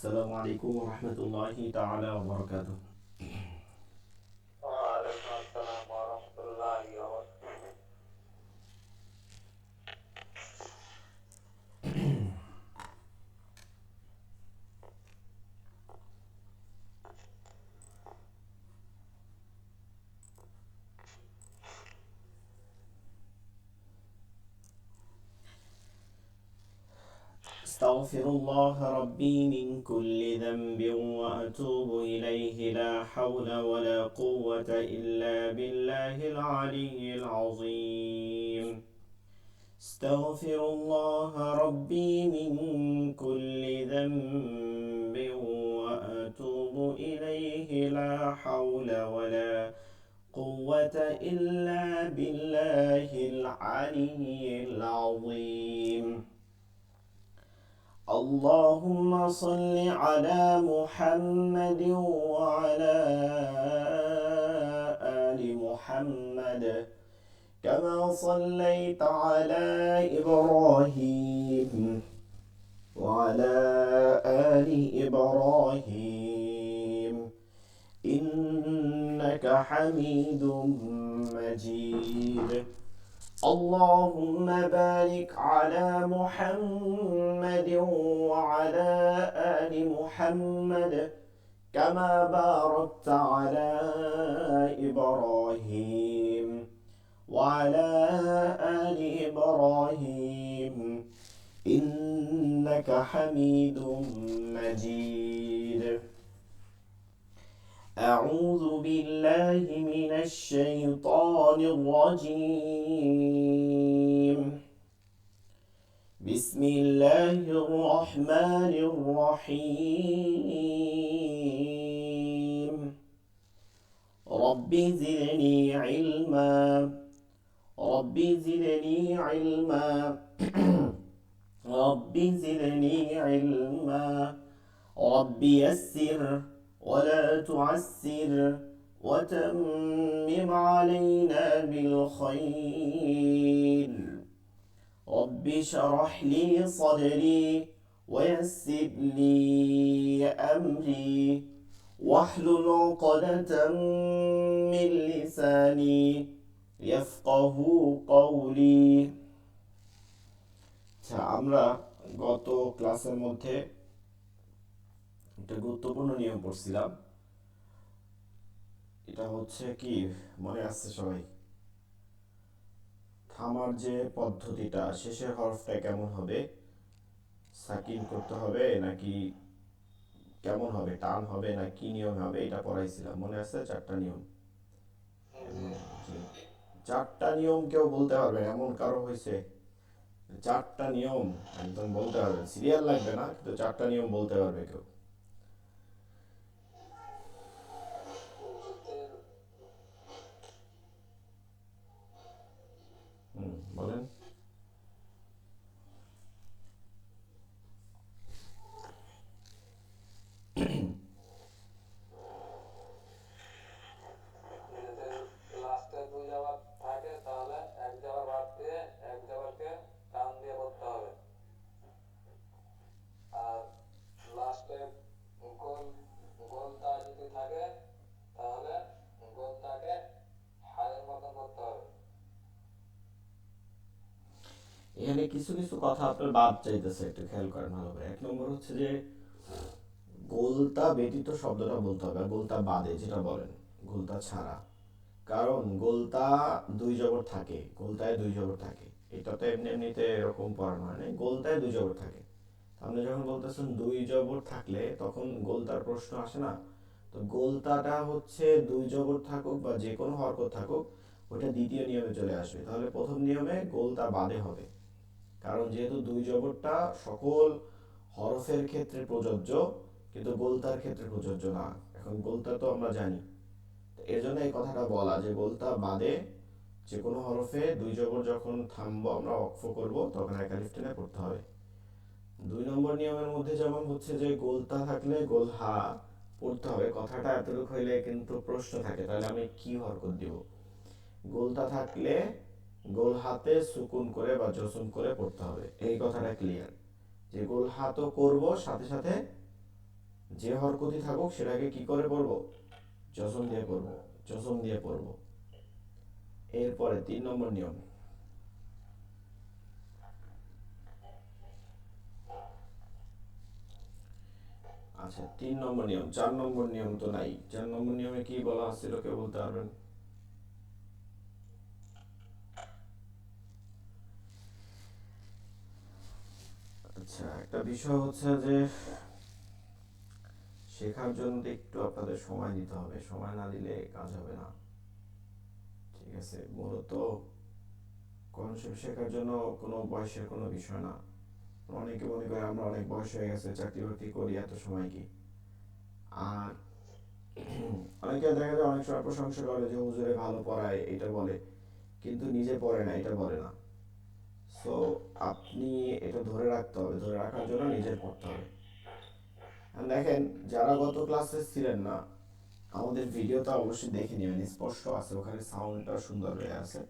السلام عليكم ورحمة الله تعالى وبركاته. وعليكم السلام ورحمة الله وبركاته. استغفر الله ربي من كل ذنب وأتوب إليه، لا حول ولا قوة إلا بالله العلي العظيم. استغفر الله ربي من كل ذنب وأتوب إليه، لا حول ولا قوة إلا بالله العلي العظيم. اللهم صل على محمد وعلى آل محمد كما صليت على إبراهيم وعلى آل إبراهيم إنك حميد مجيد. اللهم بارك على محمد وعلى آل محمد كما باركت على إبراهيم وعلى آل إبراهيم إنك حميد مجيد. أعوذ بالله من الشيطان الرجيم. بسم الله الرحمن الرحيم. رب زدني علما، رب زدني علما، رب زدني علما، رب يسر ولا تعسر وتمم علينا بالخير. رب اشرح لي صدري ويسر لي أمري واحلل عقدة من لساني يفقه قولي. আমরা গত ক্লাসের মধ্যে একটা গুরুত্বপূর্ণ নিয়ম পড়ছিলাম। এটা হচ্ছে কি, মনে আছে সবাই? থামার যে পদ্ধতিটা, শেষের হরফটা কেমন হবে, সাকিন করতে হবে নাকি কেমন হবে, টান হবে না কি নিয়ম হবে, এটা পড়াইছিলাম। মনে আছে? চারটা নিয়ম। জি। চারটা নিয়ম কেউ বলতে পারবে? এমন কারো হয়েছে? চারটা নিয়ম একদম বলতে পারবে, সিরিয়াল লাগবে না, কিন্তু চারটা নিয়ম বলতে পারবে কেউ? বলেন। যদি লাস্টে দুই জাবার থাকে তাহলে এক জাবার বাদ দিয়ে এক জাবারকে টান দিয়ে করতে হবে। আর লাস্টে গোল গোলতা যদি থাকে তাহলে গোলতাকে হায়ের মতন করতে হবে। এখানে কিছু কিছু কথা আপনার বাদ চাইতেছে, একটু খেয়াল করেন ভালো করে। এক নম্বর হচ্ছে যে গোলতা ব্যতীত শব্দটা বলতে হবে, আর গোলতা বাদে যেটা বলেন, গোলতা ছাড়া। কারণ গোলতা দুই জবর থাকে, গোলতায় দুই জবর থাকে। এটা তো এমনি এমনিতে এরকম পড়ানো হয় না, গোলতায় দুই জবর থাকে। আপনি যখন বলতেছেন দুই জবর থাকলে তখন গোলতার প্রশ্ন আসে না। তো গোলতাটা হচ্ছে দুই জবর থাকুক বা যে কোনো হরকত থাকুক, ওটা দ্বিতীয় নিয়মে চলে আসবে। তাহলে প্রথম নিয়মে গোলতা বাদে হবে, কারণ যেহেতু দুই জবরটা সকল হরফের ক্ষেত্রে প্রযোজ্য, কিন্তু গোলতার ক্ষেত্রে প্রযোজ্য না। এখন গোলতা তো আমরা জানি, এর জন্য এই কথাটা বলা যে গোলতা বাদে যে কোনো হরফে দুই জবর যখন থামবো, আমরা ওয়াকফ করব, তখন এক আলিফ টেনে পড়তে হবে। দুই নম্বর নিয়মের মধ্যে যেমন হচ্ছে যে গোলতা থাকলে গোল হা পড়তে হবে, কথাটা এতটুকু হইলে কিন্তু প্রশ্ন থাকে, তাহলে আমি কি হরকত দিব? গোলতা থাকলে গোল হাতে সুকুন করে বা জসম করে পড়তে হবে, এই কথাটা ক্লিয়ার। যে গোল হাতও করব, সাথে সাথে যে হরকতই থাকুক সেটাকে কি করে পড়বো, জজম দিয়ে পড়বো, জজম দিয়ে পড়বো। এরপরে 3 নম্বর নিয়ম। আচ্ছা 3 নম্বর নিয়ম, 4 নম্বর নিয়ম তো নাই। 4 নম্বর নিয়মে কি বলা হচ্ছিল, কেউ বলতে পারবেন? আচ্ছা একটা বিষয় হচ্ছে যে শেখার জন্য তো একটু আপনাদের সময় দিতে হবে, সময় না দিলে কাজ হবে না। ঠিক আছে, মূলত কনসেপ্ট শেখার জন্য কোনো বয়সের কোনো বিষয় না। অনেকে মনে করে আমরা অনেক বয়স হয়ে গেছে, চাকরি বাকরি করি, এত সময় কি। আর অনেকে দেখা যায় অনেক সময় প্রশংসা করে যে হুজুরে ভালো পড়ায় এটা বলে, কিন্তু নিজে পড়ে না এটা বলে না। সো আপনি এটা ধরে রাখতে হবে, ধরে রাখার জন্য নিজের পড়তে হবে। আর দেখেন যারা গত ক্লাসে ছিলেন না, আমাদের ভিডিওটা অবশ্যই দেখে নেবেন, স্পষ্ট আছে, ওখানে সাউন্ডটা সুন্দর হয়ে আছে।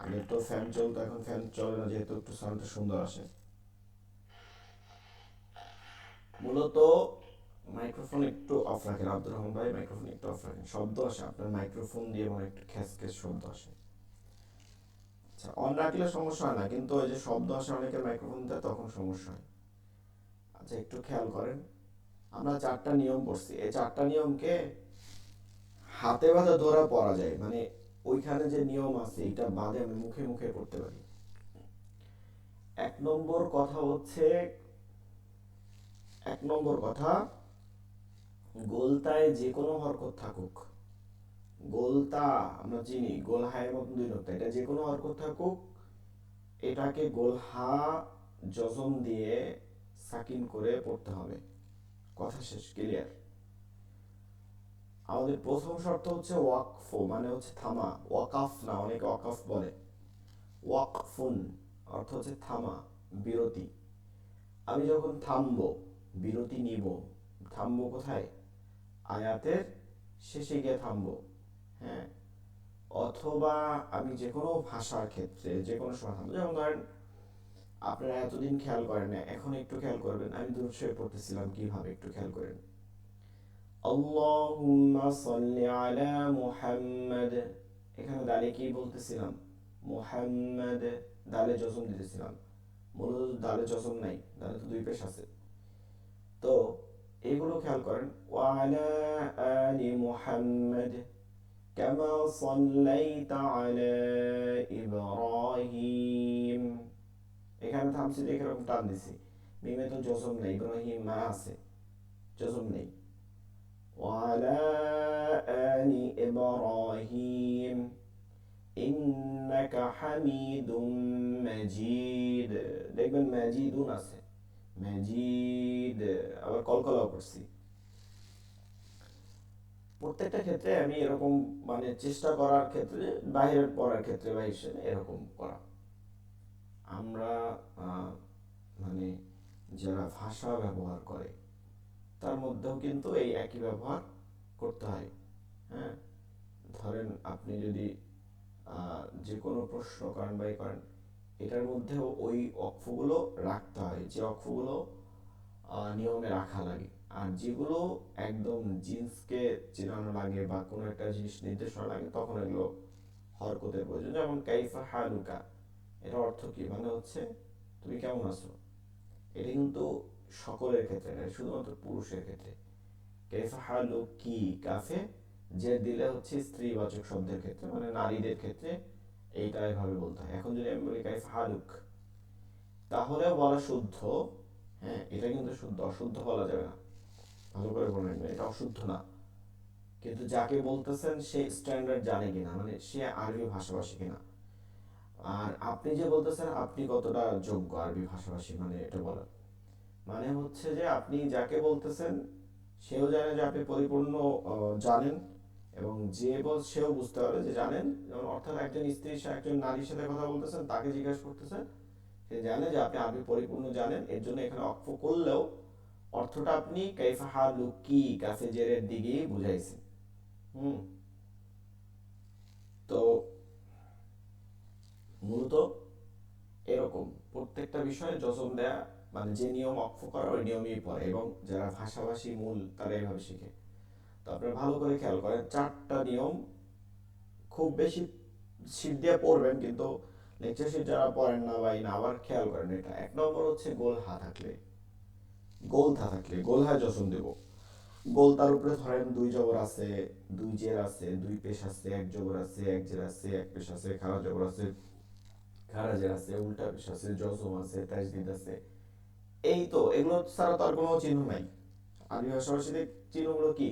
আগে তো ফ্যান চলতো, এখন ফ্যান চলে না, যেহেতু একটু সাউন্ডটা সুন্দর আসে। মূলত মাইক্রোফোন একটু অফ রাখেন আব্দুর রহমান ভাই, মাইক্রোফোন একটু অফ রাখেন, শব্দ আসে আপনার মাইক্রোফোন দিয়ে, মানে একটু খ্যাস খ্যাস শব্দ আসে। আচ্ছা অন রাখলে সমস্যা হয় না, কিন্তু ওই যে শব্দ আসে অনেকের মাইক্রোফোন দিয়ে, তখন সমস্যা হয়। আচ্ছা একটু খেয়াল করেন, আমরা 4টা নিয়ম পড়ছি, এই 4টা নিয়মকে হাতে বাঁধা ধরা পড়া যায়, মানে ওইখানে যে নিয়ম আছে এটা বাদে আমি মুখে মুখে পড়তে পারি। 1 নম্বর কথা, গোলতায় যে কোনো হরকত থাকুক, গোলতা আমরা চিনি, গোল হায়ের মতন 2 নোক্তা, এটা যে কোনো হরকত থাকুক, এটাকে গোলহা জজম দিয়ে সাকিন করে পড়তে হবে। কথা শেষ, ক্লিয়ার? আমাদের প্রথম শর্ত হচ্ছে ওয়াকফ, মানে হচ্ছে থামা, ওয়াকাফ না, অনেকে ওয়াকাফ বলে। ওয়াকফুন অর্থ হচ্ছে থামা, বিরতি। আমি যখন থামবো, বিরতি নিব, থামবো কোথায়? আয়াতের শেষে গিয়ে থামবো। হ্যাঁ, অথবা আমি যে কোনো ভাষার ক্ষেত্রে যে কোনো সময় থামবো। যেমন ধরেন আপনারা এতদিন খেয়াল করেন না, এখন একটু খেয়াল করবেন, আমি দুরূদ শরীফ পড়তেছিলাম কিভাবে, একটু খেয়াল করেন। আল্লাহুম্মা সাল্লি আলা মুহাম্মাদ, এখানে দালে কি বলতেছিলাম? মুহাম্মাদ, দালে জজম দিতেছিলাম। মূলত দালে জজম নাই, দালে তো 2 পেশ আছে। তো এগুলো খেয়াল করেন, ওয়ালা আলি মুহাম্মাদ কামা সাল্লাইতা আলা ইব্রাহিম, এখানে থামছি দেখে এরকম টান দিছি, মিমে তো জজম নেই, ইব্রাহিম মা আছে, জজম নেই। ওয়ালা আলি ইব্রাহিম ইন্নাকা হামিদুম মাজিদ, দেখবেন মাজিদুন আছে, মাজিদ, আবার কলকলাও করছি। প্রত্যেকটা ক্ষেত্রে আমি এরকম, মানে চেষ্টা করার ক্ষেত্রে, বাইরের পড়ার ক্ষেত্রে বা হিসেবে এরকম করা। আমরা মানে যারা ভাষা ব্যবহার করে তার মধ্যেও কিন্তু এই একই ব্যবহার করতে হয়। হ্যাঁ, ধরেন আপনি যদি যে কোনো প্রশ্ন করেন বা করেন, এটার মধ্যেও ওই অক্ষগুলো রাখতে হয়, যে অক্ষগুলো নিয়মে রাখা লাগে। আর যেগুলো একদম জিন্সকে চেনানো লাগে বা কোনো একটা জিনিস নির্দেশনা লাগে, তখন এগুলো হরকতের প্রয়োজন। যেমন কাইফা হালুকা, এর অর্থ কি, মানে হচ্ছে তুমি কেমন আছো। এটা কিন্তু সকলের ক্ষেত্রে নয়, শুধুমাত্র পুরুষের ক্ষেত্রে। কাইফা হালু কি, কাফে যে দিলে হচ্ছে স্ত্রীবাচক শব্দের ক্ষেত্রে, মানে নারীদের ক্ষেত্রে এইটা এভাবে বলতে হয়। এখন যদি আমি বলি কাইফা হালুক, তাহলেও বলা শুদ্ধ। হ্যাঁ, এটা কিন্তু শুদ্ধ, অশুদ্ধ বলা যাবে না, ভালো করে বলে নেবেন, এটা অশুদ্ধ না। কিন্তু যাকে বলতেছেন সে স্ট্যান্ডার্ড জানে কিনা, মানে সে আরবি ভাষাভাষী কিনা। আর আপনি যে বলতেছেন আপনি কতটা যোগ্য আরবি ভাষাভাষী, মানে এটা বলার মানে হচ্ছে যে আপনি যাকে বলতেছেন সেও জানে যে আপনি পরিপূর্ণ জানেন, এবং যে বল সেও বুঝতে পারবে যে জানেন। যেমন অর্থাৎ একজন স্ত্রী একজন নারীর সাথে কথা বলতেছেন, তাকে জিজ্ঞাসা করতেছেন, সে জানে যে আপনি আরবি পরিপূর্ণ জানেন। এর জন্য এখানে অক্ষ করলেও অর্থটা আপনি কাইফা হালুকি, কাফে জেরের দিকেই বুঝাইছেন। হুম, তো মূলত এরকম প্রত্যেকটা বিষয়ে জজম দেয়া মানে যে নিয়ম অক্ষ করা ওই নিয়মই পড়ে, এবং যারা ভাষাভাষী মূল তারা এইভাবে শিখে। তো আপনারা ভালো করে খেয়াল করেন, 4টা নিয়ম খুব বেশি শীট দিয়ে পড়বেন, কিন্তু লেকচার শিট যারা পড়েন না বা না, আবার খেয়াল করেন এটা। 1 নম্বর হচ্ছে গোল হা থাকলে, গোল হায় যখন দেব, গোল তার উপরে ধরেন 2 জবর আছে, 2 জের আছে, 2 পেশ আছে, 1 জবর আছে, 1 জের আছে, 1 পেশ আছে, খাড়া জবর আছে, খাড়া জের আছে, উল্টা পেশ আছে, জজম আছে, তাজদিদ আছে। এই তো এগুলো ছাড়া তো আর কোনো চিহ্ন নাই। আরবি ভাষা ভাষীতে চিহ্নগুলো কি?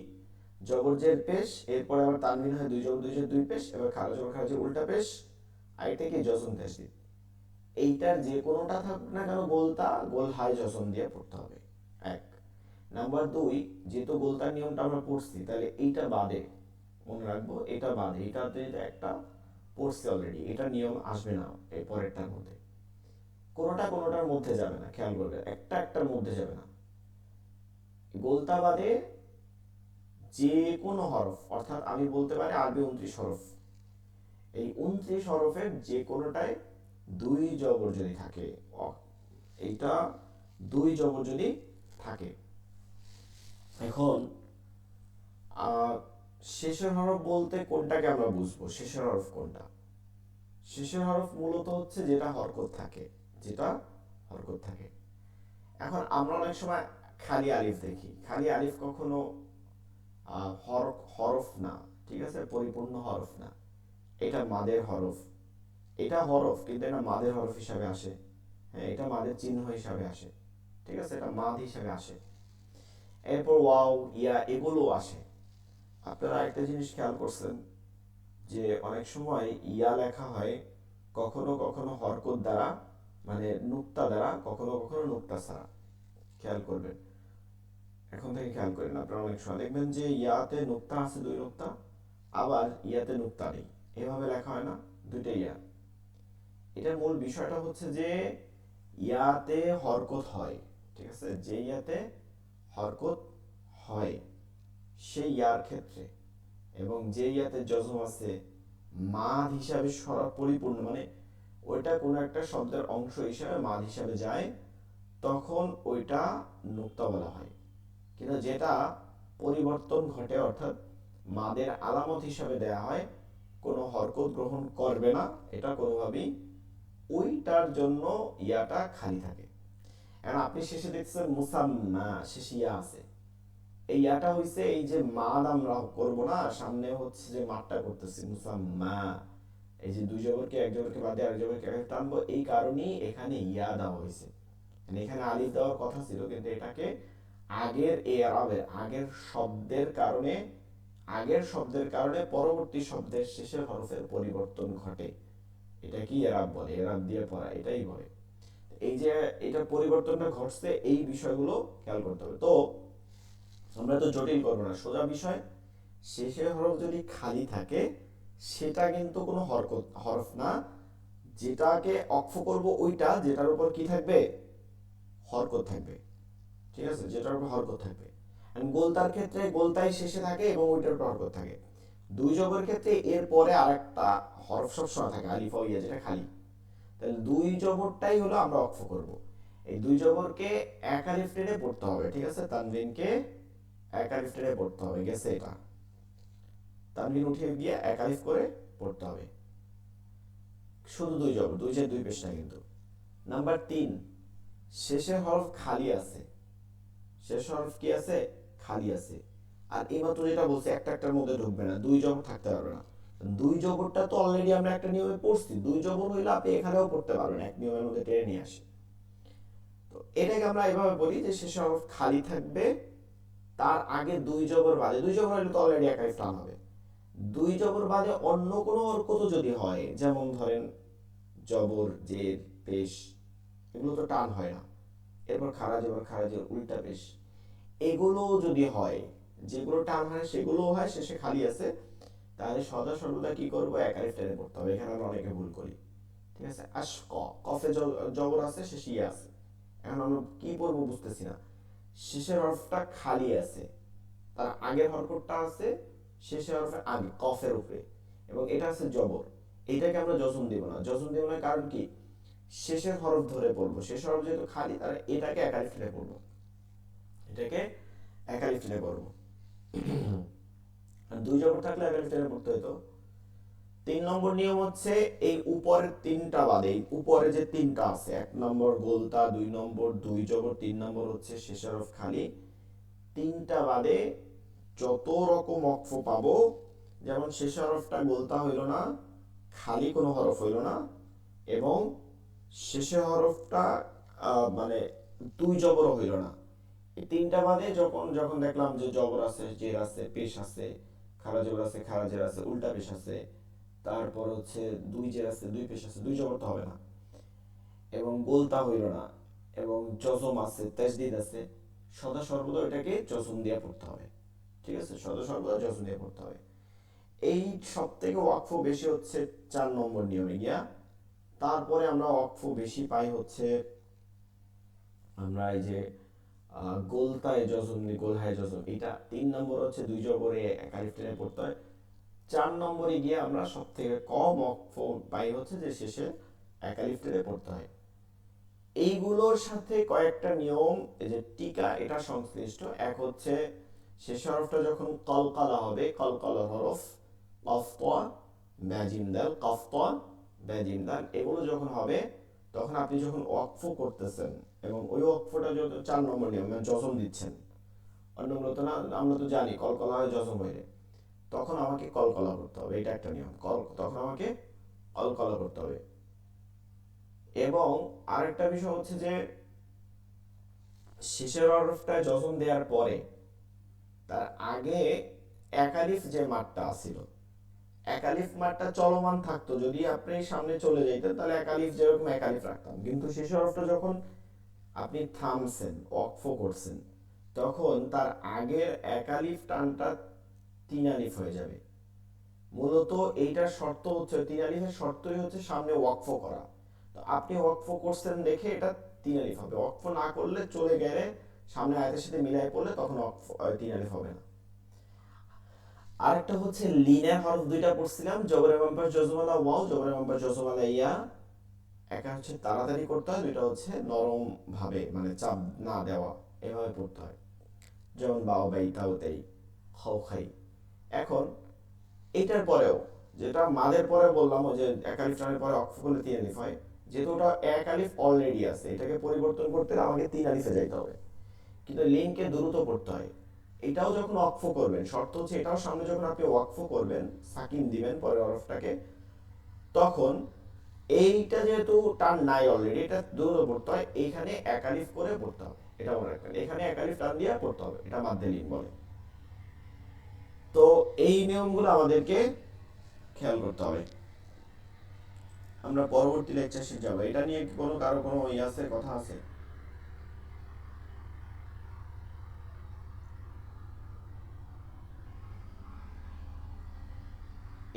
জবর জের পেশ, এরপরে আবার তানবিন হয় 2 জবর 2 জের 2 পেশ, এবার খাড়া জবর খাড়া জের উল্টা পেশ, আর এটা কি জজম তাজদিদ। এইটার যে কোনোটা থাকুক না কেন গোলতা, গোল হাই জজম দিয়ে পড়তে হবে। 1 নাম্বার 2, যেহেতু গোলতার নিয়মটা আমরা পড়ছি, তাহলে এইটা বাদে মনে রাখবো, এটা বাদে, এটাতে একটা পড়ছি অলরেডি, এটা নিয়ম আসবে না এই পরেরটার মধ্যে। কোনোটার মধ্যে যাবে না, খেয়াল করবে, একটার মধ্যে যাবে না। গোলতা বাদে যে কোনো হরফ, অর্থাৎ আমি বলতে পারি আরবি 29 হরফ, এই 29 হরফের যে কোনোটায় 2 জবর যদি থাকে, এইটা 2 জবর যদি থাকে। এখন শেষের হরফ বলতে কোনটাকে আমরা বুঝবো? শেষের হরফ কোনটা? শেষের হরফ মূলত হচ্ছে যেটা হরকত থাকে, যেটা হরকত থাকে। এখন আমরা অনেক সময় খালি আলিফ দেখি, খালি আলিফ কখনো হরফ না, ঠিক আছে, পরিপূর্ণ হরফ না। এটা মাদের হরফ, এটা হরফ কিন্তু এটা মাদের হরফ হিসাবে আসে। হ্যাঁ, এটা মাদের চিহ্ন হিসাবে আসে, ঠিক আছে, এটা মাদ হিসাবে আসে। এরপর ওয়াও, ইয়া, এগুলো আসে। আপনারা একটা জিনিস খেয়াল করছেন যে অনেক সময় ইয়া লেখা হয় কখনো কখনো হরকত দ্বারা, মানে নুক্তা দ্বারা, কখনো কখনো নুক্তা ছাড়া। খেয়াল করবেন, এখন থেকে খেয়াল করেন, আপনারা অনেক সময় দেখবেন যে ইয়াতে নুক্তা আছে, 2 নুক্তা, আবার ইয়াতে নুক্তা নেই, এভাবে লেখা হয় না, 2টা ইয়া। এটার মূল বিষয়টা হচ্ছে যে ইয়াতে হরকত হয়, ঠিক আছে, যে ইয়াতে হরকত হয় সেই ইয়ার ক্ষেত্রে, এবং যে ইয়াতে জজম আছে মাদ হিসাবে পরিপূর্ণ, মানে ওইটা কোনো একটা শব্দের অংশ হিসাবে মাদ হিসাবে যায়, তখন ওইটা নুক্তা বলা হয়। কিন্তু যেটা পরিবর্তন ঘটে, অর্থাৎ মাদের আলামত হিসাবে দেয়া হয়, কোনো হরকত গ্রহণ করবে না, এটা কোনোভাবেই, ওইটার জন্য ইয়াটা খালি থাকে। এখন আপনি শেষে দেখছেন মুসাম্মা, শেষে ইয়া আছে, এই ইয়াটা হইছে এই যে মাদ আমরা করব না, সামনে হচ্ছে যে মাদটা করতেছি মুসাম্মা, এই যে 2 জবরকে 1 জবরকে বাদে আরেক জবরকে আগে টানবো, এই কারণেই এখানে ইয়া দেওয়া হয়েছে। মানে এখানে আলিফ দেওয়ার কথা ছিল, কিন্তু এটাকে আগের এরাবের, আগের শব্দের কারণে পরবর্তী শব্দের শেষের হরফের পরিবর্তন ঘটে, এটা কি এরাব বলে, এরাব দিয়ে পড়া এটাই বলে। এই যে এটার পরিবর্তনটা ঘটছে, এই বিষয়গুলো খেয়াল করতে হবে। তো আমরা তো জটিল করবো না, সোজা বিষয়। শেষের হরফ যদি খালি থাকে সেটা কিন্তু কোনো হরফ না, যেটাকে অক্ষ করব ওইটা যেটার উপর কি থাকবে, হরকত থাকবে, ঠিক আছে, যেটার উপর হরকত থাকবে। গোলতার ক্ষেত্রে গোলতাই শেষে থাকে এবং ওইটার উপর হরকত থাকে। 2 জবরের ক্ষেত্রে এর পরে আরেকটা হরফ সবসময় থাকে, আলিফ ও ইয়া, যেটা খালি। তাহলে 2 জবরটাই হলো আমরা অক্ষ করব। এই 2 জবরকে 1 আলিফ টেনে পড়তে হবে, ঠিক আছে, তানবিনকে 1 আলিফ টেনে পড়তে হবে, গেছে এটা, তানবিন উঠিয়ে দিয়ে 1 আলিফ করে পড়তে হবে, শুধু 2 জবর, 2 জের 2 পেশ না কিন্তু। নাম্বার 3, শেষের হরফ খালি আছে, শেষ হরফ কি আছে, খালি আছে। আর এইমাত্র যেটা বলছে একটার মধ্যে ঢুকবে না, 2 জবর থাকতে পারবে না। 2 জবরটা তো অলরেডি আমরা একটা নিয়মে পড়ছি, 2 জবর হইলে আপনি এখানেও পড়তে পারবেন, এক নিয়মের মধ্যে টেনে নিয়ে আসে। তো এটাকে আমরা এভাবে বলি যে শেষের হরফ খালি থাকবে, তার আগে 2 জবর বাদে, 2 জবর হলে তো অলরেডি 1 আলিফ টান হবে। 2 জবর বাদে অন্য কোনো হরকত যদি হয়, যেমন ধরেন জবর জের পেশ, এগুলো তো টান হয় না। এরপর খাড়া জবর খাড়া জের উল্টা পেশ, এগুলো যদি হয়, যেগুলো টান হয় সেগুলো হয়, শেষে খালি আছে, তাহলে সদা সর্বদা কি করবো, 1 আলিফ টেনে পড়তে হবে। এখানে আমরা অনেকে ভুল করি, ঠিক আছে। কফে জবর আছে, শেষে ইয়া আছে, এখন আমরা কি পড়বো বুঝতেছি না। শেষের হরফটা খালি আছে, তার আগের হরকতটা আছে শেষের হরফের আগে কফের উপরে, এবং এটা আছে জবর, এইটাকে আমরা জজম দিব না, কারণ কি, শেষের হরফ ধরে পড়বো, শেষের হরফ যেহেতু খালি তাহলে এটাকে একালিফ টেনে পড়বো, এটাকে একালিফ টেনে পড়বো। আর দুই জবর থাকলে একালিফ টেনে পড়তে হতো। 3 নম্বর নিয়ম হচ্ছে এই উপরের তিনটা বাদে, এই উপরে যে তিনটা আছে, 1 নম্বর গোলতা, 2 নম্বর দুই জবর, 3 নম্বর হচ্ছে শেষের হরফ খালি, তিনটা বাদে যত রকম অক্ফ পাবো, যেমন শেষের হরফটা গোলতা হইল না, খালি কোনো হরফ হইল না, এবং শেষের হরফটা মানে দুই জবরও হইল না, এই তিনটা বাদে যখন যখন দেখলাম যে জবর আছে, জের আছে, পেশ আছে, খারা জবর আছে, খারা জের আছে, উল্টা পেশ আছে, তারপর হচ্ছে দুই জের আছে, দুই পেশ আছে, দুই জবর তো হবে না, এবং গোলতা হইল না, এবং জজম আছে, তাজদিদ আছে, সদা সর্বদা এটাকে জজম দিয়ে পড়তে হবে। ঠিক আছে, সদা সর্বদা জজম দিয়ে পড়তে হবে। এই সব থেকে ওয়াকফ বেশি হচ্ছে 4 নম্বর নিয়মে গিয়া। তারপরে আমরা ওয়াকফ বেশি পাই হচ্ছে আমরা এই যে গোলতায় জজম, গোলহায় জজম, এটা 3 নম্বর হচ্ছে দুই জবরে একালিফ টেনে পড়তে হয়। 4 নম্বরে গিয়ে আমরা সব থেকে কম ওয়াকফ পাই হচ্ছে যে শেষে একালিফ টেনে পড়তে হয়। এইগুলোর সাথে কয়েকটা নিয়ম, এই যে টিকা, এটা সংশ্লিষ্ট। এক হচ্ছে শেষের হরফটা যখন কলকলা হবে, কলকলার হরফ কফ ত ব্যাজিম দাল, কফ ত ব্যাজিম দাল, এগুলো যখন হবে তখন আপনি যখন ওয়াকফ করতেছেন, এবং ওই ওয়াকফটা যত 4 নম্বর নিয়ম, মানে জজম দিচ্ছেন, অন্যগুলো তো না, আমরা তো জানি কলকলা হয় জজম হয়ে, তখন আমাকে কলকলা করতে হবে, এটা একটা নিয়ম, তখন আমাকে কলকলা করতে হবে। এবং আরেকটা বিষয় হচ্ছে যে শেষের হরফটায় জজম দেওয়ার পরে তার আগে একালিফ যে মাঠটা আসিল, একালিফ মাঠটা চলমান থাকতো, যদি আপনি সামনে চলে যাইতেন তাহলে একালিফ যেরকম একালিফ রাখতাম, কিন্তু শেষের হরফটা যখন আপনি থামছেন, ওয়াকফ করছেন, তখন তার আগের একালিফ টানটা 3 আলিফ হয়ে যাবে। মূলত এইটার শর্ত হচ্ছে, 3 আলিফের শর্তই হচ্ছে সামনে ওয়াকফ করা। তো আপনি ওয়াকফ করছেন দেখে এটা 3 আলিফ হবে, ওয়াকফ না করলে চলে গেলে সামনে আয়াতের সাথে মিলাই পড়লে তখন ওয়াকফ 3 আলিফ হবে না। আরেকটা হচ্ছে লিনের হরফ দুইটা পড়ছিলাম, জবরের বাম্পার জজমালা ওয়াও, জবরের বাম্পার জজমালা ইয়া। একটা হচ্ছে তাড়াতাড়ি করতে হয়, দুইটা হচ্ছে নরম ভাবে, মানে চাপ না দেওয়া, এভাবে পড়তে হয়। যেমন বাও বাই তাও তাই, খাও খাই। এখন এটার পরেও, যেটা মাদের পরে বললাম, ওই যে একালিফ টানের পরে অক্ফ করলে 3 আলিফ হয়, যেহেতু ওটা এক আলিফ অলরেডি আছে, এটাকে পরিবর্তন করতে হলে আমাকে 3 আলিফে যাইতে হবে, কিন্তু লিনকে দ্রুত পড়তে হয়। এটাও যখন ওয়াকফ করবেন, শর্ত হচ্ছে এটাও সামনে যখন আপনি ওয়াকফ করবেন, সাকিন দিবেন পরের হরফটাকে, তখন এইটা যেহেতু টান নাই অলরেডি, এটা দ্রুত পড়তে হয়, এইখানে একালিফ করে পড়তে হবে, এটা মনে রাখবেন, এখানে একালিফ টান দিয়ে পড়তে হবে, এটা মাদ্দে লিন বলে। তো এই নিয়মগুলো আমাদেরকে খেয়াল করতে হবে। আমরা পরবর্তী লেকচার শিখে যাবো। এটা নিয়ে কারো কোনো আছে, কথা আছে?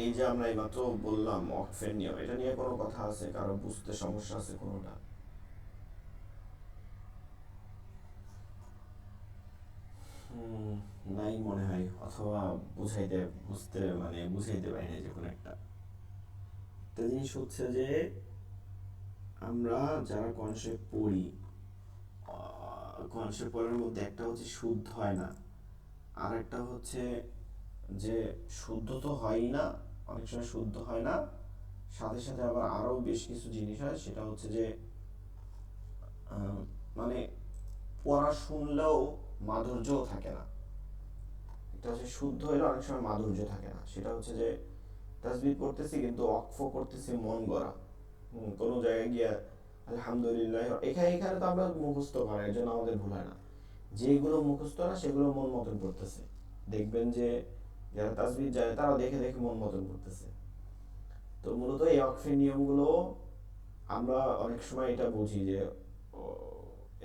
এই যে আমরা এইমাত্র বললাম ওয়াকফের নিয়ম, এটা নিয়ে কোনো কথা আছে, কারো বুঝতে সমস্যা আছে কোনোটা? নাই মনে হয়, অথবা বুঝাইতে পারি না যে কোনো একটা। একটা জিনিস হচ্ছে যে আমরা যারা কনসেপ্ট পড়ি, কনসেপ্ট পড়ার মধ্যে একটা হচ্ছে শুদ্ধ হয় না, আর একটা হচ্ছে যে শুদ্ধ তো হয়ই না, অনেক সময় শুদ্ধ হয় না, সাথে সাথে আবার আরও বেশ কিছু জিনিস হয়, সেটা হচ্ছে যে মানে পড়া শুনলেও মাধুর্যও থাকে না। এটা হচ্ছে শুদ্ধ হইলে অনেক সময় মাধুর্য থাকে না, সেটা হচ্ছে যে তাসবিহ পড়তেছি কিন্তু ওয়াকফ করতেছি মন গড়া, কোনো জায়গায় গিয়া আলহামদুলিল্লাহ, এখানে এখানে তো আমরা মুখস্থ করাই, এর জন্য আমাদের ভুল হয় না। যেগুলো মুখস্থ না সেগুলো মন মতন করতেছে, দেখবেন যে যারা তাসবিহ জানে তারা দেখে দেখে মন মতন করতেছে। তো মূলত এই ওয়াকফের নিয়মগুলো আমরা অনেক সময় এটা বুঝি যে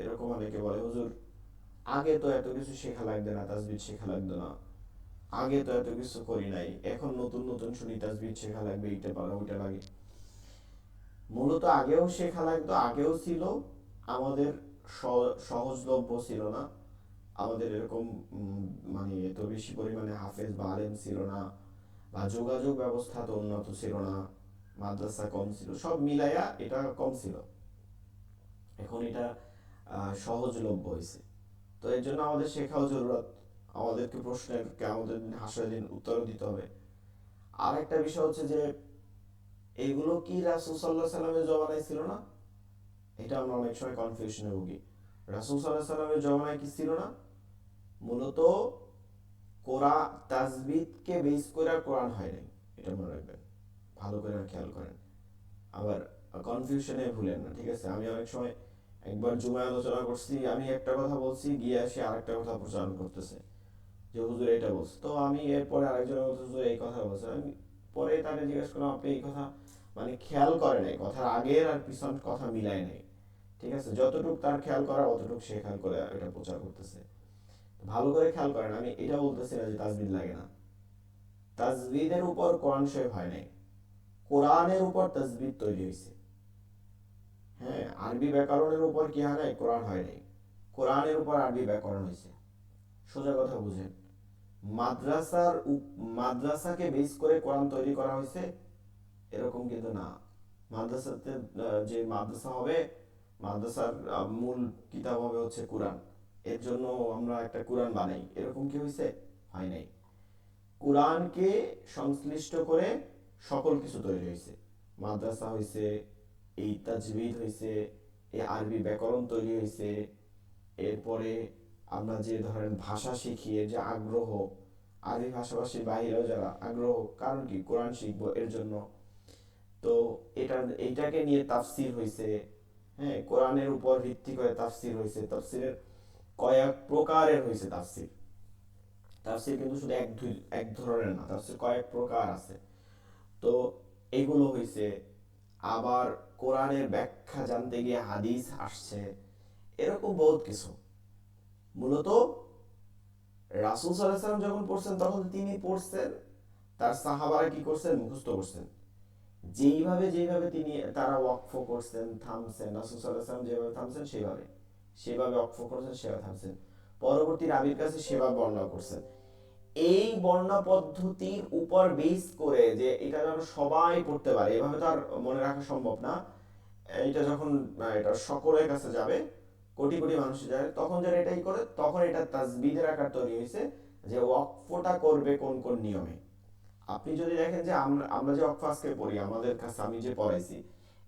এরকম অনেকে বলে, হুজুর আগে তো এত কিছু শেখা লাগবে না, তাসবিহ শেখা লাগবে না, আগে তো এত কিছু করি নাই, এখন নতুন নতুন শুনি তাসবিহ শেখা লাগবে, এইটা পারা ওইটা লাগে। মূলত আগেও শেখা লাগতো, আগেও ছিল, আমাদের সহজলভ্য ছিল না, আমাদের এরকম মানে এত বেশি পরিমাণে হাফেজ বা আলেম ছিল না, বা যোগাযোগ ব্যবস্থা তো উন্নত ছিল না, মাদ্রাসা কম ছিল, সব মিলাইয়া এটা কম ছিল। এখন এটা সহজলভ্য হয়েছে। তো এর জন্য আমাদের শেখাও জরুরত। আমাদেরকে প্রশ্নের আমাদের হাসরের দিন উত্তরও দিতে হবে। আর একটা বিষয় হচ্ছে যে এগুলো কি রাসূল সাল্লাল্লাহু আলাইহি সাল্লামের জমানায় ছিল না? এটা আমরা অনেক সময় কনফিউশনে ভুগি। রাসূল সাল্লাল্লাহু আলাইহি সাল্লামের জমানায় কি ছিল না? মূলত কোরআন তাজবিদকে বেস করে কোরআন হয় নাই, এটা মনে রাখবেন, ভালো করে খেয়াল করেন। আবার কনফিউশনে ভুলেন না, ঠিক আছে? আমি অনেক সময় একবার জুমায় আলোচনা করছি, আমি একটা কথা বলছি, গিয়ে আসি আরেকটা কথা প্রচারণ করতেছে যে হুজুর এটা বলছে, তো আমি এরপরে আরেকজনের মতো হুজুর এই কথা বলছে, আমি পরে তাকে জিজ্ঞেস করলাম আপনি এই কথা মানে খেয়াল করে নাই, কথার আগের আর পিছন কথা মিলায় নাই, ঠিক আছে? যতটুকু তার খেয়াল করা অতটুকু সে খেয়াল করে এটা প্রচার করতেছে। ভালো করে খেয়াল করেন, আমি এটা বলতেছি না যে তাজবিদ লাগে না। তাজবিদের উপর কোরআন শরীফ হয় নাই, কোরআনের উপর তাজবিদ তৈরি হয়েছে। হ্যাঁ, আরবি ব্যাকরণের উপর কি হয় নাই? কোরআন হয় নাই, কোরআনের উপর আরবি ব্যাকরণ হয়েছে। সোজা কথা বুঝেন। মাদ্রাসাকে বেস করে কোরআন তৈরি করা হয়েছে এরকম কিন্তু না। মাদ্রাসাতে যে মাদ্রাসা হবে, মাদ্রাসার মূল কিতাব হবে হচ্ছে কোরআন, এর জন্য আমরা একটা কোরআন বানাই, এরকম কি হয়েছে? হয় নাই। কোরআনকে সংশ্লিষ্ট করে সকল কিছু তৈরি হয়েছে। মাদ্রাসা হয়েছে, এই তাজবিদ হয়েছে, এই আরবি ব্যাকরণ তৈরি হয়েছে, এরপরে আমরা যে ধরেন ভাষা শিখি এর যে আগ্রহ, আরবি ভাষাভাষীর বাইরেও যারা আগ্রহ, কারণ কি কোরআন শিখবো এর জন্য, তো এইটাকে নিয়ে তাফসির হয়েছে। হ্যাঁ, কোরআনের উপর ভিত্তি করে তাফসির হয়েছে, তাফসিরের কয়েক প্রকারের হয়েছে তাফসির। তাফসির কিন্তু শুধু এক ধরনের না, তাফসির কয়েক প্রকার আছে। তো এগুলো হয়েছে। আবার কোরআনের ব্যাখ্যা জানতে গিয়ে হাদিস আসছে, এরকম বহুত কিছু। মূলত রাসূল সাল্লাল্লাহু আলাইহি ওয়াসাল্লাম যখন পড়ছেন তখন তিনি পড়ছেন, তার সাহাবারা কি করছেন? মুখস্থ করছেন। যেইভাবে যেইভাবে তারা ওয়াকফ করছেন, থামছেন, রাসূল সাল্লাল্লাহু আলাইহি ওয়াসাল্লাম যেভাবে থামছেন সেভাবে সেভাবে ওয়াকফ করছেন, সেভাবে থামছেন। পরবর্তী রাবীর কাছে সেভাবে বর্ণনা করছেন। এই বর্ণনা পদ্ধতির উপর বেস করে যে এটা যেন সবাই পড়তে পারে, এভাবে তো আর মনে রাখা সম্ভব না। এটা যখন এটা সকলের কাছে যাবে, কোটি কোটি মানুষ যায়, তখন যারা এটাই করে, তখন এটা তাজবিদের আকার তৈরি হয়েছে যে ওয়াকফটা করবে কোন কোন নিয়মে। আপনি যদি দেখেন যে আমরা আমরা যে ওয়াকফ আজকে পড়ি, আমাদের কাছে আমি যে পড়াইছি,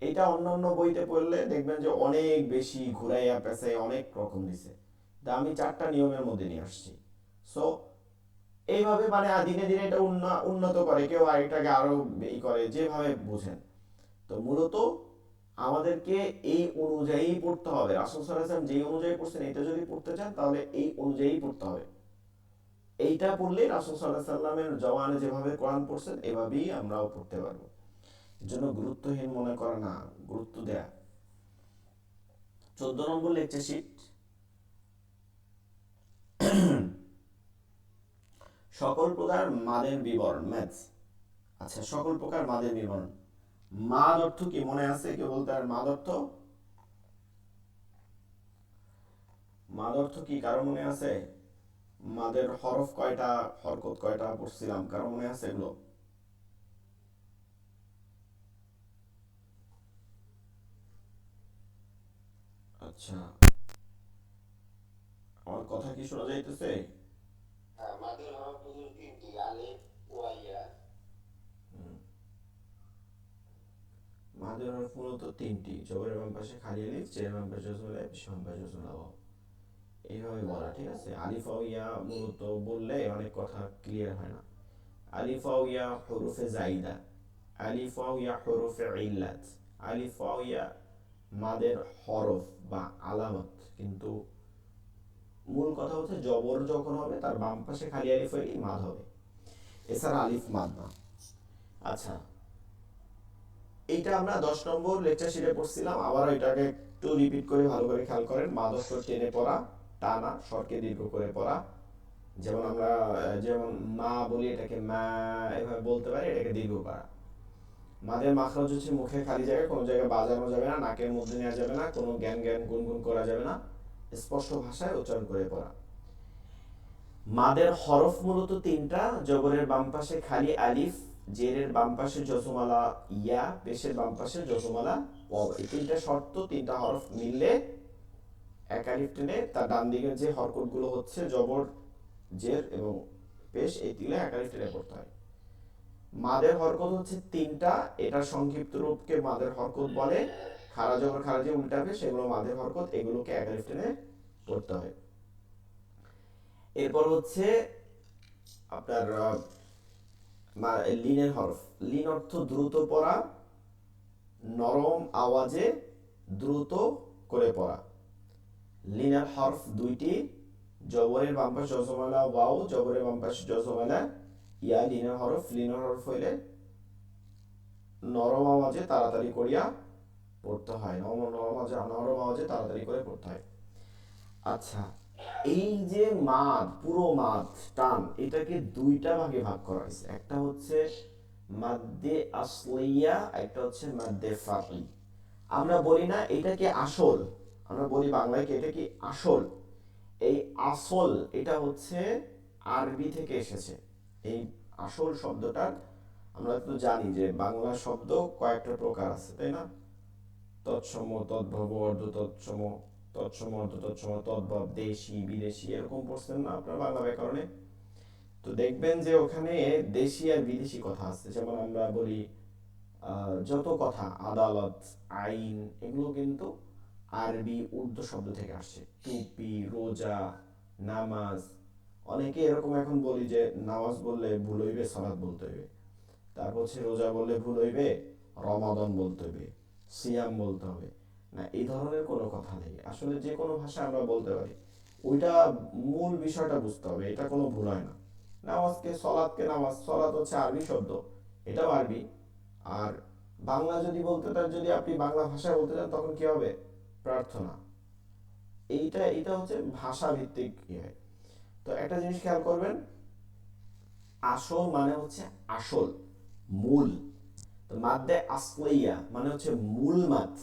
এটা অন্য অন্য বইতে পড়লে দেখবেন যে অনেক বেশি ঘুরাইয়া পেঁচাই অনেক রকম দিছে, তা আমি 4টা নিয়মের মধ্যে নিয়ে আসছি। সো এইভাবে মানে দিনে দিনে এটা উন্নত করে, কেউ আরেকটাকে আরো ই করে, যেভাবে বুঝেন। তো মূলত আমাদেরকে এই অনুযায়ী পড়তে হবে। রাসূল সাল্লাল্লাহু আলাইহি ওয়াসাল্লাম যেই অনুযায়ী পড়ছেন এটা যদি পড়তে চান তাহলে এই অনুযায়ী পড়তে হবে। এইটা পড়লে রাসূল সাল্লাল্লাহু আলাইহি ওয়াসাল্লামের জওয়ানে যেভাবে কোরআন পড়ছেন এভাবেই আমরাও পড়তে পারবো। এর জন্য গুরুত্বহীন মনে করা না, গুরুত্ব দেয়া। 14 নম্বর লেকচার শিট, সকল প্রকার মাদের বিবরণ, ম্যাথস। আচ্ছা, সকল প্রকার মাদের বিবরণ, মাদ অর্থ কি মনে আছে? কেউ বলতে আর মাদ অর্থ, মাদ অর্থ কি কারো মনে আছে? মাদের হরফ কয়টা, হরকত কয়টা পড়ছিলাম, কারো মনে আছে এগুলো? আচ্ছা, আমার কথা কি শোনা যাইতেছে? মাদের হরফ হুজুর তিনটি, আলিফ ওয়া ইয়া। মাদের হরফ মূলত তিনটি, জবরের বাম পাশে খালি আলিফ, জের বাম পাশে জজম আলিফ, পেশের বাম পাশে জজম লাম। এইভাবে বলা, ঠিক আছে? আলিফ আও ইয়া মূলত বললে অনেক কথা ক্লিয়ার হয় না। আলিফ আও ইয়া হরফে জাইদা, আলিফ আও ইয়া হরফে ইল্লাত, আলিফ আও ইয়া মাদের হরফ বা আলামত, কিন্তু মূল কথা হচ্ছে জবর যখন হবে তার বাম পাশে খালি আলিফ হইলেই মাদ হবে, এছাড়া আলিফ মাদ না। আচ্ছা, এইটা আমরা 10 নম্বর লেকচার শিটে পড়ছিলাম, আবার এটাকে একটু রিপিট করে ভালো করে খেয়াল করেন। মাদ অক্ষর টেনে পড়া, টানা, স্বরকে দীর্ঘ করে পড়া। যেমন আমরা যেমন মা বলি এটাকে মা এভাবে বলতে পারি, এটাকে দীর্ঘ করা। মাদের মাখরাজ হচ্ছে মুখে খালি জায়গা, কোনো জায়গায় বাজানো যাবে না, নাকের মধ্যে নেওয়া যাবে না, কোনো জ্ঞান জ্ঞান গুনগুন করা যাবে না, স্পষ্ট ভাষায় উচ্চারণ করে পড়া। মাদের হরফ মূলত তিনটা, জবরের বাম পাশে খালি আলিফ জেরের বাম পাশে জজমালা ইয়া, পেশের বাম পাশে জজমালা ওয়াও। এই তিনটা শর্ত, তিনটা হরফ মিললে এক আলিফ টেনে তার ডান দিকের যে হরকত গুলো হচ্ছে জবর, জের এবং পেশ, এই তিনটা এক আলিফ টেনে পড়তে হয়। মাদের হরকত হচ্ছে তিনটা, এটার সংক্ষিপ্ত রূপকে মাদের হরকত বলে। খারা জবর খারা যে উল্টা পেশ, এগুলো মাদের হরকত, এগুলোকে এক আলিফ টেনে পড়তে হয়। এরপর হচ্ছে আপনার লিনের হরফ। লিন অর্থ দ্রুত পড়া, নরম আওয়াজে দ্রুত করে পড়া। লিনের হরফ দুইটি, জবরের বাম পাশে জজমালা ওয়াও, জবরের বাম পাশে জজমালা ইয়া। লিনের হরফ, লিনের হরফ হইলে নরম আওয়াজে তাড়াতাড়ি করিয়া পড়তে হয়, নরম আওয়াজে তাড়াতাড়ি করে পড়তে হয়। আচ্ছা, এই যে মাদ, পুরো মাদ টান, এটাকে দুইটা ভাগে ভাগ করা হয়েছে। একটা হচ্ছে মাদ্দে আসলিয়া, একটা হচ্ছে মাদ্দে ফারঈ। আমরা বলি না এটা কি আসল, আমরা বলি বাংলায় কি এটা কি আসল। এই আসল এটা হচ্ছে আরবি থেকে এসেছে। এই আসল শব্দটার, আমরা তো জানি যে বাংলা শব্দ কয়েকটা প্রকার আছে, তাই না? তৎসম, তদ্ভব, অর্ধ তৎসম, তৎসম, অর্ধ তৎসম, তদ্ভব, দেশি বিদেশি, এরকম পড়ছেন না আপনার বাংলা ব্যাকরণে? তো দেখবেন যে ওখানে দেশি আর বিদেশি কথা আছে। যেমন আমরা বলি যত কথা, আদালত, আইন, এগুলো কিন্তু আরবি উর্দু শব্দ থেকে আসছে। টুপি, রোজা, নামাজ। অনেকে এরকম এখন বলি যে নামাজ বললে ভুল হইবে, সালাত বলতে হইবে। তারপর হচ্ছে রোজা বললে ভুল হইবে, রমাদান বলতে হইবে, সিয়াম বলতে হবে। না, এই ধরনের কোনো কথা নেই। আসলে যে কোনো ভাষা আমরা বলতে পারি, ওইটা মূল বিষয়টা বুঝতে হবে, এটা কোনো ভুল হয় না। নামাজকে সলাৎকে নামাজ, সলাৎ হচ্ছে আরবি শব্দ, এটাও আরবি। আর বাংলা যদি বলতে চান, যদি আপনি বাংলা ভাষায় বলতে চান, তখন কি হবে? প্রার্থনা। এইটা এটা হচ্ছে ভাষা ভিত্তিক ইয়ে। তো একটা জিনিস খেয়াল করবেন, আসল মানে হচ্ছে আসল, মূল। তো মাদ্দে আসলিয়া মানে হচ্ছে মূল মাদ,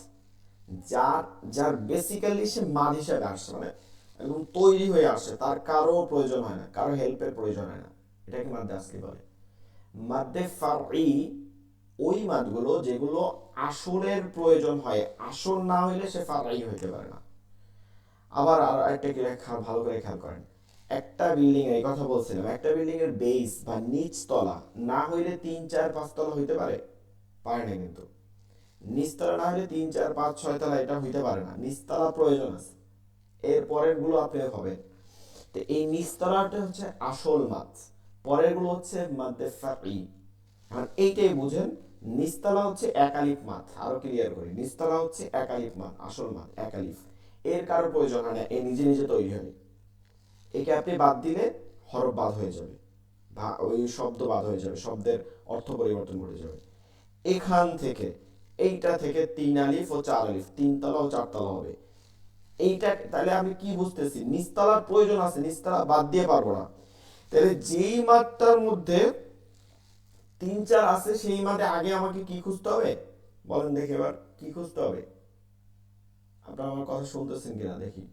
যার যার বেসিক্যালি সে মাদ হিসাবে আসে, মানে একদম তৈরি হয়ে আসে, তার কারো প্রয়োজন হয় না, কারো হেল্পের প্রয়োজন হয় না, এটাকে মাদ্দে আসলি বলে। মাদ্দে ফারঈ ওই মাদগুলো যেগুলো আসলের প্রয়োজন হয়, আসল না হইলে সে ফারঈ হইতে পারে না। আবার আর একটা ভালো করে খেয়াল করেন, একটা বিল্ডিং, এই কথা বলছিলাম, একটা বিল্ডিং এর বেস বা নিচ তলা না হইলে 3 4 5 তলা হইতে পারে? পারে না কিন্তু। নিচতলা না হলে 3 4 5 6 তলা এটা হইতে পারে না, নিচতলা প্রয়োজন আছে। এর পরের গুলো আপনি হবে। তো এই নিচতলাটা হচ্ছে আসল মাদ, পরের গুলো হচ্ছে মাদ্দে ফারঈ। এখন এইটাই বুঝেন, নিচতলা হচ্ছে এক আলিফ মাদ। আরো ক্লিয়ার করি, নিচতলা হচ্ছে এক আলিফ মাদ, আসল মাদ এক আলিফ। এর কারো প্রয়োজন হয় না, এ নিজে নিজে তৈরি হয়। একে আপনি বাদ দিলে হরফ বাদ হয়ে যাবে, ওই শব্দ বাদ হয়ে যাবে, শব্দের অর্থ পরিবর্তন ঘটে যাবে। এখান থেকে, এইটা থেকে 3 আলিফ ও 4 আলিফ, 3 তলা ও 4 তলা হবে। এইটা তাহলে আমি কি বুঝতেছি, নিচতলার প্রয়োজন আছে, নিচতলা বাদ দিয়ে পারবো না। তাহলে যেই মাত্রার মধ্যে 3 4 আছে, সেই মাঠে আগে আমাকে কি খুঁজতে হবে? বলেন দেখি এবার, কি খুঁজতে হবে? আপনারা আমার কথা শুনতেছেন কিনা দেখি।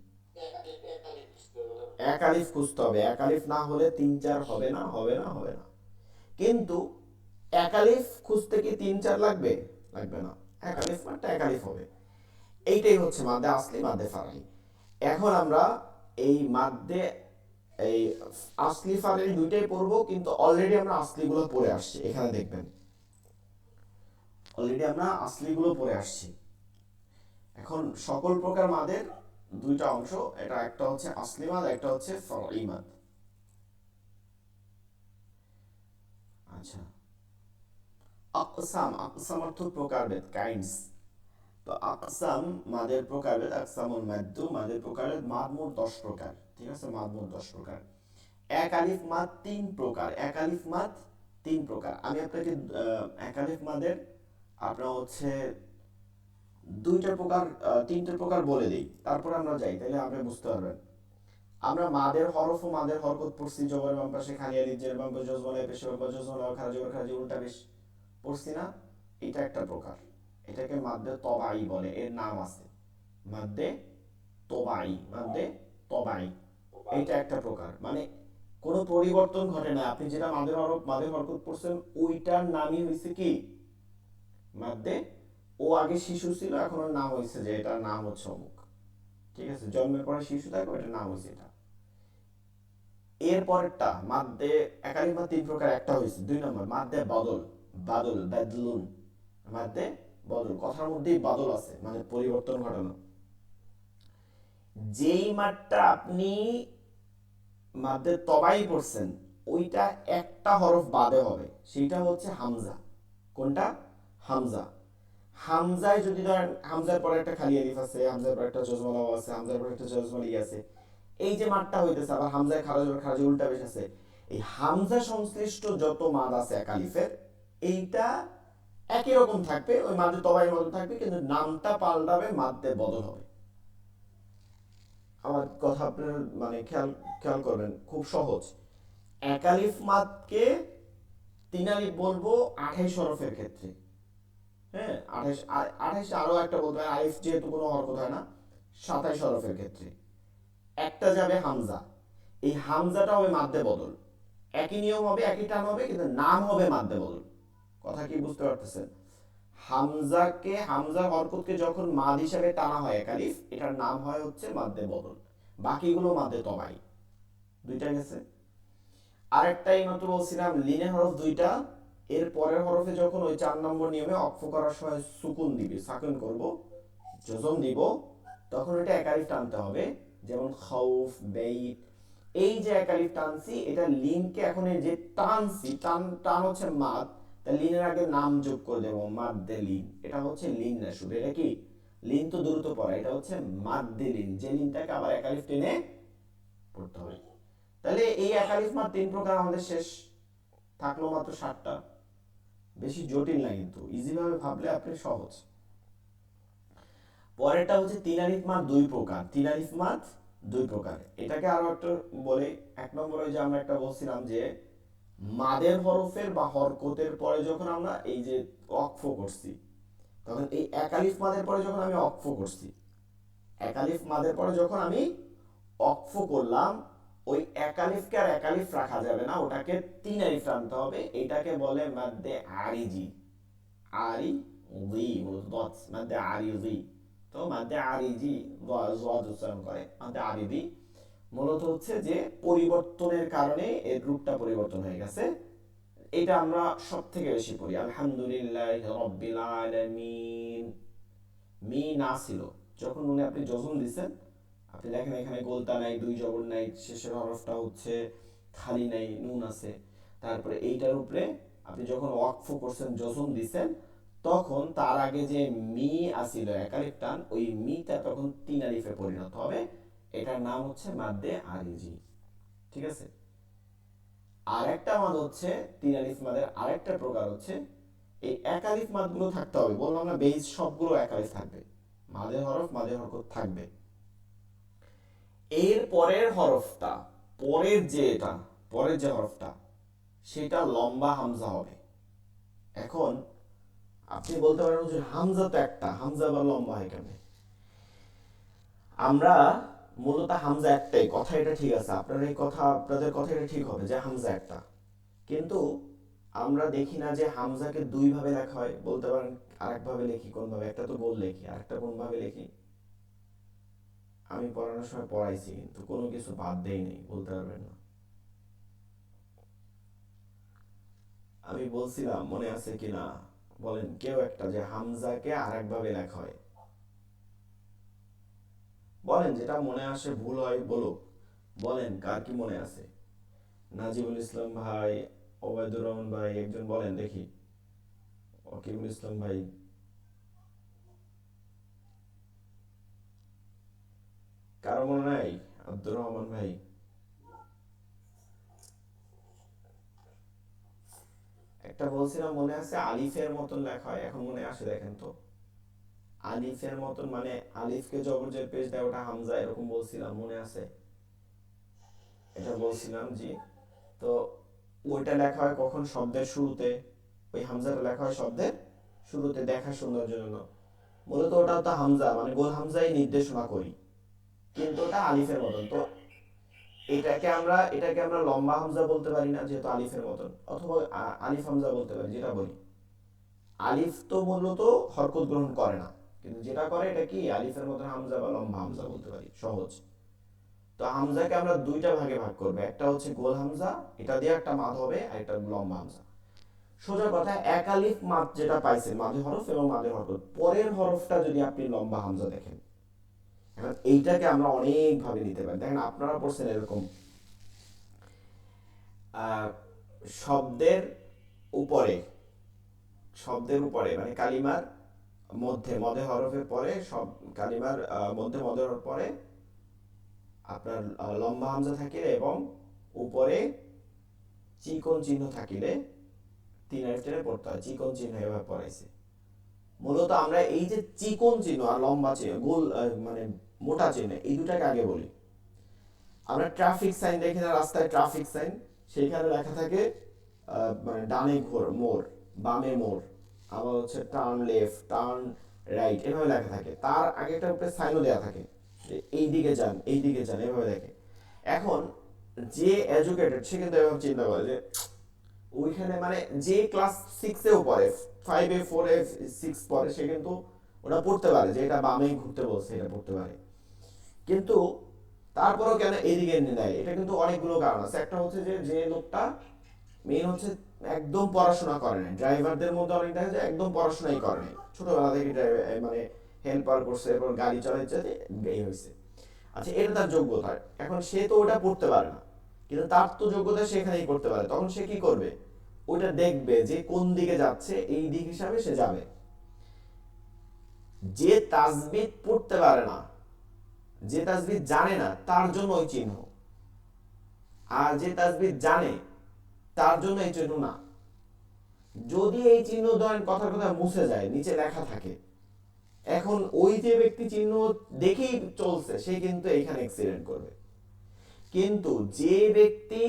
এক আলিফ খুঁজতে হবে। এক আলিফ না হলে 3 4 হবে না, হবে না, হবে না। কিন্তু এক আলিফ খুঁজতে কি 3 4 লাগবে? লাগবে না। এক আলিফ মাত্র এক আলিফ হবে। এইটাই হচ্ছে মাদ্দে আসলি, মাদ্দে ফারঈ। এখন আমরা এই মাদ্দে, এই আসলি ফারঈ দুইটাই পড়বো, কিন্তু অলরেডি আমরা আসলি গুলো পড়ে আসছি। এখানে দেখবেন অলরেডি আমরা আসলি গুলো পড়ে আসছি। এখন সকল প্রকার মাদের দুইটা অংশ, এটা একটা হচ্ছে আসলি মাদ, একটা হচ্ছে ফারঈ মাদ। আচ্ছা, আকসাম, আকসাম অর্থ প্রকারভেদ, কাইন্ডস। তো আকসাম মাদের প্রকারভেদ, আকসামুল মাদ্দু মাদের প্রকারভেদ, মাদ মোট 10 প্রকার। ঠিক আছে, মাদ মোট 10 প্রকার। এক আলিফ মাদ 3 প্রকার, এক আলিফ মাদ 3 প্রকার। আমি আপনাকে এক আলিফ মাদের আপনার হচ্ছে দুইটা প্রকার, তিনটে প্রকার বলে দিই, তারপর আমরা যাই, তাহলে আপনি বুঝতে পারবেন। আমরা মাদের হরফ ও মাদের হরকত পড়ছি, জবরের বাম পাশে খালি আলিফ, জের বাম পাশে জজমালায় পেশে বাম পাশে জজমালা, খারা জবর খারা উল্টা পেশ পড়ছি না? এটা একটা প্রকার, এটাকে মাদ্দে তবাই বলে, এর নাম আছে মাদ্দে তবাই, মাদ্দে তবাই। এটা একটা প্রকার, মানে কোনো পরিবর্তন ঘটে না। আপনি যেটা মাদের হরফ মাদের হরকত পড়ছেন ওইটার নামই হয়েছে কি মাদ্দে। ও আগে শিশু ছিল, এখন ওর নাম হয়েছে যে এটার নাম হচ্ছে অমুক। ঠিক আছে, জন্মের পরে শিশু থাকে এটার নাম হয়েছে এটা। এর পরেরটা মাদ্দে একাধিক মাদ তিন প্রকার, একটা হয়েছে 2 নম্বর মাদ্দে বদল, বাদল বাদলুন, মাদ্দে বদল, কথার মধ্যেই বাদল আছে মানে পরিবর্তন ঘটানো। যেই মাঠটা আপনি মাদ্দে তবাই পড়ছেন ওইটা একটা হরফ বাদে হবে, সেটা হচ্ছে হামজা। কোনটা? হামজা। হামজায় যদি ধরেন হামজার পরে একটা খালি আলিফ আছে, হামজার পরে একটা জজমালা আছে, হামজার পরে একটা জজমালি আছে, এই যে মাঠটা হইতেছে, আবার হামজায় খারাজ খারাজে উল্টা বেশ আছে, এই হামজা সংশ্লিষ্ট যত মাদ আছে এক আলিফের, এইটা একই রকম থাকবে, ওই মাদে তবাই মতো থাকবে, কিন্তু নামটা পাল্টাবে, মাদ্দে বদল হবে। আমার কথা আপনার মানে খেয়াল খেয়াল করবেন, খুব সহজ। একালিফ মাদকে 3 আলিফ বলবো 28 হরফের ক্ষেত্রে। হ্যাঁ, 28 আরো একটা বলতে হয়, আলিফ যেহেতু কোনো হরকত হয় না, 27 হরফের ক্ষেত্রে একটা যাবে হামজা। এই হামজাটা হবে মাদ্দে বদল, একই নিয়ম হবে, একই টান হবে, কিন্তু নাম হবে মাদ্দে বদল। কথা কি বুঝতে পারতেছেন? হামজাকে হামজা হরকতকে যখন মাদ হিসাবে টানা হয় একালিফ, এটার নাম হয় হচ্ছে মাদ্দে বদল, বাকিগুলো মাদ্দে তবাই। দুইটা গেছে। আরেকটা এইমাত্র বলছিলাম লিনের হরফ দুইটা, এর পরের হরফে যখন ওই 4 নম্বর নিয়মে অক্ফ করার সময় সুকুন দিবে, সাকুন করব, জজম দিব, তখন এটা একালিফ টানতে হবে। যেমন খাউফ, বেইত, এই যে একালিফ টানছি এটা লিনকে এখন এই যে টানছি, টান টান হচ্ছে মাদ, তা লিনের আগে নাম যোগ করে দেবো মাদ্দে লিন, এটা হচ্ছে লিন না শুধু, এটা কি লিন তো দ্রুত পড়া, এটা হচ্ছে মাদ্দে লিন, যে লিনটাকে আবার একালিফ টেনে পড়তে হবে। তাহলে এই একালিফ মাদ 3 প্রকার আমাদের শেষ, থাকলো মাত্র 7টা। বেশি জটিল না, কিন্তু ইজি ভাবে ভাবলে আপনি সহজ। পরেরটা হচ্ছে 3 আলিফ মাদ 2 প্রকার, 3 আলিফ মাদ 2 প্রকার, এটাকে আরো একটা বলে। 1 নম্বরে যে আমরা একটা বলছিলাম যে মাদের হরফের বা হরকতের পরে যখন আমরা এই যে অক্ফ করছি, তখন এই একালিফ মাদের পরে যখন আমি অক্ফ করছি, একালিফ মাদের পরে যখন আমি অক্ফ করলাম, ওই একালিফকে আর একালিফ রাখা যাবে না, ওটাকে 3 আলিফ টানতে হবে, এটাকে বলে মাদ্দে আরিজি। আরি জি মূলত দত, মাদ্দে আরিজি। তো মাদ্দে আরিজি জদ উচ্চারণ করে, মাদ্দে আরিজি মূলত হচ্ছে যে পরিবর্তনের কারণে এর রূপটা পরিবর্তন হয়ে গেছে। এটা আমরা সব থেকে বেশি পড়ি, আলহামদুলিল্লাহ রব্বিল আলামিন। মি না ছিল, যখন মনে আপনি যজন দিছেন, আপনি দেখেন এখানে গোলতা নাই, 2 জবর নাই, শেষের হরফটা হচ্ছে খালি নাই, নুন আছে, তারপরে এইটার উপরে আপনি যখন ওয়াকফ করছেন যজন দিছেন, তখন তার আগে যে মি আসিল একালিফ টান, ওই মিটা তখন 3 আলিফে পরিণত হবে, এটার নাম হচ্ছে মাদ্দে আরিজি। ঠিক আছে। আরেকটা মাদ হচ্ছে 3 আলিফ মাদের আরেকটা প্রকার হচ্ছে, এই একালিফ মাদগুলো থাকতে হবে, বললাম না বেস সবগুলো একালিফ থাকবে, মাদের হরফ মাদের হরকত থাকবে, এর পরের হরফটা, পরের যে এটা পরের যে হরফটা, সেটা লম্বা হামজা হবে। এখন আপনি বলতে পারেন যে হামজা তো একটা, হামজা আবার লম্বা হয় কেন? আমরা মূলত হামজা একটাই, কথা এটা ঠিক আছে, আপনার এই কথা আপনাদের কথা এটা ঠিক হবে যে হামজা একটা, কিন্তু আমরা দেখি না যে হামজাকে 2 ভাবে লেখা হয়। বলতে পারেন আরেক ভাবে লিখি, কোন ভাবে? একটা তো গোল লিখি, আরেকটা কোন ভাবে লিখি? আমি পড়ানোর সময় পড়াইছি, কিন্তু কোনো কিছু বাদ দেই নেই, বলতে পারবেন না। আমি বলছিলাম মনে আছে কিনা, বলেন কেউ একটা, যে হামজাকে আরেক ভাবে লেখা হয়। বলেন, যেটা মনে আসে, ভুল হয় বলো, বলেন কার কি মনে আছে? নাজিবুল ইসলাম ভাই, ওবায়দুর রহমান ভাই, একজন বলেন দেখি। ওয়াকিবুল ইসলাম ভাই, কারো মনে নাই? আব্দুর রহমান ভাই, একটা বলছিলাম মনে আছে আলিফের মতন লেখা হয়, এখন মনে আসে দেখেন তো। আলিফের মতন মানে আলিফকে জবরজের পেশ দেয়, ওটা হামজা, এরকম বলছিলাম মনে আছে? এটা বলছিলাম জি। তো ওইটা লেখা হয় কখন? শব্দের শুরুতে। ওই হামজাটা লেখা হয় শব্দের শুরুতে, দেখা সৌন্দর্যের জন্য। মূলত ওটাও তো হামজা, মানে গোল হামজাই নির্দেশনা করি, কিন্তু ওটা আলিফের মতন। তো এটাকে আমরা লম্বা হামজা বলতে পারি না, যেহেতু আলিফের মতন, অথবা আলিফ হামজা বলতে পারি। যেটা বলি, আলিফ তো মূলত হরকত গ্রহণ করে না, কিন্তু যেটা করে এটা কি আলিফের মতন হামজা বা লম্বা হামজা বলতে পারি, সহজ। তো হামজাকে আমরা দুইটা ভাগে ভাগ করবো, একটা হচ্ছে গোল হামজা, এটা দিয়ে একটা মাদ হবে, আর একটা লম্বা হামজা। সোজা কথা, এক আলিফ মাদ যেটা পাইছেন, মাঝে হরফ এবং মাঝে হরকত, পরের হরফটা যদি আপনি লম্বা হামজা দেখেন, এখন এইটাকে আমরা অনেক ভাবে নিতে পারি। দেখেন আপনারা পড়ছেন এরকম, আহ, শব্দের উপরে, মানে কালিমার মধ্যে মধ্যে হরফের পরে, সব কালিমার মধ্যে মধ্যে হরফ পরে আপনার লম্বা হামজা থাকিলে এবং উপরে চিকন চিহ্ন থাকিলে তিন আলিফ টেনে পড়তে হয়। চিকন চিহ্ন এভাবে পড়াইছে। মূলত আমরা এই যে চিকন চিহ্ন আর লম্বা চিহ্ন, গোল মানে মোটা চিহ্ন, এই দুটাকে আগে বলি। আমরা ট্রাফিক সাইন দেখি না, রাস্তায় ট্রাফিক সাইন, সেইখানে লেখা থাকে মানে ডানে মোড়, বামে মোড়, আবার হচ্ছে টার্ন লেফট, টার্ন রাইট, এভাবে লেখা থাকে। তার আগে একটা উপরে সাইনও দেওয়া থাকে যে এই দিকে যান, এই দিকে যান, এভাবে দেখে। এখন যে এডুকেটেড সে কিন্তু এভাবে চিন্তা করে যে ওইখানে মানে যে ক্লাস সিক্সেও পড়ে, ফাইভে ফোরে সিক্স পড়ে, সে কিন্তু ওটা পড়তে পারে যে এটা বামে ঘুরতে বলছে, এটা পড়তে পারে। কিন্তু তারপরেও কেন এইদিকে এনে দেয়, এটা কিন্তু অনেকগুলো কারণ আছে। একটা হচ্ছে যে যে লোকটা মেইন হচ্ছে একদম পড়াশোনা করে না, ড্রাইভারদের মধ্যে অনেক দেখা যায় একদম পড়াশোনাই করে নাই, ছোটবেলা থেকে মানে হেল্পার করছে, এরপর গাড়ি চালাইছে, এই হয়েছে। আচ্ছা, এটা তার যোগ্যতা। এখন সে তো ওটা পড়তে পারে না, কিন্তু তার তো যোগ্যতা সেখানেই করতে পারে। তখন সে কি করবে, ওইটা দেখবে যে কোন দিকে যাচ্ছে, এই দিক হিসাবে সে যাবে। যে তাজবিদ পড়তে পারে না, যে তাজবিদ জানে না, তার জন্য ওই চিহ্ন। আর যে তাজবিদ জানে, তার জন্য এই চিহ্ন না। যদি এই চিহ্ন ধরেন কথার কথা মুছে যায়, নিচে লেখা থাকে, এখন ওই যে ব্যক্তি চিহ্ন দেখেই চলছে, সে কিন্তু এইখানে অ্যাক্সিডেন্ট করবে। কিন্তু যে ব্যক্তি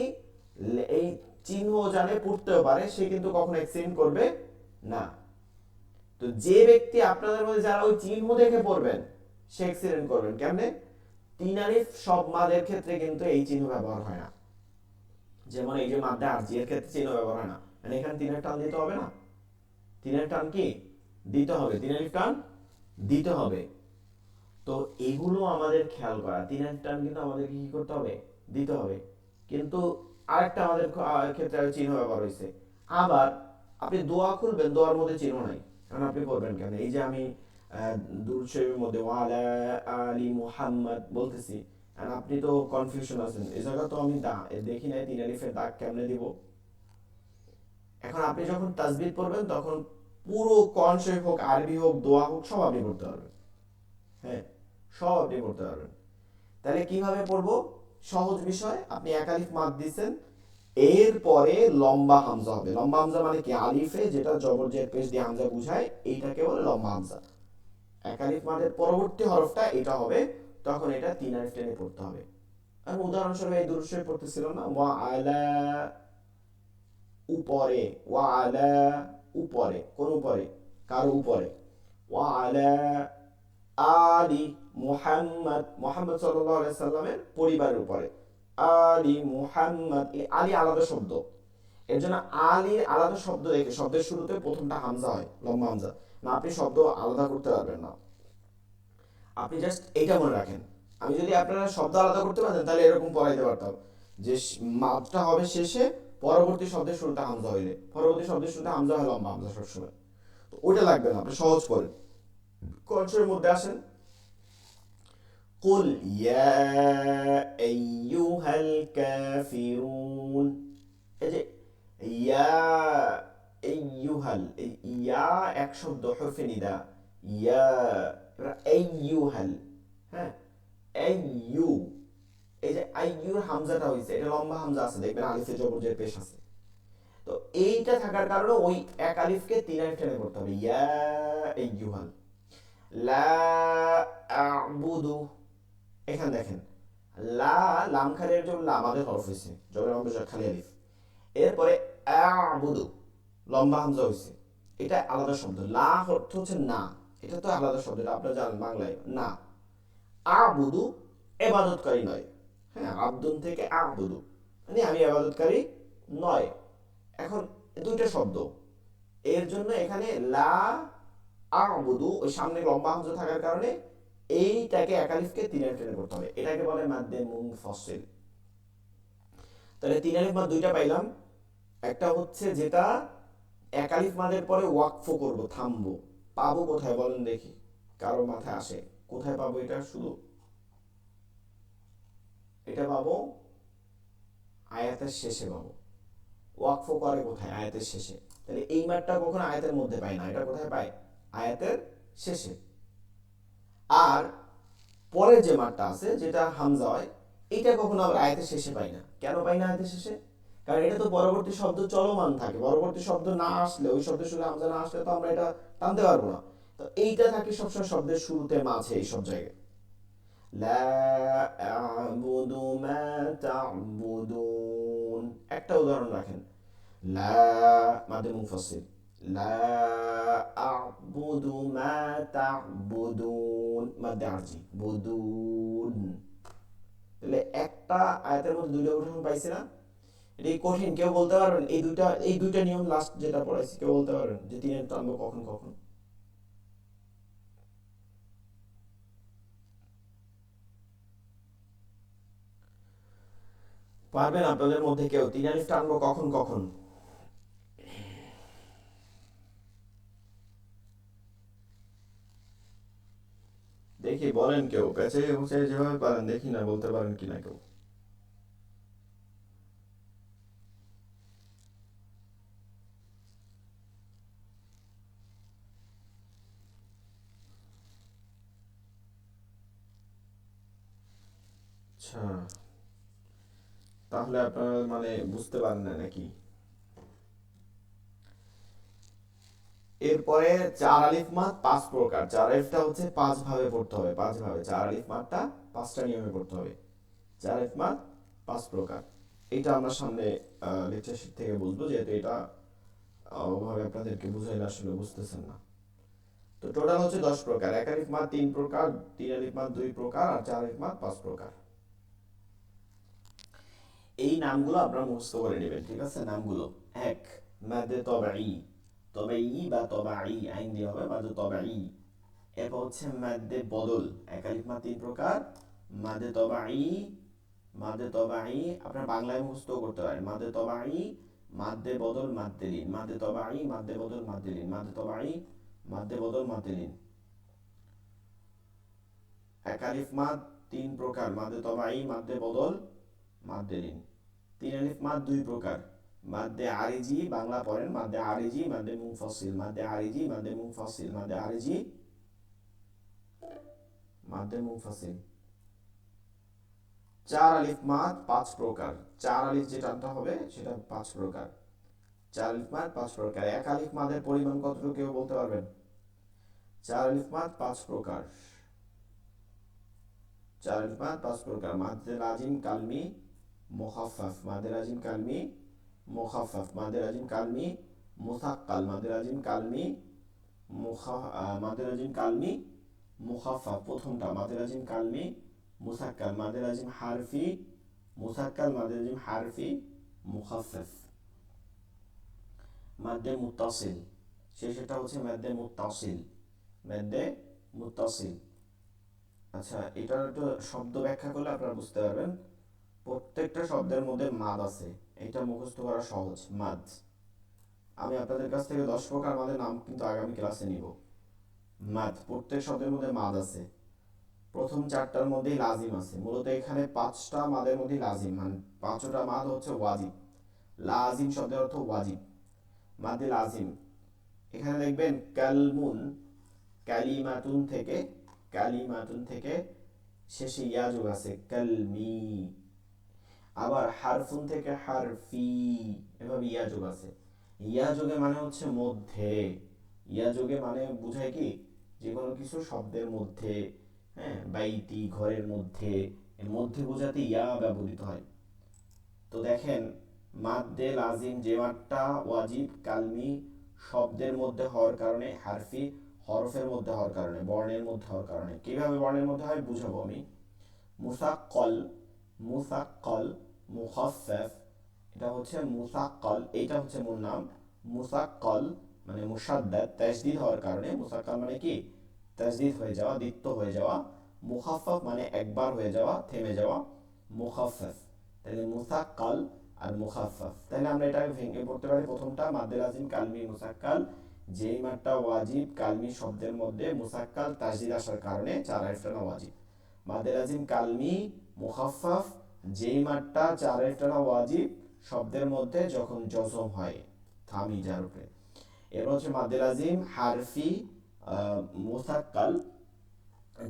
এই চিহ্ন জানে, পড়তেও পারে, সে কিন্তু কখনো অ্যাক্সিডেন্ট করবে না। তো যে ব্যক্তি আপনাদের মধ্যে যারা ওই চিহ্ন দেখে পড়বেন, সে অ্যাক্সিডেন্ট করবেন কেমনে? তিন আলিফ সব মাদের ক্ষেত্রে কিন্তু এই চিহ্ন ব্যবহার হয় না। যেমন এই যে মাদ্দা আরজি, এর ক্ষেত্রে চিহ্ন ব্যবহার হয় না, মানে এখানে তিনের টান দিতে হবে না, তিনের টান কি দিতে হবে, তিন আলিফ টান দিতে হবে। তো এগুলো আমাদের খেয়াল করা, তিনের টান কিন্তু আমাদেরকে কি করতে হবে, দিতে হবে। কিন্তু আরেকটা আমাদের ক্ষেত্রে চিহ্ন ব্যবহার হয়েছে। আবার আপনি দোয়া খুলবেন, দোয়ার মধ্যে চিহ্ন নাই, কারণ আপনি করবেন কেন? এই যে আমি দুরূদ শরীফের মধ্যে ওয়ালা আলি মুহাম্মদ বলতেছি, আর আপনি তো কনফিউশন আছেন, এই জায়গা তো আমি দেখি নাই তিন আলিফের দাগ কেমনে দিব। এখন আপনি যখন তাসবিহ পড়বেন, তখন পুরো কোরআন শরীফ হোক, আরবি হোক, দোয়া হোক, সব আপনি পড়তে পারবেন। হ্যাঁ, সব আপনি পড়তে পারবেন। তাহলে কিভাবে পড়বো? সহজ বিষয়, আপনি এক আলিফ মাদ দিচ্ছেন, এরপরে লম্বা হামজা হবে। লম্বা হামজা মানে কি, আলিফে যেটা জবর জের পেশ দিয়ে হামজা বুঝায়, এইটাকে বলে লম্বা হামজা। এক আলিফ মাদের পরবর্তী হরফটা এটা হবে, তখন এটা তিন আলিফ টেনে পড়তে হবে। আমি উদাহরণস্বরূপ এই দুরূদ শরীফ পড়তেছিলাম না, ওয়া আলা উপরে, ওয়া আলা উপরে, কোন উপরে, কারো উপরে, ওয়া আলা আলি মুহাম্মদ, মুহাম্মদ সাল্লাল্লাহু আলাইহি সাল্লামের পরিবারের উপরে, আলি মুহাম্মদ, এই আলি আলাদা শব্দ, এর জন্য আলির আলাদা শব্দ দেখে শব্দের শুরুতে প্রথমটা হামজা হয়, লম্বা হামজা না, আপনি শব্দ আলাদা করতে পারবেন না। আপনি জাস্ট এইটা মনে রাখেন। আমি যদি আপনারা শব্দ আলাদা করতে পারতেন, তাহলে এরকম পড়াইতে পারতাম যে মাত্রা হবে শেষে, পরবর্তী শব্দের শুরুতে হামজা হইলে, পরবর্তী শব্দের শুরুতে হামজা হয় লম্বা হামজা সবসময়। তো ওইটা লাগবে না, আপনি সহজ করেন। কনসের মধ্যে আসেন, কুল ইয়া আইয়ুহাল কাফিরুন, এই যে ইয়া আইয়ুহাল, এই ইয়া এক শব্দ, হরফে নিদা, ইয়া, এবার আইয়ুহাল, হ্যাঁ, আইয়ু, এই যে আইয়ুর হামজাটা হইছে, এটা লম্বা হামজা আছে, দেখবেন আলিফে জবর জের পেশ আছে। তো এইটা থাকার কারণে ওই এক আলিফকে তিন আলিফ টেনে করতে হবে, ইয়া আইয়ুহাল। লা আ'বুদু, এখানে দেখেন লা, লাম খালির জন্য লা আমাদের হরফ হয়েছে, জবরের অংশ খালি আলিফ। এরপরে আ'বুদু, লম্বা হামজা হয়েছে, এটা আলাদা শব্দ। লা অর্থ হচ্ছে না, এটা তো আলাদা শব্দ, এটা আপনারা জানেন বাংলায় না। আ'বুদু ইবাদতকারী নয়, হ্যাঁ, আব্দুন থেকে আবুদু, মানে আমি আবাদতকারী নয়। এখন দুইটা শব্দ, এর জন্য এখানে লা আবুদু ওই সামনে লম্বা হামজা থাকার কারণে এইটাকে একালিফকে তিন আলিফ টেনে করতে হবে, এটাকে বলে মাদ্দে মুনফাসিল। তাহলে তিন আলিফ মাদ দুইটা পাইলাম। একটা হচ্ছে যেটা একালিফ মাদের পরে ওয়াকফ করব, থামবো, পাবো কোথায় বলেন দেখি, কারো মাথায় আসে কোথায় পাবো এটা? শুধু এটা পাবো আয়াতের শেষে পাবো। ওয়াকফ করে কোথায়? আয়াতের শেষে। তাহলে এই মাঠটা কখনো আয়াতের মধ্যে পাই না, এটা কোথায় পাই? আয়াতের শেষে। আর পরে যে মাঠটা আছে যেটা হামজা হয়, এটা কখনো আবার আয়াতের শেষে পাই না। কেন পাই না আয়াতের শেষে? কারণ এটা তো পরবর্তী শব্দ চলমান থাকে, পরবর্তী শব্দ না আসলে, ওই শব্দের শুরু হামজা না আসলে তো আমরা এটা টানতে পারবো না। তো এইটা থাকে সবসময় শব্দের শুরুতে, মাঝে, এই সব জায়গায়। লা আ'বুদু মা তা'বুদুন, একটা উদাহরণ রাখেন। লা মাদে মুনফাসিল, লা আ'বুদু মা তা'বুদুন, মাদে আরজি, বুদুন। তাহলে একটা আয়াতের মধ্যে দুইটা উদাহরণ পাইছি না? এটা কি কঠিন? কেউ বলতে পারবেন এই দুইটা নিয়ম লাস্ট যেটা পড়াইছি, কেউ বলতে পারবেন যে তিনের টানবো কখন কখন? পারবেন আপনাদের মধ্যে কেউ তিন আলিফ টানবো কখন কখন? দেখি বলেন কেউ, পেঁচে হুঁচে যেভাবে পারেন দেখি না বলতে পারেন কিনা কেউ। আচ্ছা, তাহলে আপনারা মানে বুঝতে পারেন না নাকি? এরপরে চার আলিফ মাদ পাঁচ প্রকার। চার আলিফটা হচ্ছে পাঁচ ভাবে পড়তে হবে, পাঁচ ভাবে। চার আলিফ মাদটা পাঁচটা নিয়মে পড়তে হবে। চার আলিফ মাদ পাঁচ প্রকার। এটা আমরা সামনে লেকচার শিট থেকে বুঝবো, যেহেতু এটা ওভাবে আপনাদেরকে বুঝাইলে আসলে বুঝতেছেন না। তো টোটাল হচ্ছে 10 প্রকার। এক আলিফ মাদ 3 প্রকার, তিন আলিফ মাদ 2 প্রকার, আর চার আলিফ মাদ 5 প্রকার। এই নামগুলো আপনারা মুখস্থ করে নেবেন, ঠিক আছে? নামগুলো: এক, মাদে তবাই, তবাই বা তবাই আইন দিয়ে হবে, মাদে তবাই। এরপর হচ্ছে মাদে বদল, এক আলিফ মাদ 3 প্রকার, মাদে তবাই, মাদে তবাই আপনার বাংলায় মুখস্থ করতে পারেন। মাদে তবাই, মাদে বদল, মাদে লিন, মাদে তবাই, মাদে বদল, মাদে লিন, মাদে তবাই, মাদে বদল, মাদে লিন। এক আলিফ মাদ 3 প্রকার, মাদে তবাই, মাদে বদল, মাদে লিন। তিন আলিফ মাদ 2 প্রকার, মাদ্দে আরিজি, বাংলা পড়েন, মাদ্দে আরিজি, মাদ্দে মুনফাসিল, মাদ্দে আরিজি, মাদ্দে মুনফাসিল, মাদ্দে আরিজি, মাদ্দে মুনফাসিল। চার আলিফ মাদ 5 প্রকার, চার আলিফ যে টানটা হবে সেটা 5 প্রকার। চার আলিফ মাদ 5 প্রকার। এক আলিফ মাদের পরিমাণ কতটুকু কেউ বলতে পারবেন? চার আলিফ মাদ 5 প্রকার। চার আলিফ মাদ 5 প্রকার: মাদ্দে লাজিম কালমি মুখাফফাফ, মাদ্দে লাজিম কালমি মুখাফফাফ, মাদ্দে লাজিম কালমি মুসাক্কাল, মাদ্দে লাজিম কালমি মাদ্দে লাজিম কালমি মুখাফফাফ প্রথমটা, মাদ্দে লাজিম কালমি মুসাক্কাল, মাদ্দে লাজিম হারফি মুসাক্কাল, মাদ্দে লাজিম হারফি মুখাফফাফ। মাদ্দে মুত্তাসিল, শেষেরটা হচ্ছে মাদ্দে মুত্তাসিল, মাদ্দে মুত্তাসিল। আচ্ছা, এটার একটু শব্দ ব্যাখ্যা করলে আপনারা বুঝতে পারবেন। প্রত্যেকটা শব্দের মধ্যে মাদ আছে, এটা মুখস্থ করা সহজ। মাদ, আমি আপনাদের কাছ থেকে 10 প্রকার মাদের নাম কিন্তু আগামী ক্লাসে নিব। মাদ, প্রত্যেক শব্দের মধ্যে মাদ আছে। প্রথম 4টার মধ্যেই লাজিম আছে। মূলত এখানে 5টা মাদের মধ্যে লাজিম, মানে 5টা মাদ হচ্ছে ওয়াজিব। লাজিম শব্দের অর্থ ওয়াজিব, মাদে লাজিম। এখানে দেখবেন কালমুন, কালিমাতুন থেকে, কালিমাতুন থেকে শেষে ইয়া যোগ আছে, কালমি। আবার হারফুন থেকে হারফি, এভাবে ইয়া যোগ আছে। ইয়া যোগে মানে হচ্ছে মধ্যে, ইয়া যোগে মানে বুঝায় কি, যে কোনো কিছু শব্দের মধ্যে, হ্যাঁ, বাইতি ঘরের মধ্যে, এর মধ্যে বোঝাতে ইয়া ব্যবহৃত হয়। তো দেখেন, মাদ্দে লাজিম যে মাদটা ওয়াজিব কালমি শব্দের মধ্যে হওয়ার কারণে, হারফি হরফের মধ্যে হওয়ার কারণে, বর্ণের মধ্যে হওয়ার কারণে। কিভাবে বর্ণের মধ্যে হয় বুঝাবো আমি। মুসাক্কল মুসাক্কাল, মুখাফফাফ, এটা হচ্ছে মুসাক্কাল, এইটা হচ্ছে মূল নাম। মুসাক্কাল মানে মুশাদ্দাদ, তাজদীদ হওয়ার কারণে, মুসাক্কাল মানে কি তাজদীদ হয়ে যাওয়া, দ্বিত্ব হয়ে যাওয়া। মুখাফফাফ মানে একবার হয়ে যাওয়া, থেমে যাওয়া, মুখাফফাফ। তাহলে মুসাক্কাল আর মুখাফফাফ। তাহলে আমরা এটাকে ভেঙে পড়তে পারি। প্রথমটা মাদ্দে লাজিম কালমি মুসাক্কাল, যেই মাত্রা ওয়াজিব কালমি শব্দের মধ্যে মুসাক্কাল তাজদীদ আসার কারণে চার আলিফ টানা ওয়াজিব। মাদ্দে লাজিম কালমি মুখাফফাফ, যেই মাত্রা চার আলিফ টানা ওয়াজিব শব্দের মধ্যে যখন জজম হয় থামি যার উপরে। এরপর হচ্ছে মাদ্দে লাজিম হারফি মুসাক্কাল,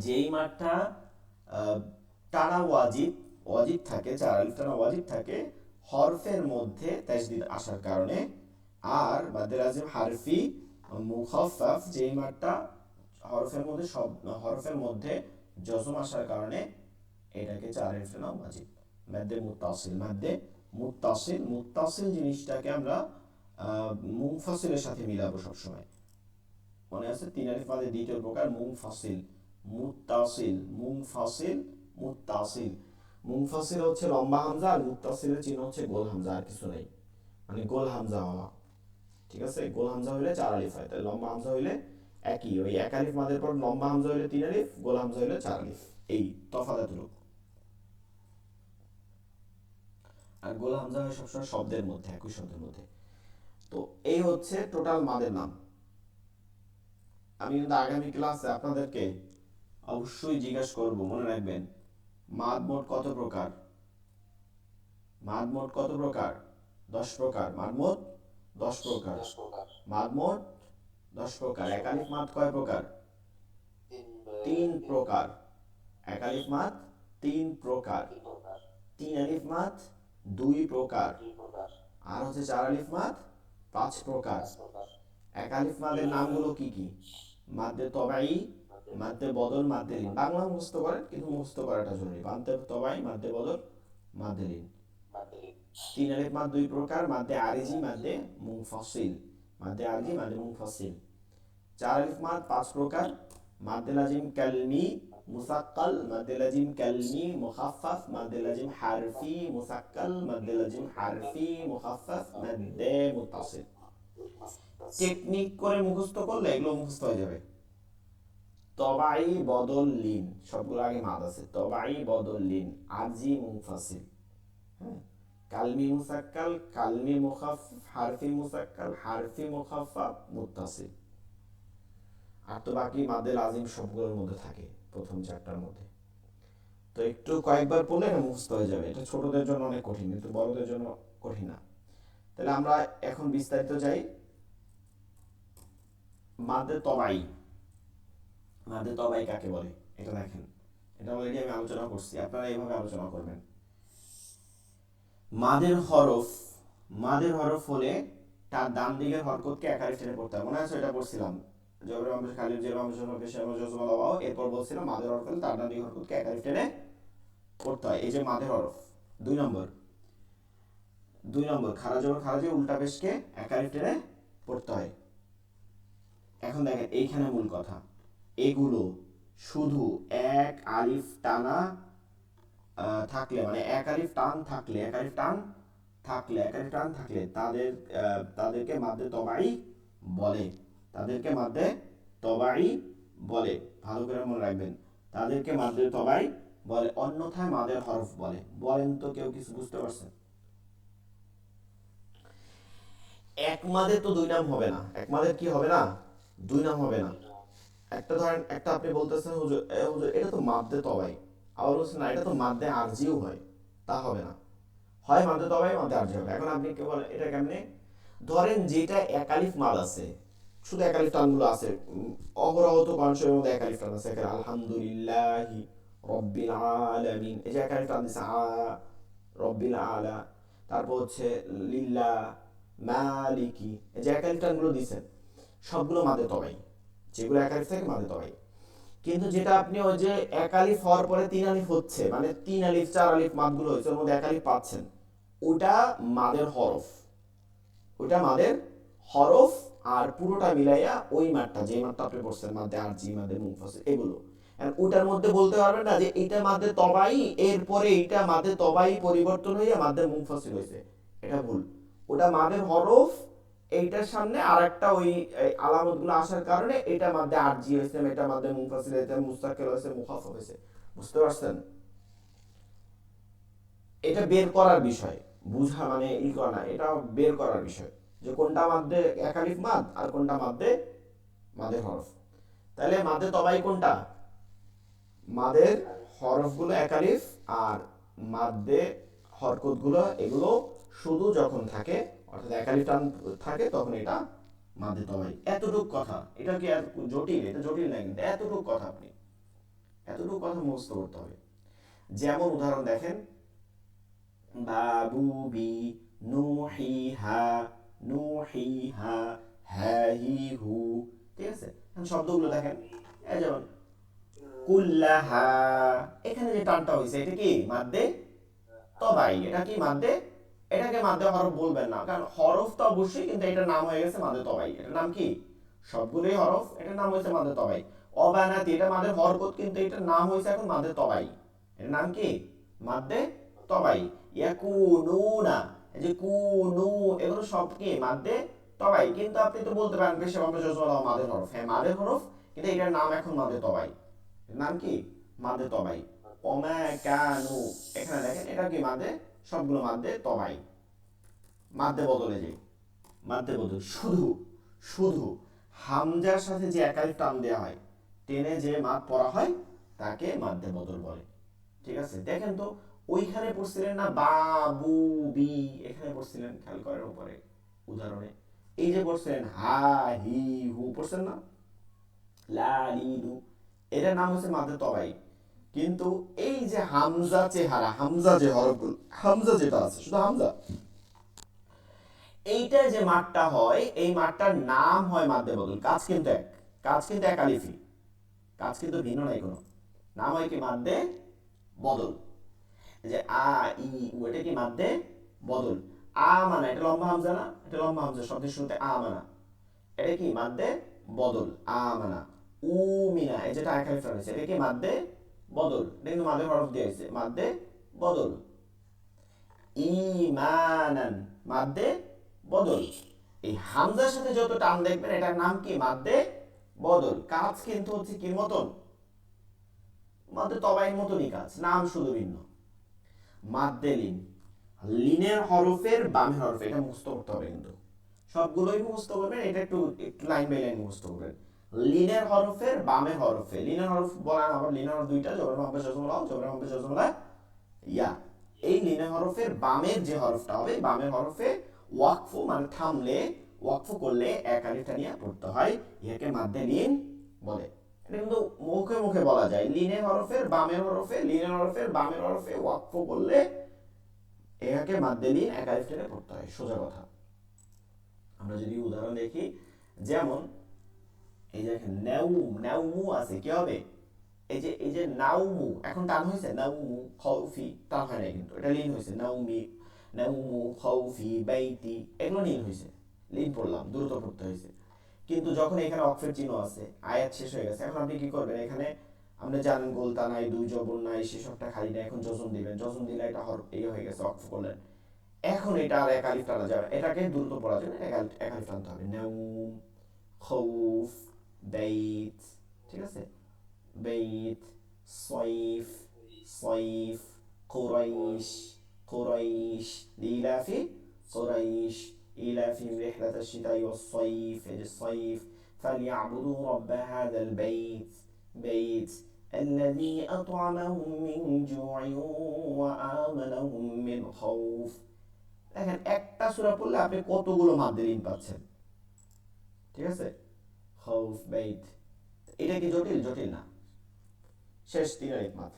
যেই মাত্রা টানা ওয়াজিব ওয়াজিব থাকে, চার আলিফ টানা ওয়াজিব থাকে হরফের মধ্যে তাজদীদ আসার কারণে। আর মাদ্দে লাজিম হারফি মুখাফফাফ, যেই মাত্রা হরফের মধ্যে হরফের মধ্যে জজম আসার কারণে এটাকে চার আলিফ টানা ওয়াজিব। মাদ্দে মুত্তাসিল, মাদ্দে মুত্তাসিল, মুত্তাসিল জিনিসটাকে আমরা মুনফাসিলের সাথে মিলাবো সবসময়। মনে আছে তিন আলিফ মাদের দ্বিতীয় প্রকার মুনফাসিল, মুত্তাসিল, মুনফাসিল, মুত্তাসিল। মুনফাসিল হচ্ছে লম্বা হামজা, আর মুত্তাসিলের চিহ্ন হচ্ছে গোল হামজা, আর কিছু নেই, মানে গোল হামজা হওয়া। ঠিক আছে, গোল হামজা হইলে চার আলিফ হয়, তাই লম্বা হামজা হইলে একই, ওই এক আলিফ মাদের পর লম্বা হামজা হইলে তিন আলিফ, গোল হামজা হইলে চার আলিফ, এই তফাৎ এতটুকু। আর গোল হামজা হয় সবসময় শব্দের মধ্যে, একই শব্দের মধ্যে। তো এই হচ্ছে টোটাল মাদের নাম। আমি কিন্তু আগামী ক্লাসে আপনাদেরকে অবশ্যই জিজ্ঞাসা করব, মনে রাখবেন মাদ মোট কত প্রকার। মাদ মোট কত প্রকার? 10 প্রকার। মাদ মোট 10 প্রকার। 10 প্রকার। মাদ মোট 10 প্রকার। এক আলিফ মাদ কয় প্রকার? 3 প্রকার। এক আলিফ মাদ 3 প্রকার। 3 আলিফ মাদ 2 প্রকার। আর হচ্ছে 4 আলিফ মাদ 5 প্রকার। এক আলিফ মাদের নামগুলো কি কি? মাদ্দে তবাই, মাদ্দে বদল, মাদ্দে লিন। বাংলা মুখস্থ করেন, কিন্তু মুখস্থ করাটা জরুরি। মাদ্দে তবাই, মাদ্দে বদল, মাদ্দে লিন। 3 আলিফ মাদ 2 প্রকার, মাদ্দে আরিজি, মাদ্দে মুনফাসিল। মাদ্দে আরিজি, মাদ্দে মুনফাসিল। 4 আলিফ মাদ 5 প্রকার, মাদ্দে লাজিম কালমি মুসাক্কাল, মাদ্দে লাজিম কালমি মুখাফফাফ, মাদ্দে লাজিম হারফি মুসাক্কাল, মাদ্দে লাজিম হারফি মুখাফফাফ, মাদ্দে মুত্তাসিল। টেকনিক করে মুখস্থ করলে এগুলো মুখস্থ হয়ে যাবে। তবাই বদল লিন, সবগুলো আগে মাদ আছে। তবাই বদল লিন, আরজি মুনফাসিল, হ্যাঁ, কালমি মুসাক্কাল, কালমি মুখাফফাফ, হারফি মুসাক্কাল, হারফি মুখাফফাফ, মুত্তাসিল। আর তো বাকি মাদে লাজিম সবগুলোর মধ্যে থাকে প্রথম চারটার মধ্যে। তো একটু কয়েকবার পড়লে এটা মুখস্থ হয়ে যাবে। এটা ছোটদের জন্য অনেক কঠিন, কিন্তু বড়দের জন্য কঠিন না। তাহলে আমরা এখন বিস্তারিত যাই। মাদে তবাই, মাদে তবাই কাকে বলে এটা দেখেন। এটা অলরেডি আমি আলোচনা করছি, আপনারা এইভাবে আলোচনা করবেন। মাদের হরফ, মাদের হরফ হলে তার ডান দিকের হরকতকে এক আলিফ টেনে পড়তে হয়। মনে আছে এটা পড়ছিলাম, জবর আমজা খালিল জের আমজা পেশ আমজা জজমা লাওয়া। এরপর বলছিলাম মাদের হরফ হলে তার ডান দিকের হরকতকে এক আলিফ টেনে পড়তে হয়। এই যে মাদের হরফ 2 নম্বর, 2 নম্বর খারা জবর খারাজে উল্টা পেশকে এক আলিফ টেনে পড়তে হয়। এখন দেখেন এইখানে মূল কথা, এগুলো শুধু এক আলিফ টানা থাকলে, মানে এক আলিফ টান থাকলে, এক আলিফ টান থাকলে, এক আলিফ টান থাকলে তাদেরকে মাদ্দে তবাই বলে। তাদেরকে মাদ্দে তবাই বলে, ভালো করে মনে রাখবেন, তাদেরকে মাদ্দে তবাই বলে, অন্যথায় মাদের হরফ বলে। বলেন তো কেউ কিছু বুঝতে পারছেন? এক মাদের তো 2 নাম হবে না। এক মাদের কি হবে না? 2 নাম হবে না। একটা ধরেন, একটা আপনি বলতেছেন হুজুর হুজুর এটা তো মাদ্দে তবাই, আবার বলছেন না এটা তো মাদ্দে আরজিও হয়, তা হবে না। হয় মাদ্দে তবাই, মাদ্দে আরজি হবে। এখন আপনি কে বলেন এটা কেমনে? ধরেন যেটা এক আলিফ মাদ আছে, শুধু এক আলিফ টানগুলো আছে, অহরহত মানুষের মধ্যে এক আলিফ টান আছে। এখানে আলহামদুলিল্লাহি রব্বিল আলামিন, এই যে এক আলিফ টান দিছে, রব্বিল আলা। তারপর হচ্ছে লিল্লাহ মালিকি, এই যে এক আলিফ টানগুলো দিছেন, সবগুলো মাদে তবাই, যেগুলো এক আলিফ থেকে মাদে তবাই। কিন্তু যেটা আপনি ওই যে এক আলিফ হওয়ার পরে 3 আলিফ হচ্ছে, মানে 3 আলিফ 4 আলিফ মাদগুলো হচ্ছে, ওর মধ্যে এক আলিফ পাচ্ছেন, ওটা মাদের হরফ, ওটা মাদের হরফ। আর পুরোটা মিলাইয়া ওই মাঠটা, যে মাঠটা আপনি পড়ছেন মাদে আরজি, মাদে মুনফাসিল, এগুলো। আর ওটার মধ্যে বলতে পারবেন না যে এটা মাদ্দে তবাই, এরপরে এইটা মাদ্দে তবাই পরিবর্তন হয়ে মাদ্দে মুনফাসিল হয়েছে, এটা ভুল। ওটা মাদের হরফ, এইটার সামনে আর একটা ওই আলামত গুলো আসার কারণে এটা মাদ্দে আরজি হয়েছে, এটা মাদ্দে মুনফাসিল হয়েছে, মুস্তাকিল হয়েছে, মুখাফফ হয়েছে। বুঝতে পারছেন? এটা বের করার বিষয়, বুঝা মানে ই করা না, এটা বের করার বিষয় যে কোনটা মাদ্দে একালিফ মাদ আর কোনটা মাদ্দে মাদের হরফ। তাহলে মাদ্দে তবাই কোনটা? মাদের হরফগুলো একালিফ, আর মাদ্দে হরকতগুলো এগুলো শুধু যখন থাকে, অর্থাৎ একালিফ টান থাকে, তখন এটা মাদ্দে তবাই। এতটুক কথা, এটা কি আর জটিল? এটা জটিল না, কিন্তু এতটুক কথা আপনি এতটুকু কথা মুখস্থ করতে হবে। যেমন উদাহরণ দেখেন, বাবু বি, নুহিহা, নুহিহা, হ্যাহি হু। ঠিক আছে, এখন শব্দগুলো দেখেন। এই যেমন কুল্লাহা, এখানে যে টানটা হয়েছে এটা কি মাদ্দে তবাই। এটা কি মাদ্দে, এটাকে মাদ্দে হরফ বলবেন না, কারণ হরফ তো অবশ্যই, কিন্তু এটার নাম হয়ে গেছে মাদ্দে তবাই। এটার নাম কি? সবগুলোই হরফ, এটার নাম হয়েছে মাদ্দে তবাই। অবানাতি, এটা মাদের হরকত, কিন্তু এটার নাম হয়েছে এখন মাদ্দে তবাই। এটার নাম কি? মাদ্দে তবাই। ইয়াকুনুনা, এই যে কুনু, এগুলো সব কি মাদ্দে তবাই। কিন্তু আপনি তো বলতে পারেন পেশা বাম্পে জজমা মাদের হরফ, হ্যাঁ মাদের হরফ, কিন্তু এটার নাম এখন মাদ্দে তবাই। এর নাম কি? মাদ্দে তবাই। ওমা কানু, এখানে দেখেন এটা কি মাদ্দে, সবগুলো মাদ্দে তবাই। মাদ্দে বদলে যে মাদ্দে বদল, শুধু শুধু হামজার সাথে যে একালিফ টান দেওয়া হয়, টেনে যে মাদ পড়া হয়, তাকে মাদ্দে বদল বলে। ঠিক আছে, দেখেন তো, ওইখানে পড়ছিলেন না বাবু বি, এখানে পড়ছিলেন, খেয়াল করার উপরে উদাহরণে এই যে পড়ছিলেন হা হি হু, পড়ছেন না লা লি লু, এটার নাম হচ্ছে মাদ্দে তবাই। কিন্তু এই যে হামজা চেহারা, হামজা যে হরফগুলো, হামজা যেটা আছে, শুধু হামজা, এইটা যে মাঠটা হয়, এই মাঠটার নাম হয় মাদ্দে বদল। কাজ কিন্তু এক, কাজ কিন্তু এক আলিফি, কাজ কিন্তু ভিন্ন নাই কোনো। নাম হয় কি? মাদ্দে বদল। যে আ ই উ, এটা কি মাদ্দে বদল। আ মানা, এটা লম্বা হামজা না, এটা লম্বা হামজা, শব্দের শুরুতে আ মানা, এটা কি মাদ্দে বদল। আ মানা, উ মিনা, এই যেটা একালি ফ্রান হয়েছে, এটা কি মাদ্দে বদল। এটা কিন্তু মাদ্দে হরফ দিয়ে হয়েছে, মাদ্দে বদল। ইমানান, মাদ্দে বদল। এই হামজার সাথে যত টান দেখবেন, এটার নাম কি? মাদ্দে বদল। কাজ কিন্তু হচ্ছে কি মতন? মাদ্দে তবাইয়ের মতনই কাজ, নাম শুধু ভিন্ন। মাদ্দে লিন, লিনের হরফের বামের হরফে, এটা মুখস্থ করতে হবে কিন্তু, সবগুলোই মুখস্থ করবেন, এটা একটু একটু লাইন বাই লাইন মুখস্থ করবেন। লিনের হরফের বামের হরফে, লিনের হরফ বলেন আবার, লিনের হরফ দুইটা, জবর মাহবে জজমলা, জবর মাহবে জজমলা ইয়া। এই লিনের হরফের বামের যে হরফটা হবে, বামের হরফে ওয়াকফু মানে থামলে, ওয়াকফু করলে এক আলিফটা নিয়ে পড়তে হয়, ইহাকে মাদ্দে লিন বলে। এটা কিন্তু মুখে মুখে বলা যায়, লিনের হরফের বামের হরফে, লিনের হরফের বামের হরফে ওয়াকফু করলে এটাকে মাদ্দে লিন এক আলিফটা নিয়ে পড়তে হয়, সোজা কথা। আমরা যদি উদাহরণ দেখি, যেমন এই যে দেখেন নাউম, নাউমু আছে, কি হবে? এই যে নাউমু, এখন টান হয়েছে, নাউমু খাউফি, টান হয় না কিন্তু, এটা লিন হয়েছে, নাউমি, নাউমু খাউফি বাইতি, এগুলো লিন হয়েছে, লিন পড়লাম, দ্রুত পড়তে হয়েছে। কিন্তু যখন এখানে অক্ফের চিহ্ন আছে, আয়াত শেষ হয়ে গেছে, এখন আপনি কি করবেন? এখানে আপনি জানেন গোলতা নাই, দুই জবর নাই, সেসবটা খালি না, এখন যজম দিবেন, যজম দিলে এটা এই হয়ে গেছে, অক্ফ করলেন। এখন এটা আর এক আলিফ টানা যাবে, এটাকে দ্রুত পড়ার জন্য এক আলিফ টানতে হবে, নাউম, খৌফ, বাইত। ঠিক আছে, بيت صيف صيف قريش قريش لإلاف قريش إيلافهم رحلة الشتاء والصيف الصيف فليعبدوا رب هذا البيت بيت الذي أطعمهم من جوع وآمنهم من خوف। দেখেন একটা সূরা পড়লে আপনি কতগুলো মাদ্দে লিন পাচ্ছেন। ঠিক আছে, খৌফ বাইত, এটা কি জটিল? জটিল না। শেষ তিন আলিফ মাদ,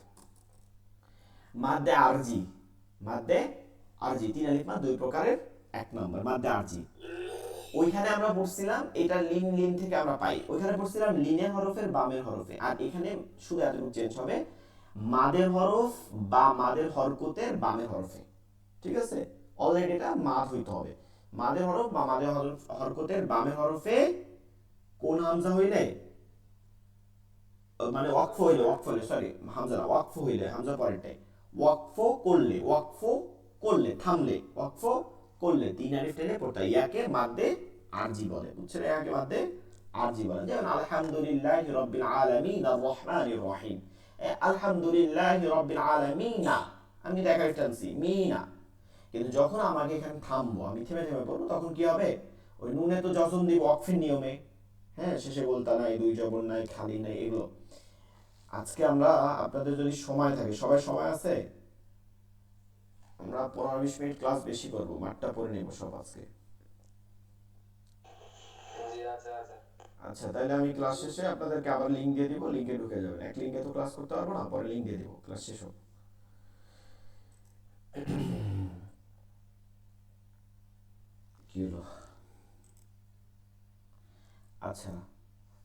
মাদ্দে আরজি, মাদ্দে আরজি, তিন আলিফ মাদ দুই প্রকারের, এক নম্বর মাদ্দে আরজি। ওইখানে আমরা পড়ছিলাম এটা লিন, লিন থেকে আমরা পাই, ওইখানে পড়ছিলাম লিনের হরফের বামের হরফে, আর এখানে শুধু এতটুকু চেঞ্জ হবে, মাদের হরফ বা মাদের হরকতের বামের হরফে। ঠিক আছে, অলরেডি এটা মাদ হইতে হবে, মাদের হরফ বা মাদের হরকতের বামের হরফে কোন হামজা হইলে মানে ওয়াকফ হইলে সরি, হামজা না, ওয়াকফ হইলে, হামজা পরেরটাই, ওয়াকফ করলে, ওয়াকফ করলে, থামলে, ওয়াকফ করলে 3 আলিফ টেনে পড়তে হয়। ইয়াকে মাদ্দে আরজি বলে, বুঝছেন? ইয়াকে মাদ্দে আরজি বলে। যেমন আলহামদুলিল্লাহি রাব্বিল আলামিন আর রহমানির রহিম, আলহামদুলিল্লাহি রাব্বিল আলামিন না, আমি কিন্তু এক আলিফ টানছি, মিনা। কিন্তু যখন আমাকে এখানে থামবো, আমি থেমে থেমে পড়বো, তখন কি হবে? ওই নুনে তো যজন দিব ওয়াকফের নিয়মে, হ্যাঁ, শেষে বলতা নাই, দুই জবর নাই, খালি নাই, এগুলো। আজকে আমরা, আপনাদের যদি সময় থাকে, সবাই সময় আছে, আমরা 15-20 মিনিট ক্লাস বেশি করবো, মাঠটা পরে নেবো সব আজকে। জি আছে আছে। আচ্ছা, তাহলে আমি ক্লাস শেষে আপনাদেরকে আবার লিঙ্ক দিয়ে দিব, লিঙ্কে ঢুকে যাবেন। এক লিঙ্কে তো ক্লাস করতে পারবো না, পরে লিঙ্ক দিয়ে দিব ক্লাস শেষ হোক। কি হলো? আচ্ছা,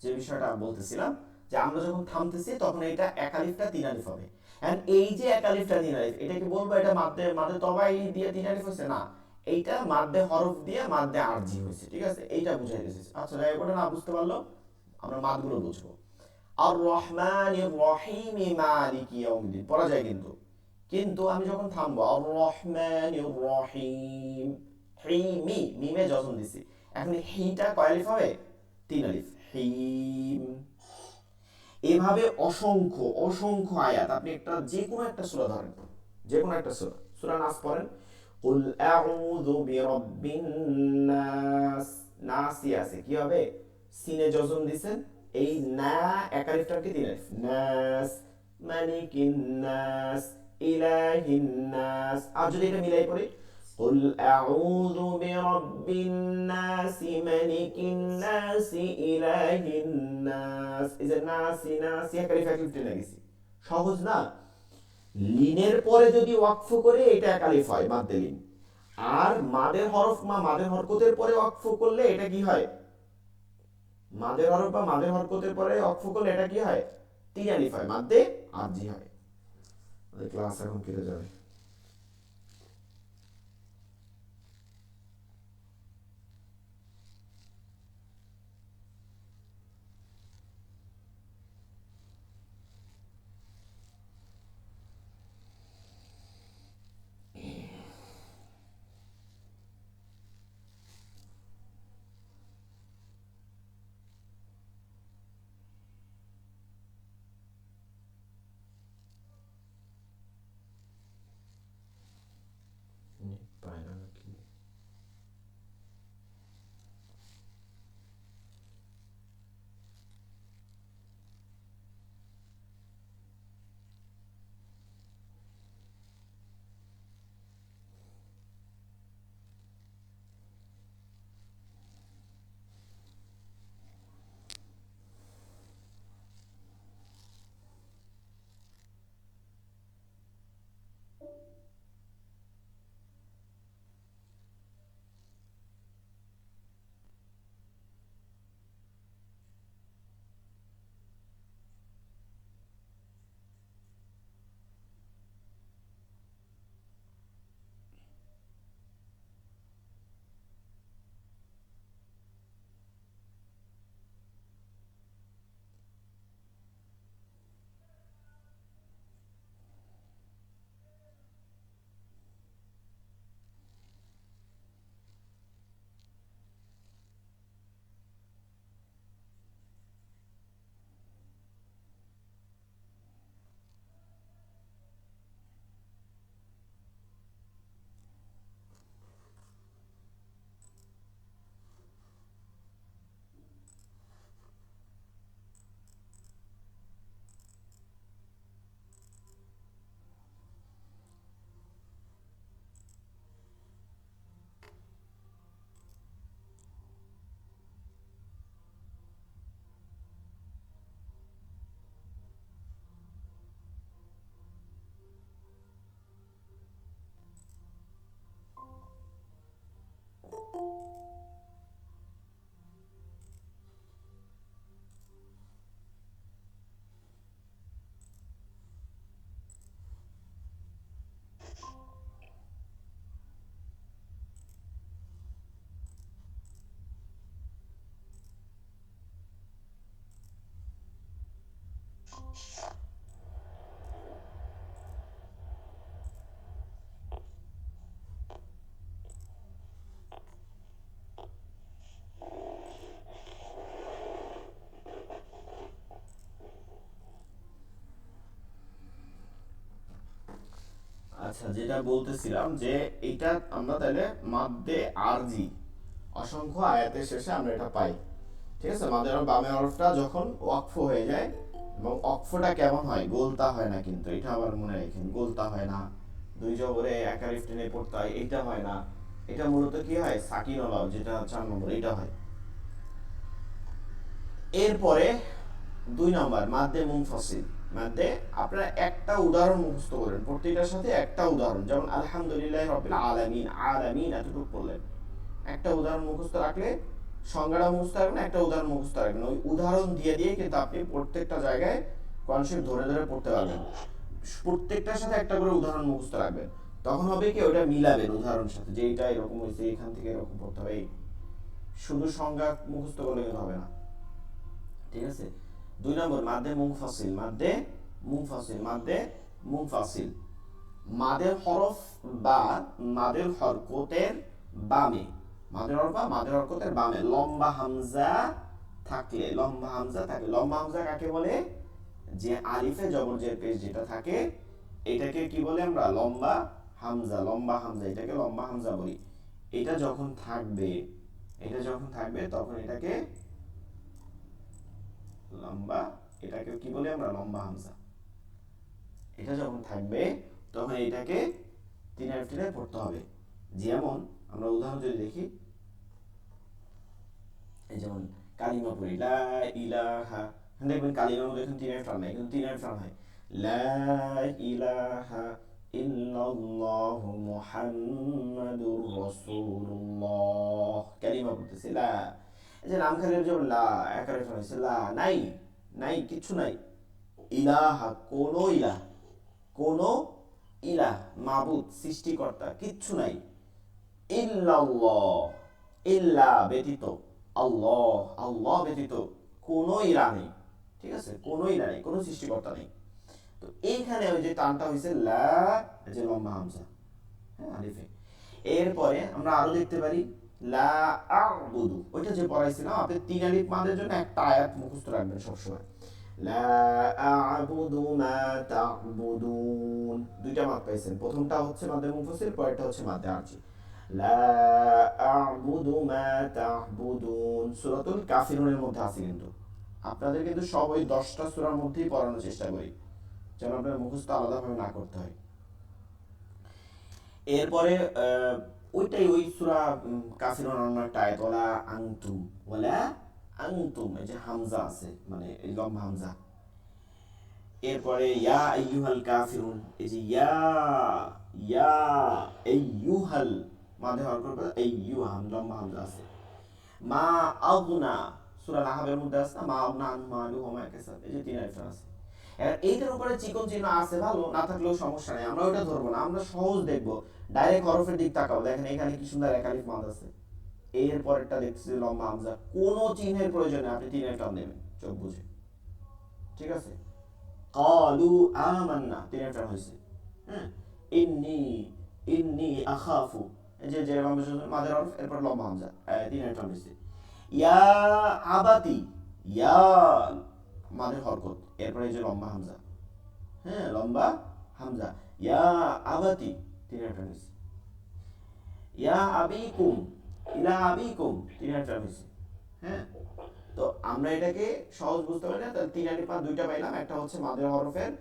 যে বিষয়টা বলতেছিলাম, যে আমরা যখন থামতেছি তখন এটা এক আলিফটা 3 আলিফ হবে। এন্ড এই যে এক আলিফটা 3 আলিফ, এটা কি বলবো এটা মাদ্দে মাদ্দে তবাই দিয়ে 3 আলিফ হয়েছে? না, এইটা মাদ্দে হরফ দিয়ে মাদ্দে আরজি হয়েছে, ঠিক আছে? এইটা বুঝাই দিয়েছে। আচ্ছা, যাই হোক, ওটা না বুঝতে পারলো, আমরা মাদগুলো বুঝবো। আর রহমানির রহিম মালিকি ইয়াউমিদ্দিন পড়া যায়, কিন্তু কিন্তু আমি যখন থামবো, আর রহমানির রহিম, হিমি, মিমে যখন দিছি, এখন হিটা কয় আলিফ হবে? 3 আলিফ, হিম। এভাবে অসংখ্য অসংখ্য আয়াত, আপনি একটা যে কোনো একটা সূরা ধরেন, যে কোনো একটা সূরা, সূরা নাস পড়েন, কুল আউযু বিরাব্বিন নাস, নাসই আছে, কি হবে? সিনে যজন দিছেন, এই না এক আলিফটাকে 3 আলিফ, নাস, মালিকিন নাস, ইলাহিন নাস। আর যদি এটা মিলাই পড়ি, قل أعوذ برب الناس ملك الناس إله الناس, এই যে নাসি নাসি একালি ফ্যাক্টরি টেনে গেছি, সহজ না? লিনের পরে যদি ওয়াকফ করে এটা এক আলিফ হয়, মাদ্দে লিন। আর মাদের হরফ মাদের হরকতের পরে ওয়াকফ করলে এটা কি হয়? মাদের হরফ বা মাদের হরকতের পরে ওয়াকফ করলে এটা কি হয়? 3 আলিফ হয়, মাদ্দে আরজি হয়। ক্লাস এখন কেটে যাবে। আচ্ছা, যেটা বলতেছিলাম যে এটা আমরা তাহলে মাদ্দে আরজি অসংখ্য আয়াতের শেষে আমরা এটা পাই। ঠিক আছে, মাদ্দে আরব বামে হরফটা যখন ওয়াকফ হয়ে যায়, এবং অক্ফটা কেমন হয়, গোলতা হয় না, কিন্তু এটা আবার মনে রাখেন, গোলতা হয় না, দুই জবরে এক আলিফ টেনে পড়তে হয়, এটা হয় না। এটা মূলত কি হয়, সাকিন ওলাও, যেটা 4 নম্বর, এটা হয়। এরপরে 2 নম্বর মাদ্দে মুনফাসিল। মাদ্দে আপনারা একটা উদাহরণ মুখস্থ করেন, প্রত্যেকটার সাথে একটা উদাহরণ, যেমন আলহামদুলিল্লাহ রাব্বিল আলামিন, আলামিন এতটুকু পড়লেন, একটা উদাহরণ মুখস্থ রাখলে সংজ্ঞাটা মুখস্থ রাখবেন, একটা উদাহরণ মুখস্থ রাখবেন, ওই উদাহরণ দিয়ে দিয়ে কিন্তু আপনি প্রত্যেকটা জায়গায় কনসেপ্ট ধরে ধরে পড়তে পারবেন। প্রত্যেকটার সাথে একটা করে উদাহরণ মুখস্থ রাখবেন, তখন হবে কি, ওটা মিলাবেন উদাহরণের সাথে, যে এটা এরকম হয়েছে, এখান থেকে এরকম পড়তে হবে। শুধু সংজ্ঞা মুখস্থ করলে কিন্তু হবে না। ঠিক আছে, 2 নম্বর মাদ্দে মুনফাসিল। মাদ্দে মুনফাসিল, মাদ্দে মুনফাসিল, মাদের হরফ বা মাদের হরকতের বামে, মাদের হরফ বা মাদের হরকতের বামে লম্বা হামজা থাকলে, লম্বা হামজা থাকলে, লম্বা হামজা কাকে বলে, যে আলিফে জবর জের পেশ যেটা থাকে, এটাকে কি বলে আমরা, লম্বা হামজা। লম্বা হামজা, এটাকে লম্বা হামজা বলি। এটা যখন থাকবে, এটা যখন থাকবে তখন এটাকে লম্বা, এটাকে কি বলি আমরা, লম্বা হামজা। এটা যখন থাকবে তখন এটাকে তিন আলিফ টেনে পড়তে হবে। যেমন আমরা উদাহরণ যদি দেখি, এই যেমন কালিমা পড়ি, লা ইলাহা, দেখবেন কালিমার মধ্যে এখন তিন আলিফ টান নাই, কিন্তু তিন আলিফ টান হয়, লা ইলাহা ইল্লাল্লাহু মুহাম্মাদুর রাসূলুল্লাহ, কালিমা পড়তেছি লা। এই যে নামখালির যে লা, এক আলিফ টান হয়েছে, লা নাই, নাই কিচ্ছু নাই, ইলাহা কোনো ইলাহ, কোনো ইলাহ মাবুদ সৃষ্টিকর্তা কিচ্ছু নাই, ইল্লাল্লাহ, ইল্লা ব্যতীত, আল্লাহ, আল্লাহ ব্যতীত কোনো ইলা নেই। ঠিক আছে, কোনো ইলা নেই, কোনো সৃষ্টিকর্তা নেই। তো এইখানে ওই যে টানটা হয়েছে লা, এই যে লম্বা হামজা, হ্যাঁ আলিফে। এরপরে আমরা আরো দেখতে পারি লা আ'বুদু, ওইটা যে পড়াইছিলাম, আপনি তিন আলিফ মাদের জন্য একটা আয়াত মুখস্থ রাখবেন সবসময়, লা আ'বুদু মা তা'বুদুন, দুইটা মাদ পাইছেন, প্রথমটা হচ্ছে মাদে মুনফাসিল, পরেরটা হচ্ছে মাদে আরজি। লা আ'বুদু মা তা'বুদুন সূরাতুল কাফিরুনের মধ্যে আছে, কিন্তু আপনাদের কিন্তু সব ওই 10টা সূরার মধ্যেই পড়ানোর চেষ্টা করি, যেন আপনার মুখস্থ আলাদাভাবে না করতে হয়। এরপরে ওইটাই ওই সূরা কাফিরুন অন্য একটা আয়াত, ওয়ালা আনতুম, ওয়ালা আনতুম, এই যে হামজা আছে, মানে এই লম্বা হামজা। এরপরে ইয়া আইয়ুহাল কাফিরুন, এই যে ইয়া, ইয়া আইয়ুহাল, মাঝে হরফ করবে আইয়ুহা, লম্বা হামজা আছে। মা আগনা, সূরা লাহাবের মধ্যে আছে না, মা আগনা আন মালু ওয়া মা কাসাব, এই যে তিন আয়াত আছে। আর এইটার উপরে চিকন চিহ্ন আছে, ভালো, না থাকলেও সমস্যা নেই, আমরা ওইটা ধরবো না, আমরা সহজ দেখবো, ডাইরেক্ট হরফের দিক তাকাও, দেখেন এখানে কি সুন্দর এক আলিফ মাদ আছে। এর পরেরটা দেখছি লম্বা হামজা, কোনো চিহ্নের প্রয়োজনে আপনি তিন আলিফ টান দেবেন চোখ বুঝে। ঠিক আছে, ক্বালু আমান্না, তিন আলিফ টান হয়েছে, হ্যাঁ। ইন্নী, ইন্নী আখাফু, এই যে যে মাদের হরফ, এরপর লম্বা হামজা, তিন আলিফ টান হয়েছে। ইয়া আবাতি, ইয়া মাদের হরকত, এরপরে এই যে লম্বা হামজা, হ্যাঁ লম্বা হামজা, ইয়া আবাতি, তিন আলিফ টান হয়েছে। ইয়া আবিকুম, ইলা আবিকুম, তিন আলিফ টান হয়েছে, হ্যাঁ। তো আমরা এটাকে সহজ বুঝতে পারি না, তাহলে তিন আলিফ পা দুইটা পাইলাম, একটা হচ্ছে মাদের হরফের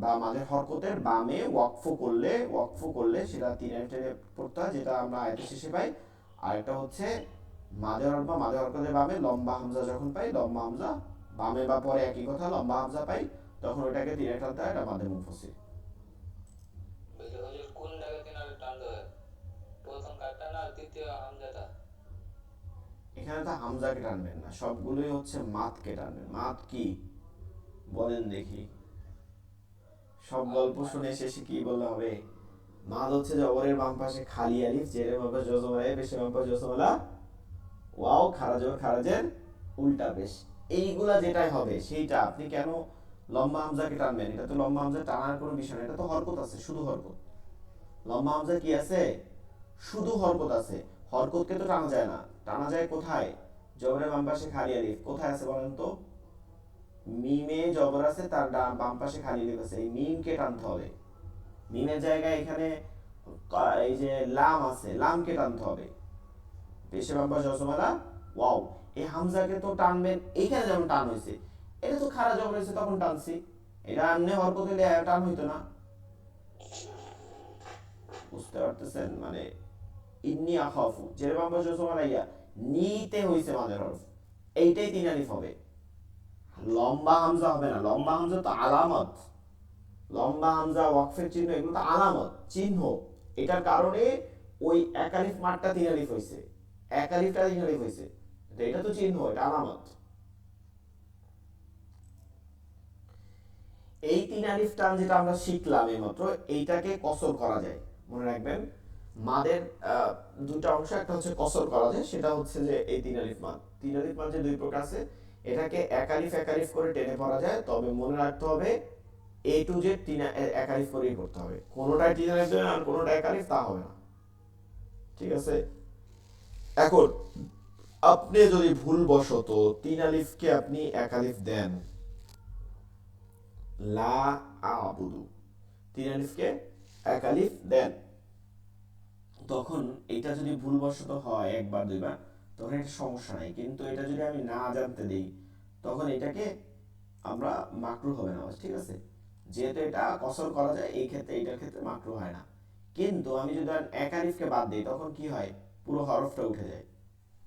বা মাদের হরকতের বামে ওয়াকফ করলে সেটা তিন আলিফ টেনে পড়তে হয়, যেটা আমরা আয়াতের শেষে পাই। আর একটা হচ্ছে মাদের হরফ বা মাদের হরকতের বামে লম্বা হামজা যখন পাই, লম্বা হামজা বামে বা পরে একই কথা, লম্বা হামজা পাই, তখন ওটাকে তিন আলিফ টানতে হয়, এটা মাদের মুনফাসিল। কোন জায়গায় তিন আলিফ টানতে হয়, প্রথম কাটটা না তৃতীয় হামজাটা? এখানে তো হামজাকে টানবেন না, সবগুলোই হচ্ছে মাদকে টানবেন। মাদ কি বলেন দেখি, সব গল্প শুনে শেষে কি বললে হবে? মাদ হচ্ছে জবরের বাম পাশে খালি আলিফ, জেরের বাম পাশে জজম আলিফ, পেশের বাম পাশে জজমলা ওয়াও, খারাজের উল্টা পেশ, এইগুলা যেটাই হবে সেইটা। আপনি কেন লম্বা হামজাকে টানবেন, এটা তো লম্বা হামজা টানার কোনো বিষয় না, এটা তো হরকত আছে, শুধু হরকত। লম্বা হামজা কি আছে? শুধু হরকত আছে। হরকতকে তো টানা যায় না, টানা যায় কোথায়? জবরের বাম পাশে খালি আলিফ কোথায় আছে বলেন তো? মিমে জবর আছে, তার বাম পাশে খালি আলিফ আছে, এই মিমকে টানতে হবে। মিমের জায়গায় এখানে এই যে লাম আছে, লামকে টানতে হবে। পেশে বাম পাশে জসমলা ওয়াও, এই হামজাকে তো টানবেন, এইখানে যেমন টান হয়েছে, এটা তো খারা জবর হয়েছে তখন টানছি, এটা এমনি হরকত হইলে টান হইতো না। বুঝতে পারতেছেন? মানে ইন্নি আখাফু জের বাম পাশে জসমলা ইয়া, নিতে হইছে মাদের হরফ, এইটাই তিন আলিফ হবে। লম্বা হামজা হবে না, লম্বা হামজা তো আলামত, লম্বা হামজা ওয়াকফের চিহ্ন এগুলো তো আলামত চিহ্ন। এটার কারণে ওই এক আলিফ মাঠটা তিন আলিফ হয়েছে, এক আলিফটা তিন আলিফ হয়েছে, এটা তো চিহ্ন, এটা আলামত। এই তিন আলিফ টান যেটা আমরা শিখলাম এইমাত্র, এইটাকে কসর করা যায়, মনে রাখবেন। মাদের দুইটা অংশ, একটা হচ্ছে কসর করা যায়, সেটা হচ্ছে যে এই তিন আলিফ মাদ। তিন আলিফ মাদ যে দুই প্রকার আছে, এটাকে এক আলিফ করে টেনে পড়া যায়, তবে মনে রাখতে হবে এ টু জেড তিন এক আলিফ করেই পড়তে হবে, কোনোটাই তিন আলিফ দেবেন আর কোনোটা এক আলিফ, তা হবে না। ঠিক আছে? এখন আপনি যদি ভুলবশত তিন আলিফকে আপনি এক আলিফ দেন, লা আবুদু, তিন আলিফকে এক আলিফ দেন, তখন এটা যদি ভুলবশত হয় একবার দুইবার, তখন এটা সমস্যা নাই। কিন্তু এটা যদি আমি না জানতে দিই, তখন এটাকে আমরা মাকরু হবে না, ঠিক আছে? যেহেতু এটা কসর করা যায়, এই ক্ষেত্রে এটার ক্ষেত্রে মাকরু হয় না। কিন্তু আমি যদি এক আলিফকে বাদ দিই, তখন কি হয়? পুরো হরফটা উঠে যায়।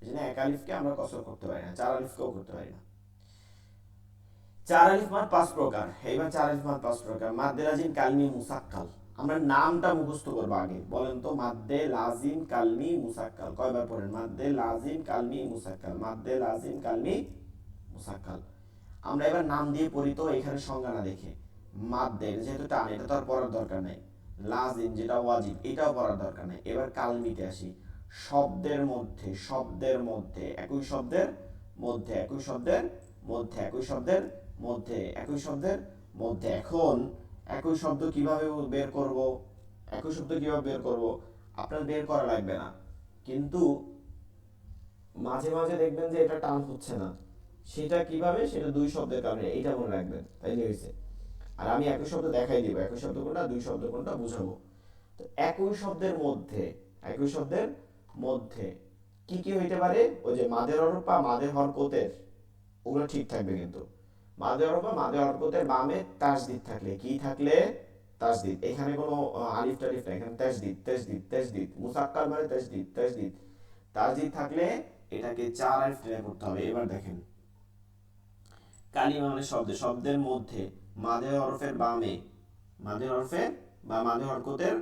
এই জন্য এক আলিফকে আমরা কসর করতে পারি না, চার আলিফকেও করতে পারি না। চার আলিফ মাদ পাঁচ প্রকার। এইবার চার আলিফ মাদ পাঁচ প্রকার। মাদ্দে লাজিম কালমি মুসাক্কাল, আমরা নামটা মুখস্থ করবো আগে। বলেন তো, মাদ্দে লাজিম কালমি মুসাক্কাল কয়বার পড়েন? মাদ্দে লাজিম কালমি মুসাক্কাল, মাদ্দে লাজিম কালমি মুসাক্কাল। আমরা এবার নাম দিয়ে পড়ি তো, এখানে সংজ্ঞা না দেখে। মাদ্দের যেহেতু টান, এটা তো আর পড়ার দরকার নাই। লাজিম যেটা ওয়াজিব, এটাও পড়ার দরকার নাই। এবার কালমিতে আসি। শব্দের মধ্যে, শব্দের মধ্যে, একই শব্দের মধ্যে, একই শব্দের মধ্যে, একই শব্দের মধ্যে, একই শব্দের মধ্যে। এখন একই শব্দ কিভাবে বের করব? একই শব্দ কিভাবে বের করব? আপনার বের করা লাগবে না, কিন্তু মাঝে মাঝে দেখবেন যে এটা টান হচ্ছে না, সেটা কিভাবে? সেটা দুই শব্দের কারণে, এইটা মনে রাখবেন, তাই হয়েছে। আর আমি একই শব্দ দেখাই দিব, একই শব্দ কোনটা, দুই শব্দ কোনটা বুঝাবো। তো একই শব্দের মধ্যে, একই শব্দের মধ্যে কি কি হইতে পারে? ওই যে মাদের হরফ বা মাদের হরকতের, ওগুলো ঠিক থাকবে কিন্তু। মাদের হরফ বা মাদের হরকতের বামে তাসদিদ থাকলে, কি থাকলে? তাসদিদ। এখানে কোনো আলিফ টালিফ নাই, এখানে তাসদিদ, তাসদিদ, তাসদিদ, মুসাক্কাল মানে তাসদিদ, তাসদিদ। তাসদিদ থাকলে এটাকে চার আলিফ টেনে পড়তে হবে। এবার দেখেন, কালিমা মানে শব্দ, শব্দের মধ্যে মাদের হরফের বামে, মাদের হরফের বা মাদের হরকতের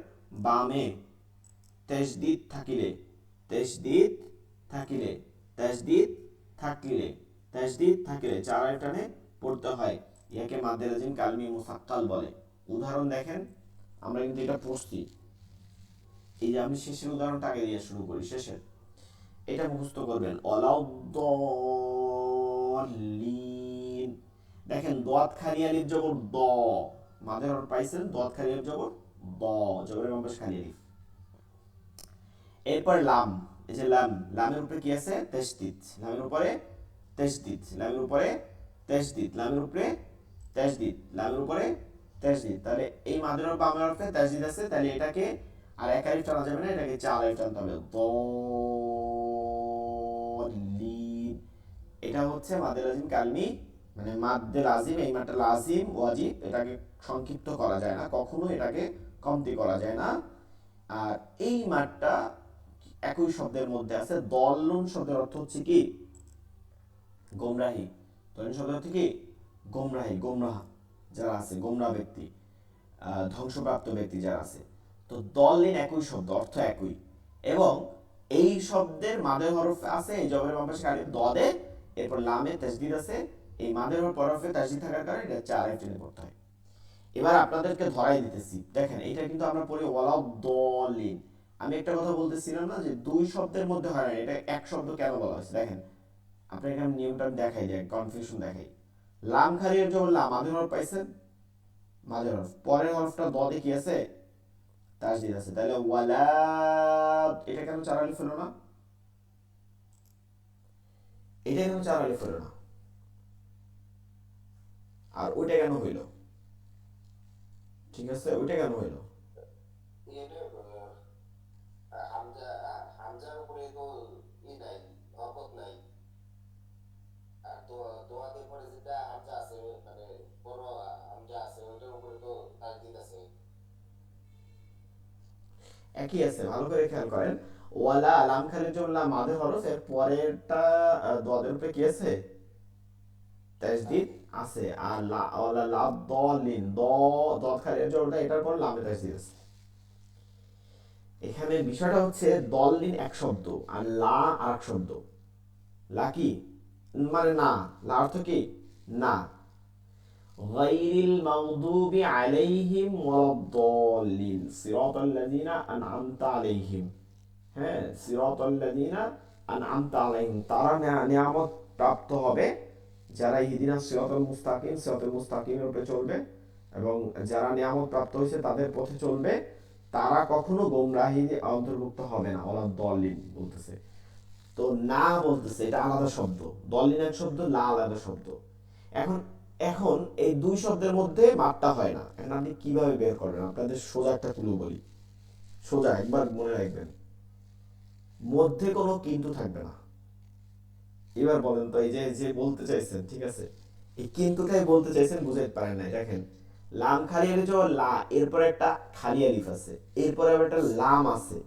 বামে তাসদিদ থাকিলে, তাসদিদ থাকিলে, তাসদিদ থাকিলে, তাসদিদ থাকিলে চার আলিফ টানে পড়তে হয়। ইয়াকে মাদ্দে লাজিম কালমি মুসাক্কাল বলে। উদাহরণ দেখেন, আমরা কিন্তু এটা পড়ছি। এই যে আমি শেষের উদাহরণটা আগে দিয়ে শুরু করি, শেষের এটা মুখস্থ করবেন। অলাউদ্দলিন, দেখেন দোয়াত খালি আলিফ জবর দ, মাদের হরফ পাইছেন, দোয়াত খালি আলিফ জবর দ, জবরের বাম পাশে খালি আলিফ। এরপর লাম, এই যে লাম, লামের উপরে কি আছে? তাসদিদ, লামের উপরে তাসদিদ, লামের উপরে তাসদিদ, লামের উপরে তাসদিদ, লামের উপরে তাসদিদ। তাহলে এই মাদের হরফ বামের হরফে তাসদিদ আছে, তাহলে এটাকে আর এক আলিফ টানা যাবে না, এটাকে চার আলিফ টানতে হবে। দলিন, এটা হচ্ছে মাদ্দে লাজিম কালমি, মানে মাদ্দে লাজিম, এই মাঠটা লাজিম ওয়াজিব, এটাকে সংক্ষিপ্ত করা যায় না কখনো, এটাকে কমতি করা যায় না। আর এই মাঠটা একই শব্দের মধ্যে আছে। দলুন শব্দের অর্থ হচ্ছে কি? গোমরাহি। দলুন শব্দের অর্থ কি? গোমরাহি, গোমরাহ যারা আছে, গোমরাহ ব্যক্তি, ধ্বংসপ্রাপ্ত ব্যক্তি যারা আছে। তো দলিন একই শব্দ, অর্থ একই। এবং এই শব্দের মাদের হরফ আছে, এই জবরের বাম পাশে আলিফ দদে, এরপর লামে তাসদিদ আছে, এই মাদের হরফ হরফে তাসদিদ থাকার কারণে এটা চার আলিফ টেনে পড়তে হয়। এবার আপনাদেরকে ধরাই দিতেছি, দেখেন এটা কিন্তু আমরা পড়ি ওয়ালাউদ্দলিন। আমি একটা কথা বলতেছিলাম না যে দুই শব্দের মধ্যে হয় না, এটা এক শব্দ কেন বলা হয়েছে? দেখেন আপনাকে আমি নিয়মটা দেখাই, দেয় কনফিউশন দেখাই। লাম খালির জবর লা, মাঝের হরফ পাইছেন, মাঝের হরফ, পরের হরফটা দতে কি আছে, তাসদিদ আছে, তাহলে ওয়ালা, এটা কেন চার আলিফ হলো না, এটা কেন চার আলিফ হলো না, আর ওইটা কেন হইলো, ঠিক আছে, ওইটা কেন হইলো, এটা হামজা, হামজার উপরে তো নাই, হরকত নাই। আর তো দোয়াতের পরে যেটা হামজা আছে, মানে বড় হামজা আছে, ওইটার উপরে তো তাসদিদ আছে। একই আছে, ভালো করে খেয়াল করেন, ওয়ালা লাম খালির জবর লা, মাঝের হরফ, এর পরেরটা দদের উপরে কি আছে, তাসদিদ আছে, আর লা ওয়ালা লা দলিন, দদ খালির জবরটা এটার পর লামে তাসদিদ আছে। এখানে বিষয়টা হচ্ছে দলিন এক শব্দ আর লা আর এক শব্দ। লা কি মানে না, লা অর্থ কি না, গায়রিল মাগদুবি আলাইহিম ওয়ালাদ-দাল্লিন সিরাতাল্লাযিনা আন'আমতা আলাইহিম, হ্যাঁ, সিরাতাল্লাযিনা আন'আমতা আলাইহিম, তারা নিয়ামত প্রাপ্ত হবে যারা ইহদিনাস সিরাতাল মুস্তাকিম, সিরাতাল মুস্তাকিমের উপরে চলবে, এবং যারা নিয়ামত প্রাপ্ত হয়েছে তাদের পথে চলবে, তারা কখনো গোমরাহি অন্তর্ভুক্ত হবে না, ওয়ালাদ-দাল্লিন বলতেছে। তো না বলতেছে এটা আলাদা শব্দ, দলিন এক শব্দ, লা আলাদা শব্দ। এখন এখন এই দুই শব্দের মধ্যে মাপটা হয় না, এখন আপনি কিভাবে বের করবেন, আপনাদের সোজা একটা ক্লু বলি, সোজা একবার মনে রাখবেন, মধ্যে কোনো কিন্তু থাকবে না। এবার বলেন তো, এই যে যে বলতে চাইছেন, ঠিক আছে, এই কিন্তুটাই বলতে চাইছেন, বুঝাইতে পারেন না, দেখেন, লাম খালি আলিফ যে লা, এরপরে একটা খালি আলিফ আছে, এরপরে আবার একটা লাম আছে,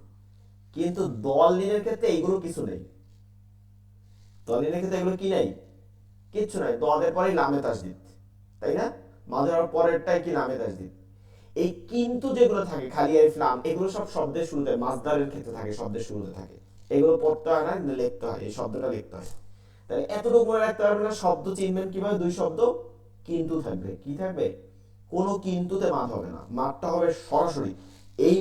কিন্তু দলিনের ক্ষেত্রে এইগুলো কিছু নেই, দলিনের ক্ষেত্রে এগুলো কি নাই, কিচ্ছু নাই, দলের পরেই লামে তাসদিদ, তাই না, মাঝের পরেরটাই কি লামে তাসদিদ। এই কিন্তু যেগুলো থাকে খালি আলিফ লাম, এগুলো সব শব্দের শুরুতে, মাসদারের ক্ষেত্রে থাকে, শব্দের শুরুতে থাকে, এগুলো পড়তে হয় না, কিন্তু লিখতে হয়, এই শব্দটা লিখতে হয়। তাহলে এতটুকু মনে রাখতে পারবেন না, শব্দ চিনবেন কিভাবে, দুই শব্দ কিন্তু থাকবে, কি থাকবে, কোনো কিন্তুতে মাদ হবে না, মাদটা হবে সরাসরি, এই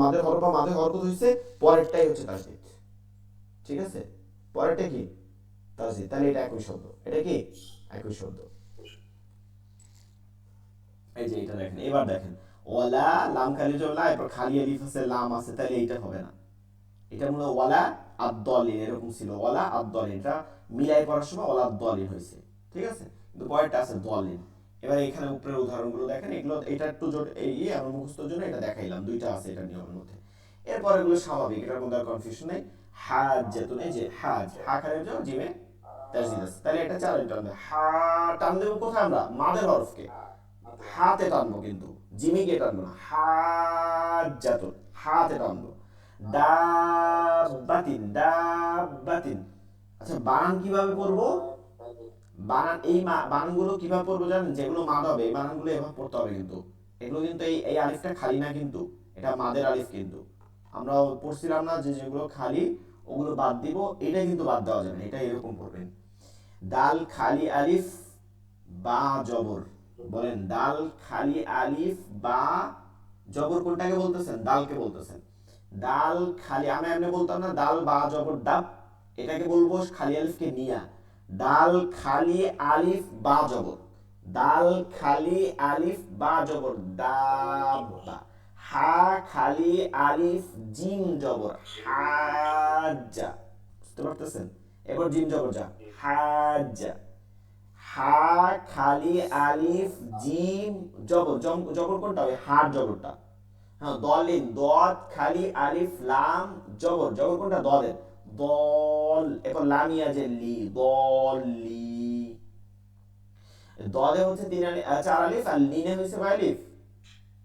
মাদের হরফ বা মাদের হরকত হইছে, পরেরটাই হচ্ছে তাসদিদ, ঠিক আছে, পরেরটা কি তাসদিদ, তাহলে এটা একই শব্দ, এটা কি একই শব্দ। এই যে এটা দেখেন, এবার দেখেন, ওয়ালা লাম খালি জমলা, এরপর খালি আলিফ আছে, লাম আছে, তাহলে এইটা হবে না, এটা মনে হয় ওয়ালা আদ-দালিন এরকম ছিল, ওয়ালা আদ-দালিন, এটা মিলাই পড়ার সময় ওয়ালা আদ-দালিন হয়েছে, ঠিক আছে, কিন্তু পরেরটা আছে দালিন। এবার এখানে উপরের উদাহরণগুলো দেখেন, এগুলো এটা একটু জোট এই আমার মুখস্থর জন্য এটা দেখাইলাম, দুইটা আছে এটা নিয়মের মধ্যে। এরপর এগুলো স্বাভাবিক, এটার মধ্যে আর কনফিউশন নেই। হাজ যেতুন, এই যে হাজ, হা খালি যাও জিমে তাসদিদ আছে, তাহলে এটা চার টানবে, হা টান দেবো কোথায়, আমরা মাদের হরফকে হাতে টানবো, কিন্তু জিমিকে টানবো না, হাজ্জাতুন হাতে টানবো, দাব্বাতিন দাব্বাতিন। আচ্ছা, বানান কিভাবে পড়বো, বানান এই বানানগুলো কিভাবে পড়বো জানেন, যেগুলো মাদ হবে এই বানানগুলো এভাবে পড়তে হবে, কিন্তু এগুলো কিন্তু এই এই আলিফটা খালি না, কিন্তু এটা মাদের আলিফ, কিন্তু আমরা পড়ছিলাম না যে যেগুলো খালি ওগুলো বাদ দিব, এটা কিন্তু বাদ দেওয়া যাবে না, এটা এরকম পড়বেন, দাল খালি আলিফ বা জবর, বলেন দাল খালি আলিফ বা জবর, কোনটাকে বলতেছেন, দালকে বলতেছেন, দাল খালি, আমি এমনি বলতাম না দাল বা জবর দাব, এটাকে বলবো খালি আলিফকে নিয়া, দাল খালি আলিফ বা জবর, দাল খালি আলিফ বা জবর দাব্বা, হা খালি আলিফ জিম জবর হাজ্জা, বুঝতে পারতেছেন, এবার জিম জবর যা, হাজ্জা, হা খালি আলিফ জিম জবর, জবর কোনটা, ওই হার জবরটা, হ্যাঁ, দলিন, দদ খালি আলিফ লাম জবর, জবর কোনটা, দলের, দল, এরপর লামিয়া যে লি, দলি, দলে হচ্ছে তিন আলিফ, চার আলিফ, আর লিনে হয়েছে কয় আলিফ,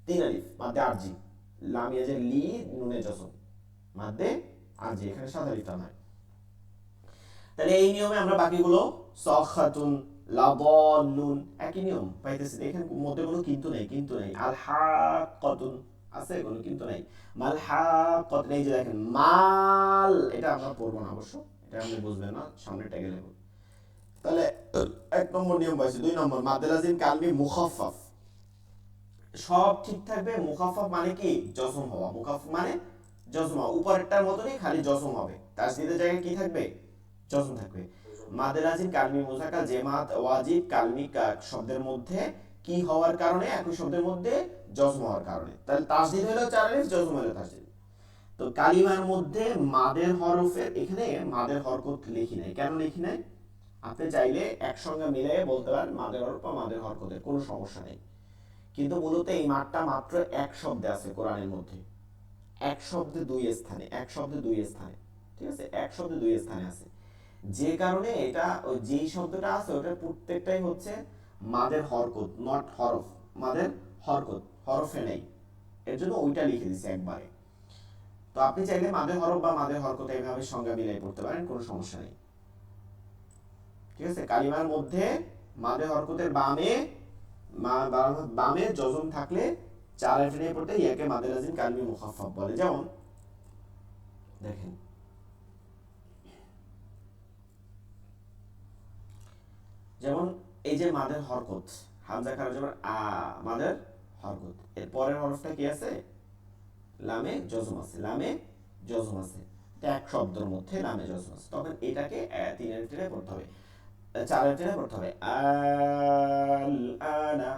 তিন আলিফ, মাদ্দে আরজি, লামিয়া যে লি নুনে জসম, মাদ্দে আরজি, এখানে সাত আলিফ টান হয়। তাহলে এই নিয়মে আমরা বাকিগুলো সখাতুন, লাদল্লুন, একই নিয়ম পাইতেছি, এখানে মধ্যে কোনো কিন্তু নেই, কিন্তু নেই, আল হাক্কাতুন আছে, কোনো কিন্তু নাই, মাল হাক্কাতুন, এই যে দেখেন মাল, এটা আমরা পড়বো না অবশ্য, এটা আপনি বুঝবেন না, সামনেটা গেলে বলবো। তাহলে এক নম্বর নিয়ম পাইছি। দুই নম্বর, মাদ্দে লাজিম কালমি মুখাফফাফ, সব ঠিক থাকবে, মুখাফফাফ মানে কি, জজম হওয়া, মুখাফফাফ মানে জজম হওয়া, উপরেরটার মতনই খালি জজম হবে, তাসদীদের জায়গায় কি থাকবে, জজম থাকবে। মাদে লাজিম কালমি মুজাক্কার যে মাদ ওয়াজিব কালমি শব্দের মধ্যে কি হওয়ার কারণে, একই শব্দের মধ্যে জজম হওয়ার কারণে। তাহলে তাসদিদ হলো 4 আলিফ, জজম হলো তাসদিদ। তো কালিমার মধ্যে মাদের হরফের, এখানে মাদের হরকত লিখি নাই, কেন লিখি নাই? আপনি চাইলে একসঙ্গে মিলিয়ে বলতে পারেন মাদের হরফ বা মাদের হরকতের, কোনো সমস্যা নেই। কিন্তু মূলত এই মাঠটা মাত্র এক শব্দে আছে কোরআনের মধ্যে, এক শব্দে দুই স্থানে, এক শব্দে দুই স্থানে, ঠিক আছে, এক শব্দে দুই স্থানে আছে। যে কারণে এটা ওই যেই শব্দটা আছে ওটার প্রত্যেকটাই হচ্ছে মাদের হরকত, নট হরফ, মাদের হরকত, হরফে নেই, এর জন্য ওইটা লিখে দিছি একবারে। তো আপনি চাইলে মাদের হরফ বা মাদের হরকত এইভাবে সংজ্ঞা মিলাই পড়তে পারেন, কোনো সমস্যা নেই। ঠিক আছে, কালিমার মধ্যে মাদের হরকতের বামে বামে জজম থাকলে 4 আলিফ নিয়ে পড়তে ইয়াকে মাদে লাজিম কালমি মুখাফফাফ বলে। যেমন দেখেন, যেমন এই যে মাদের হরকত, হামজা খারা জবর আ, মাদের হরকত, এর পরের হরফটা কি আছে? লামে জজম আছে, লামে জজম আছে। তো এক শব্দের মধ্যে লামে জজম আছে, তখন এটাকে 3 আলিফ টেনে পড়তে হবে, 4 আলিফ টেনে পড়তে হবে, আল আনা।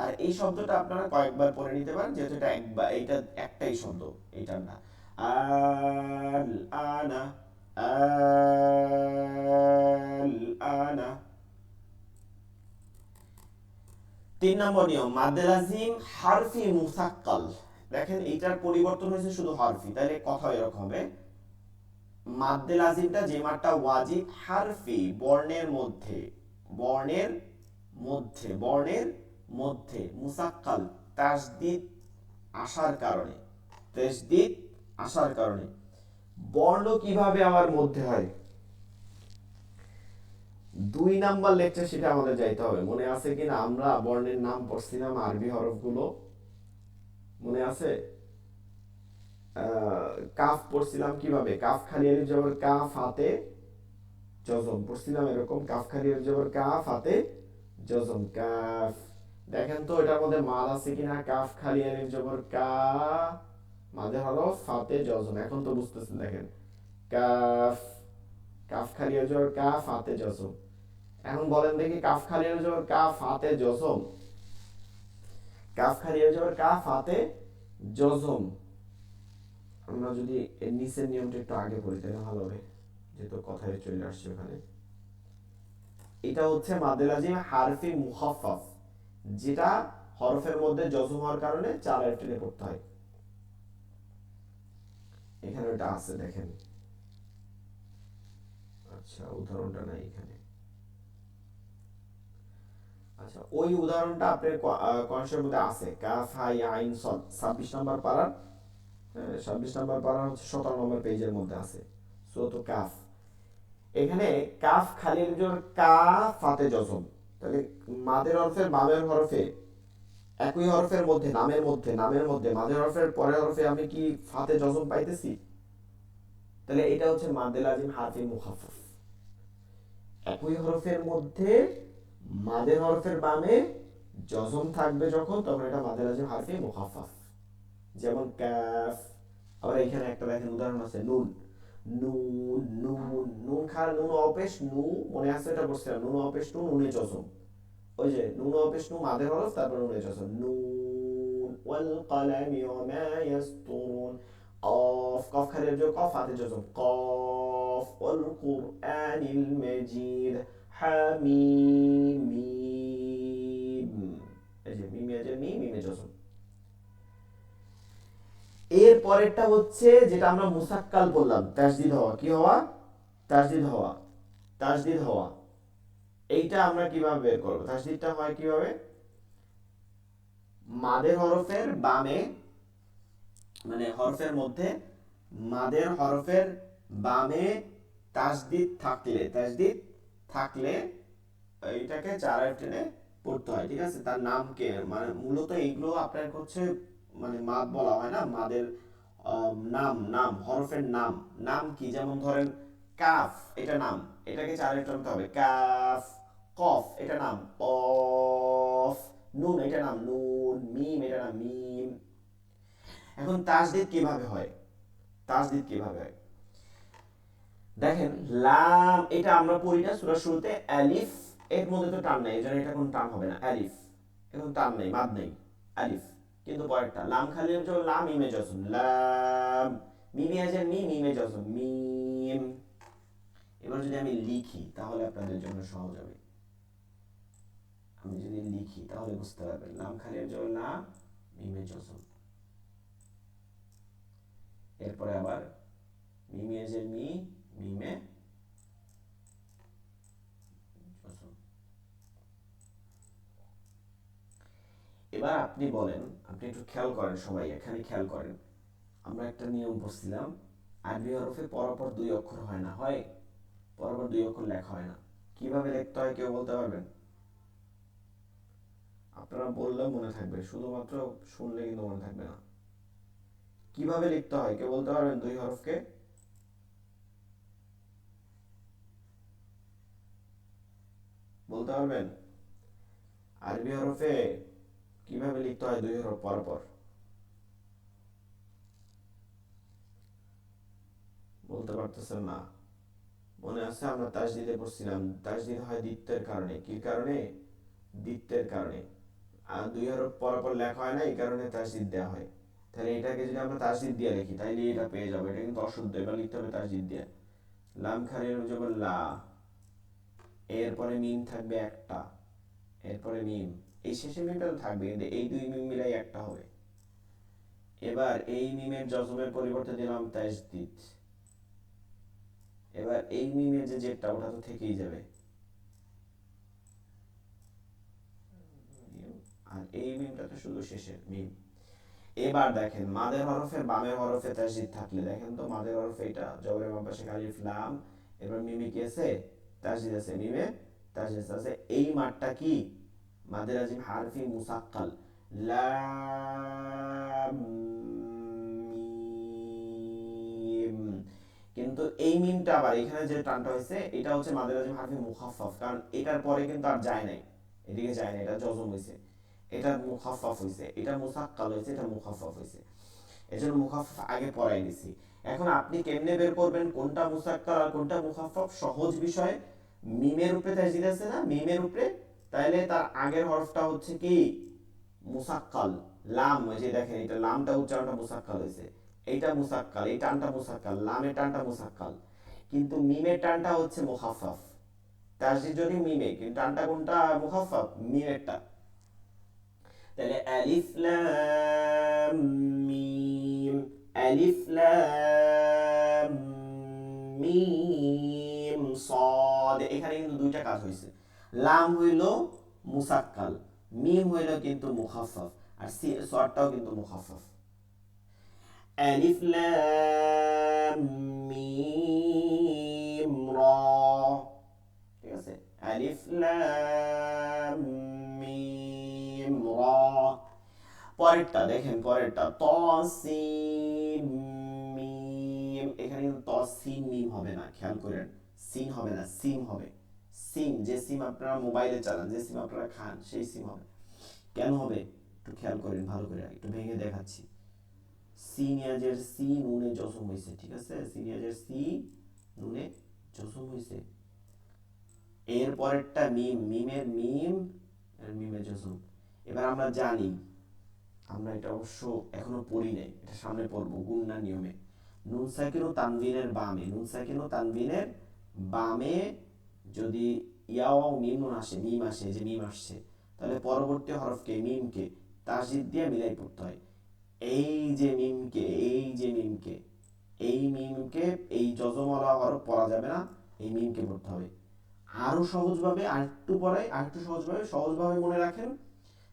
আর এই শব্দটা আপনারা কয়েকবার পড়ে নিতে পারেন, যেহেতু এটা একবার, এটা একটাই শব্দ, এইটার না। আল আনা, আল আনা। 3 নম্বর নিয়ম, মাদ্দে লাজিম হারফি মুসাক্কাল। দেখেন এইটার পরিবর্তন হয়েছে শুধু হারফি, তাহলে কথা এরকম হবে, মাদ্দে লাজিমটা যে মাত্রা ওয়াজিব হারফি, বর্ণের মধ্যে, বর্ণের মধ্যে, বর্ণের মধ্যে, মুসাক্কাল তাসদিদ আসার কারণে, তাসদিদ আসার কারণে। বর্ণ কিভাবে আমার মধ্যে হয়, 2 নাম্বার লেকচার সেটা আমাদের যাইতে হবে। মনে আছে কিনা আমরা বর্ণের নাম পড়ছিলাম, আরবি হরফগুলো মনে আছে? কাফ পড়ছিলাম কিভাবে, কাফ খালি আলিফ জবর কা ফাতে জজম পড়ছিলাম এরকম, কাফ খালি আলিফ জবর কা ফাতে জজম, কাফ। দেখেন তো এটার মধ্যে মাদ আছে কিনা, কাফ খালি আলিফ জবর কা, মাঝে হরফ, ফাতে জজম। এখন তো বুঝতেছেন, দেখেন কাফ, কাফ খালি আলিফ জবর কা ফাতে জজম। এখন বলেন দেখি, কাফ খালি আলিফ জবর কা ফাতে জজম, কাফ খালি আলিফ জবর কা ফাতে জজম, আমরা যদি এর নিচের নিয়মটা একটু আগে পড়ি তাহলে ভালো হবে, যেহেতু কথায় চলে আসছে ওখানে। এটা হচ্ছে মাদে লাজিম হারফি মুখাফফাফ, যেটা হরফের মধ্যে জজম হওয়ার কারণে 4 আলিফ টেনে পড়তে হয়। এখানে ওটা আছে দেখেন, আচ্ছা উদাহরণটা নাই এখানে। আচ্ছা ওই উদাহরণটা আপনার কনসেপ্টের মধ্যে আছে, কাফ হা ইয়া আইন সদ, 26 নম্বর পারার, 26 নম্বর পারার হচ্ছে 17 নম্বর পেজের মধ্যে আছে সূরা কাফ। এখানে কাফ খালি আলিফ জবর কা ফাতে জজম, তাহলে মাদের হরফের বামের হরফে, একই হরফের মধ্যে, নামের মধ্যে, নামের মধ্যে মাদের হরফের পরের হরফে আমি কি ফাতে জজম পাইতেছি? তাহলে এটা হচ্ছে মাদে লাজিম হারফি মুখাফফাফ। একই হরফের মধ্যে মাদের হরফের বামে জজম থাকবে যখন, তখন এটা মাদে লাজিম হারফি মুখাফফাফ। যেমন কাফ। আবার এখানে একটা দেখেন উদাহরণ আছে, নুন, নুন নুন, নুন খার নুন অপেশ নু, মনে আছে এটা বলছিলাম, নুন অপেশ নু, নুনে জজম। ওই যে নুন অপেশ নু মাদের হরফ, তারপর নুনে জজম, নুন ওয়াল কলামি ওয়া মা ইয়াসতুরুন, কফ, কফ খালি জো কফ হাতে জজম, কফ ওয়াল কুরআনিল মাজিদ, হামিম মিম, এই যে মিমে যে মিম, মিমে জজম। এর পরেরটা হচ্ছে যেটা আমরা মুসাক্কাল বললাম, তাসদিদ হওয়া, কি হওয়া? তাসদিদ হওয়া, তাসদিদ হওয়া। এইটা আমরা কিভাবে বের করব? তাসদিদটা হয় কিভাবে? মাদের হরফের বামে, মানে হরফের মধ্যে মাদের হরফের বামে তাসদিদ থাকলে, তাসদিদ থাকলে এইটাকে 4 আলিফ টেনে পড়তে হয়, ঠিক আছে। তার নাম কে, মানে মূলত এইগুলো আপনার হচ্ছে মানে মাদ বলা হয় না, মাদের নাম, নাম হরফের নাম, নাম কি, যেমন ধরেন কাফ, এটা নাম, এটাকে 4 আলিফ টানতে হবে, কাফ। কফ এটা নাম, কফ। নুন এটা নাম, নুন। মিম এটা নাম, মিম। এখন তাসদিদ কিভাবে হয়, তাসদিদ কিভাবে হয়? দেখেন লাম, এটা আমরা পড়ি না সূরার শুরুতে আলিফ, এর মধ্যে তো টান নাই, এজন্য এটা কোনো টান হবে না। আলিফ এখন টান নেই, মাদ নেই, আলিফ। কিন্তু পরেরটা লাম খালি হচ্ছে লাম মিমে জসম, লাম। মিমে আছে মি, মিমে জসম, মিম। এবার যদি আমি লিখি তাহলে আপনাদের জন্য সহজ হবে। আমি যদি লিখি তাহলে বুঝতে পারবেন। লাম খালি হচ্ছে লাম, মিমে জসম। এরপরে আবার মিমে আছে মি, মিমে জসম। এবার আপনি বলেন, আপনি একটু খেয়াল করেন, সবাই এখানে খেয়াল করেন। আমরা একটা নিয়ম পড়ছিলাম, আরবি হরফে পরপর দুই অক্ষর হয় না, হয় পরপর দুই অক্ষর লেখা হয় না। কিভাবে লিখতে হয় কেউ বলতে পারবেন? আপনারা বললেও মনে থাকবে, শুধুমাত্র শুনলে কিন্তু মনে থাকবে না। কিভাবে লিখতে হয় কেউ বলতে পারবেন? দুই হরফকে বলতে পারবেন? আরবি হরফে কিভাবে লিখতে হয় দুই হরফ পরপর? বলতে পারতেছেন না? মনে আছে আমরা তাসদিদে পড়ছিলাম, তাসদিদ হয় দ্বিত্বের কারণে। কি কারণে? দ্বিত্বের কারণে। আর দুই হরফ পরপর লেখা হয় না, এই কারণে তাসদিদ দেওয়া হয়। তাহলে এটাকে যদি আমরা তাসদিদ দিয়ে লিখি তাইলে এটা পেয়ে যাবো। এটা কিন্তু অশুদ্ধ, এবার লিখতে হবে তাসদিদ দিয়ে। লাম খালির জবর লা, এরপরে মিম থাকবে একটা, এরপরে মিম, এই শেষে মিমটা তো থাকবে, কিন্তু এই দুই মিম মিলাই একটা হবে। এবার এই মিমের জজমের পরিবর্তে দিলাম তাসদিদ। এবার এই মিমের যে জেরটা ওটা তো থেকেই যাবে, আর এই মিমটা তো শুধু শেষের মিম। এবার দেখেন মাদের হরফে বামের হরফে তাসদিদ থাকলে, দেখেন তো মাদের হরফে এটা জবরের বাম পাশে আলিফ লাম, এবার মিমে কি আছে? তাসদিদ আছে, মিমে তাসদিদ আছে। এই মাঠটা কি? মাদের আজিম হারফি মুসাক্কাল, লাম মিম। কিন্তু এই মিমটা আবার এখানে যে টানটা হয়েছে এটা হচ্ছে মাদের আজিম হারফি মুখাফফাফ, কারণ এটার পরে কিন্তু আর যায় নাই, এদিকে যায় না, এটা জজম হয়েছে। এটা মুখাফফাফ হয়েছে, এটা মুসাক্কাল হয়েছে, এটা মুখাফফাফ হয়েছে। এজন্য মুখাফফাফ আগে পড়াই দিছি। এখন আপনি কেমনে বের করবেন কোনটা মুসাক্কাল আর কোনটা মুখাফফাফ? সহজ বিষয়। মিমের উপরে তাসদিদ আছে না, মিমের উপরে, তাইলে তার আগের হরফটা হচ্ছে কি? মুসাক্কাল। লাম, ওই যে দেখেন এটা লামটা উচ্চারণটা মুসাক্কাল হয়েছে, এইটা মুসাক্কাল, এই টানটা মুসাক্কাল, লামের টানটা মুসাক্কাল। কিন্তু মিমের টানটা হচ্ছে মুখাফফাফ। তাসদিদ যদি মিমে, কিন্তু টানটা কোনটা? মুখাফফাফ, মিমেরটা। তাহলে আলিফ লাম মিম, আলিফ লাম মিম সদ। এখানে কিন্তু দুইটা কাজ হয়েছে। লাম হইল মুসাক্কাল, মিম হইল কিন্তু মুখাফফাফ, আর সদটাও কিন্তু মুখাফফাফ। আলিফ লাম মিম র, ঠিক আছে? আলিফ লাম মিম র। পরেরটা দেখেন, পরেরটা তসিম মিম, এখানে কিন্তু তসিম মিম হবে না, খেয়াল করেন। সিন হবে না, সিম হবে। সিম, যে সিম আপনারা মোবাইলে চালান, যে সিম আপনারা খান, সেই সিম হবে। কেন হবে একটু খেয়াল করেন ভালো করে, একটু ভেঙে দেখাচ্ছি। সিনিয়াজের সি নুনে জসম হয়েছে, ঠিক আছে? সিনিয়াজের সি নুনে জসম হয়েছে। এর পরেরটা মিম, মিমের মিম, আর মিমে জসম। এবার আমরা জানি, আমরা এটা অবশ্য এখনো পড়ি নাই, এটা সামনে পড়বো গুণনা নিয়মে। নুন সাকিন ও তানবিনের বামে, নুন সাকিন ও তানবিনের বামে যদি ইয়াও মিম আসে, মিম আসে, যে মিম আসছে, তাহলে পরবর্তী হরফকে মিমকে তাসদিদ দিয়ে মিলাই পড়তে হয়। এই যে মিমকে, এই যে মিমকে, এই মিমকে, এই যজমওয়ালা হরফ পড়া যাবে না, এই মিমকে পড়তে হবে। আরো সহজভাবে আরেকটু পড়াই, আরেকটু সহজভাবে, সহজভাবে মনে রাখেন।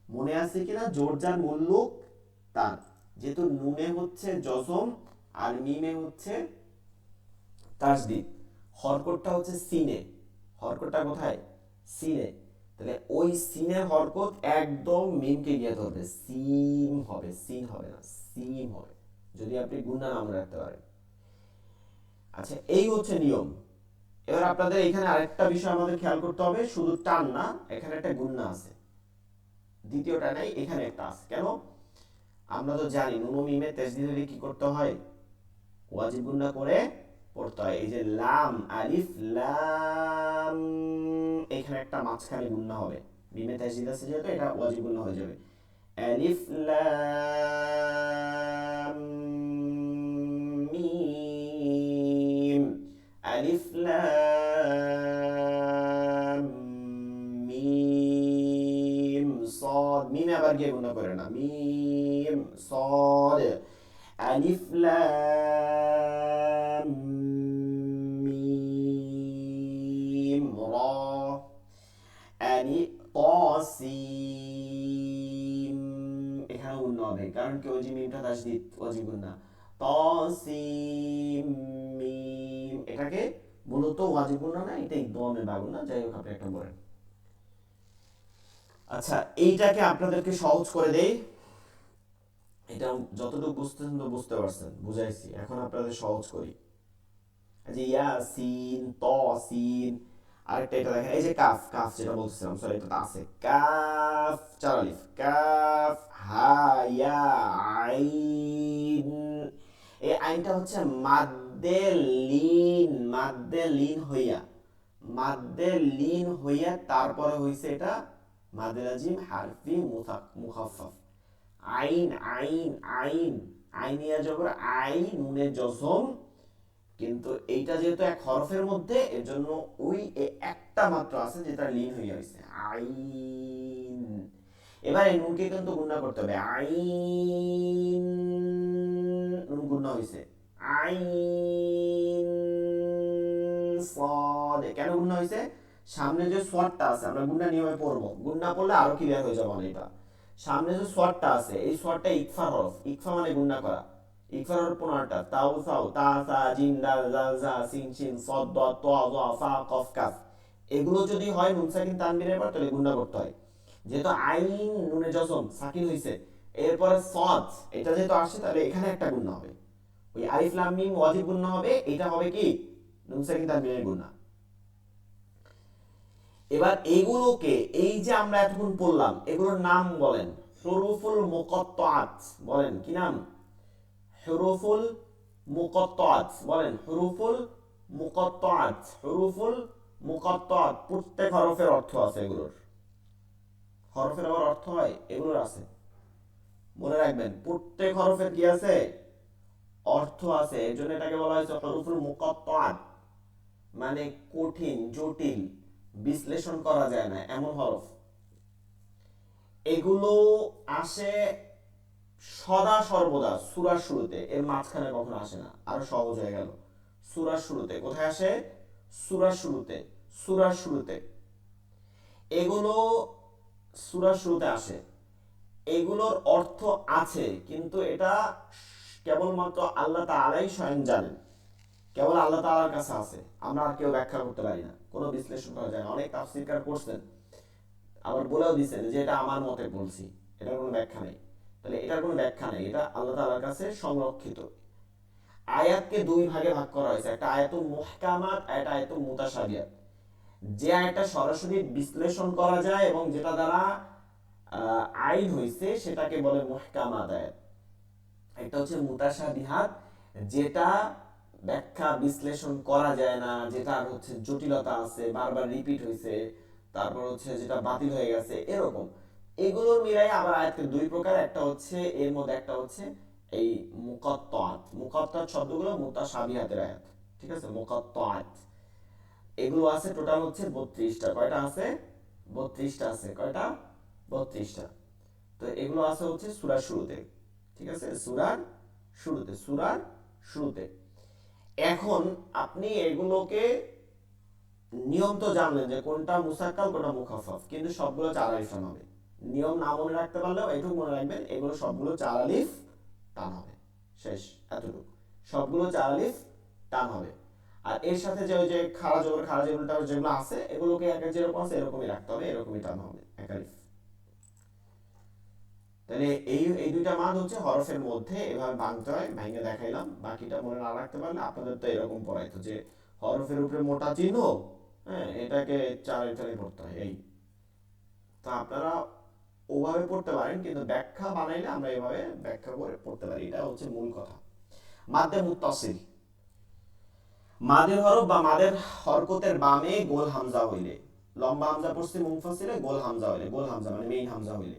মনে আছে কিনা? জোরজার মুল্লুক তার, যেহেতু নুনে হচ্ছে জজম আর মিমে হচ্ছে তাসদিদ, হরকতটা হচ্ছে সিনে। হরকতটা কোথায়? সিনে। তাহলে ওই সিনের হরকত একদম মিমকে গিয়ে ধরবে, সিম হবে, সিন হবে না, সিম হবে, যদি আপনি গুণা নাম রাখতে পারেন। আচ্ছা, এই হচ্ছে নিয়ম। এবার আপনাদের এখানে আরেকটা বিষয় আমাদের খেয়াল করতে হবে, শুধু টান না, এখানে একটা গুণনা আছে, দ্বিতীয়টা নাই, এখানে একটা আছে। কেন? আমরা তো জানি নুন মিমে তাসদিদ হলে কি করতে হয়? ওয়াজিব গুণনা করে পড়তে হয়। এই যে লাম, আলিফ লাম, এখানে একটা মাঝখানে গুণনা হবে, মিমে তাসদিদ আছে যেহেতু এটা ওয়াজিব গুণনা হয়ে যাবে। আলিফ লাম মিম, আলিফ লাম মিম সদ, মিমে আবার গিয়ে গুণনা করে না, মিম সদ, আলিফ লাম মিম র, আলিফ তসিম, এখানে গুণনা হবে কারণ কি ওই যে মিমটা তাসদিদ ওয়াজিব গুণনা, তসিম মিম, এটাকে মূলত ওয়াজিব গুণনা না, এটা ইদগামে বা গুণনা, যাই হোক আপনি একটা বলেন। আচ্ছা, এইটাকে আপনাদেরকে সহজ করে দেই, এটা যতটুকু বুঝতেছেন তো বুঝতে পারছেন, বুঝাইছি, এখন আপনাদের সহজ করি। এই যে ইয়াসিন, তসিন, আরেকটা এটা দেখেন, এই যে কাফ, কাফ যেটা বলছিলাম, সরি এটা আছে, কাফ চার আলিফ, কাফ হা ইয়া আইন, এই আইনটা হচ্ছে মাদ্দে লিন, মাদ্দে লিন হইয়া, মাদ্দে লিন হইয়া তারপরে হইছে এটা মাদ্দে লাজিম হারফি মুখাফফাফ, আইন আইন আইন, আইনিয়া জবর আই, নুনে জজম, কিন্তু এইটা যেহেতু এক হরফের মধ্যে এর জন্য ওই একটা মাত্র আছে যেটা লিন হয়ে গেছে আইন। এবার এই নুনকে কিন্তু গুণনা করতে হবে, আইন, নুন গুণনা হয়েছে, আইন সদ, কেন গুণনা হয়েছে? সামনে যে সোয়ারটা আছে আমরা গুণনা নিয়মে পড়বো, গুণনা পড়লে আরো ক্লিয়ার হয়ে যাবে অনেকটা। সামনে যে সোয়ারটা আছে এই সোয়ারটা ইকফা হরফ, ইকফা মানে গুণনা করা, ইকফার হরফ 15টা, তাও সাও তা সা জিম দাল জাল জা সিন শিন সদ দ ত জ ফা কফ কাফ, এগুলো যদি হয় নুন সাকিন তানবীরের পর তাহলে গুণনা করতে হয়। যেহেতু আইন নুনে জজম সাকিন হইছে, এরপরে সদ এটা যেহেতু আসে তাহলে এখানে একটা গুণনা হবে, ওই আলিফ লাম মিম ওয়াজিব গুণনা হবে, এটা হবে কি নুন সাকিন তানবীরের গুণনা। এবার এগুলোকে এই যে আমরা এতক্ষণ পড়লাম এগুলোর নাম বলেন হুরুফুল মুকাত্তাআত, বলেন কি নাম? হুরুফুল মুকাত্তাআত, বলেন হুরুফুল মুকাত্তাআত, হুরুফুল মুকাত্তাআত, প্রত্যেক হরফের অর্থ আছে এগুলোর, হরফের আবার অর্থ হয় এগুলোর আছে, মনে রাখবেন প্রত্যেক হরফের কি আছে? অর্থ আছে, এর জন্য এটাকে বলা হয়েছে হুরুফুল মুকাত্তাআত, মানে কঠিন জটিল বিশ্লেষণ করা যায় না এমন হরফ। এগুলো আসে সদা সর্বদা সূরার শুরুতে, এর মাঝখানে কখনো আসে না, আরো সহজ হয়ে গেল, সূরার শুরুতে। কোথায় আসে? সূরার শুরুতে, সূরার শুরুতে এগুলো সূরার শুরুতে আসে, এগুলোর অর্থ আছে কিন্তু এটা কেবলমাত্র আল্লাহ তাআলাই স্বয়ং জানেন, কেবল আল্লাহ তাআলার কাছে আছে, আমরা আর কেউ ব্যাখ্যা করতে পারি না, কোনো বিশ্লেষণ করা যায় না। অনেক তাফসীরকার করছেন, আবার বলেও দিচ্ছেন যে এটা আমার মতে বলছি, এটার কোনো ব্যাখ্যা নেই, তাহলে এটার কোনো ব্যাখ্যা নেই, এটা আল্লাহ তাআলার কাছে সংরক্ষিত। আয়াতকে দুই ভাগে ভাগ করা হয়েছে, একটা আয়াতুল মুহকামাত, একটা আয়াতুল মুতাশাবিহাত। যে আয়াতটা সরাসরি বিশ্লেষণ করা যায় এবং যেটা দ্বারা আইন হয়েছে সেটাকে বলে মুহকামাত আয়াত। একটা হচ্ছে মুতাশাবিহাত, যেটা ব্যাখ্যা বিশ্লেষণ করা যায় না, যেটার হচ্ছে জটিলতা আছে, বারবার রিপিট হয়েছে, তারপর হচ্ছে যেটা বাতিল হয়ে গেছে এরকম, এগুলোর মিলাই আবার আয়াতকে দুই প্রকার, একটা হচ্ছে এর মধ্যে একটা হচ্ছে এই মুকাত্তাআত, মুকাত্তাআত শব্দগুলো মুতাশাবিহাতের আয়াত, ঠিক আছে, মুকাত্তাআত এগুলো আছে টোটাল হচ্ছে 32টা, কয়টা আছে? 32টা আছে, কয়টা? 32টা। তো এগুলো আছে হচ্ছে সূরার শুরুতে, ঠিক আছে, সূরার শুরুতে, সূরার শুরুতে। এখন আপনি এগুলোকে নিয়ম তো জানলেন যে কোনটা মুসাক্কাল কোনটা মুখাফফাফ, কিন্তু সবগুলো চার আলিফ টান হবে। নিয়ম না মনে রাখতে পারলেও এটুকু মনে রাখবেন, এগুলো সবগুলো চার আলিফ টান হবে, শেষ, এতটুকু, সবগুলো চার আলিফ টান হবে। আর এর সাথে যে ওই যে খাড়া জবর খাড়া জবরটা যেগুলো আছে এগুলোকে এক এক যেরকম আছে এরকমই রাখতে হবে, এরকমই টান হবে, এক আলিফ। তাহলে এই এই দুইটা মান হচ্ছে হরফের মধ্যে এভাবে ভাঙতে হয়, ভেঙে দেখাইলাম, বাকিটা মনে না রাখতে পারলে আপনাদের তো এরকম পড়াইতো যে হরফের উপরে মোটা চিহ্ন, হ্যাঁ এটাকে চারে চারে পড়তে হয়, এই। তো আপনারা ওভাবে পড়তে পারেন, কিন্তু ব্যাখ্যা বানাইলে আমরা এভাবে ব্যাখ্যা করে পড়তে পারি, এটা হচ্ছে মূল কথা। মাদ্দে মুত্তাসিল, মাদের হরফ বা মাদের হরকতের বামে গোল হামজা হইলে, লম্বা হামজা পড়ছি মুনফাসিলে, গোল হামজা হইলে, গোল হামজা মানে মেইন হামজা হইলে,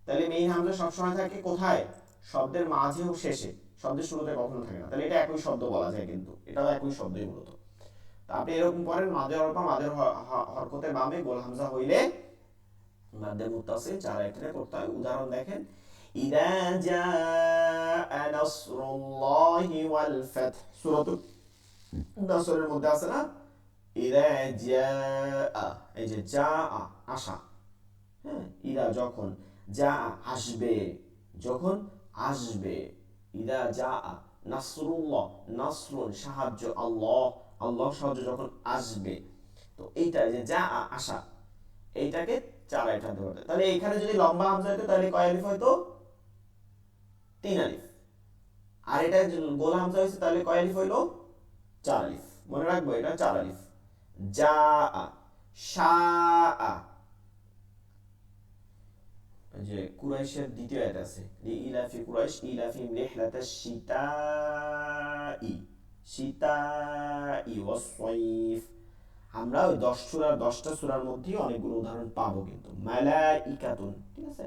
তাহলে মেইন হামজা সবসময় থাকে কোথায়? শব্দের মাঝে ও শেষে, শব্দের শুরুতে কখনো থাকে না। তাহলে এটা একই শব্দ বলা যায়, কিন্তু এটাও একই শব্দই মূলত। তা আপনি এরকম পড়েন, মাদের হরফ বা মাদের হরকতের বামে গোল হামজা হইলে মাদ্দে মুত্তাসিল চার আইটেনে পড়তে হয়। উদাহরণ দেখেন, ইদা জাআ নাসরুল্লাহি ওয়াল ফাতহ, সূরাতুন নাসরের মধ্যে আছে না, ইদা জাআ, এই যে জাআ আসা, হ্যাঁ, ইদা যখন, জাআ আসবে, যখন আসবে, ইদা জাআ নাসরুল্লাহ, নাসরুন সাহায্য, আল্লাহ আল্লাহ সাহায্য যখন আসবে, তো এইটা যে জাআ আসা, এইটাকে চার আলিফ আনতে পারবে। তাহলে এখানে যদি লম্বা হামজা হতো তাহলে কয় আলিফ হয়তো? তিন আলিফ। আর এটা গোল হামজা হয়েছে তাহলে কয় আলিফ হইলো? চার আলিফ। মনে রাখবো এটা চার আলিফ। জা আ, শা আ, যে কুরাইশের দ্বিতীয় আয়াত আছে, ইলাফি কুরাইশ ইলাফিম রিহলাতাশ শিতাই, শিতাই ওয়াস-সাইফ। আমরা ওই 10 সূরার 10টা সূরার মধ্যে অনেকগুলো উদাহরণ পাবো, কিন্তু মালাইকাতুন, ঠিক আছে,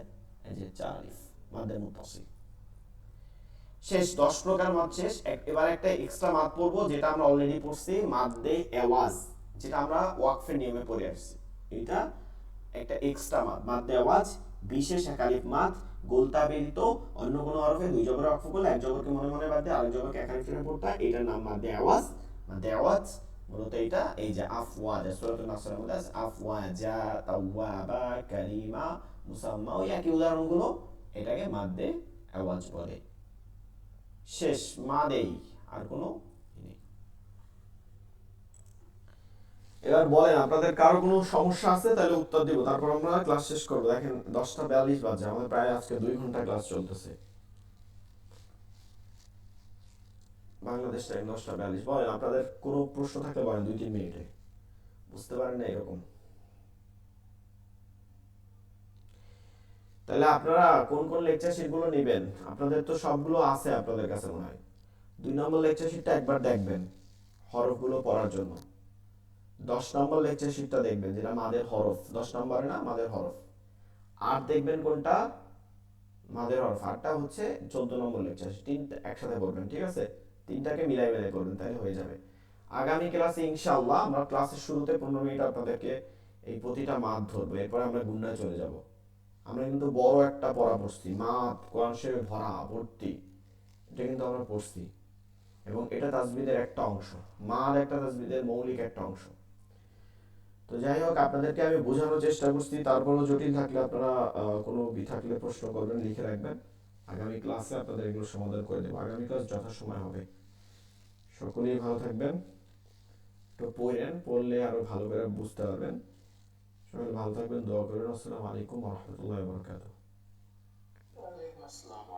এই যে চার আলিফ মাদ্দে মুত্তাসিল। শেষ 10 প্রকার মাদ শেষ। এবার একটা এক্সট্রা মাদ পড়বো, যেটা আমরা অলরেডি পড়ছি, মাদ্দে এওয়াজ, যেটা আমরা ওয়াকফের নিয়মে পড়ে আসছি। এটা একটা এক্সট্রা মাদ, মাদ্দে আওয়াজ, বিশেষ এক আলিফ মাদ, গোলতা ব্যতীত অন্য কোনো হরফে দুই জবরে ওয়াকফ করলে এক জবরকে মনে মনে বাদ দিয়ে আরেক জবরকে এক আলিফ টেনে পড়তে হয়, এটার নাম মাদ্দে আওয়াজ। মাদ্দে আওয়াজ মূলত এটা, এই যে আফওয়াজা, সূরাতুন নাসরের মধ্যে আছে আফওয়াজা, তাওয়াবা, কালিমা, মুসাম্মা, ওই একই উদাহরণগুলো, এটাকে মাদ্দে আওয়াজ বলে। শেষ মাদেই, আর কোনো নেই। এবার বলেন আপনাদের কারো কোনো সমস্যা আছে, তাহলে উত্তর দিব, তারপর আমরা ক্লাস শেষ করবো। দেখেন 10টা 42 বাজে, আমাদের প্রায় আজকে 2 ঘন্টা ক্লাস চলতেছে, বাংলাদেশ টাইম 10টা 42। বলেন আপনাদের কোনো প্রশ্ন থাকলে বলেন, 2-3 মিনিটে। বুঝতে পারেন না এরকম? তাহলে আপনারা কোন কোন লেকচার শিটগুলো নেবেন? আপনাদের তো সবগুলো আছে আপনাদের কাছে মনে হয়। 2 নম্বর লেকচার শিটটা একবার দেখবেন হরফগুলো পড়ার জন্য। 10 নম্বর লেকচার শিটটা দেখবেন, যেটা মাদের হরফ, 10 নম্বরে না, মাদের হরফ। আর দেখবেন কোনটা? মাদের হরফ। আরটা হচ্ছে 14 নম্বর লেকচার, তিনটা একসাথে পড়বেন, ঠিক আছে? তিনটাকে মিলাই মিলাই করবেন, তাহলে হয়ে যাবে। আগামী ক্লাসে ইনশাআল্লাহ আমরা ক্লাসের শুরুতে 15 মিনিট আপনাদেরকে এই প্রতিটা মাদ ধরবো, এরপরে আমরা গুণনায় চলে যাব। আমরা কিন্তু বড় একটা পড়া পড়ছি, মাদ কোরআন শরীফে ভরা ভর্তি, এটা কিন্তু আমরা পড়ছি, এবং এটা তাজবিদের একটা অংশ। মাদ একটা তাজবিদের মৌলিক একটা অংশ। তো যাই হোক, আপনাদেরকে আমি বোঝানোর চেষ্টা করছি, তারপরও জটিল থাকলে আপনারা কোনো থাকলে প্রশ্ন করবেন, লিখে রাখবেন। আগামী ক্লাসে আপনাদের এগুলো সমাধান করে দেবো। আগামী ক্লাস যথাসময় হবে। সকলেই ভালো থাকবেন, একটু পড়েন, পড়লে আরো ভালো করে বুঝতে পারবেন। সকলে ভালো থাকবেন, দোয়া করবেন। আসসালামু আলাইকুম ওয়া রাহমাতুল্লাহি ওয়া বারাকাতুহু। ওয়ালাইকুম আসসালাম।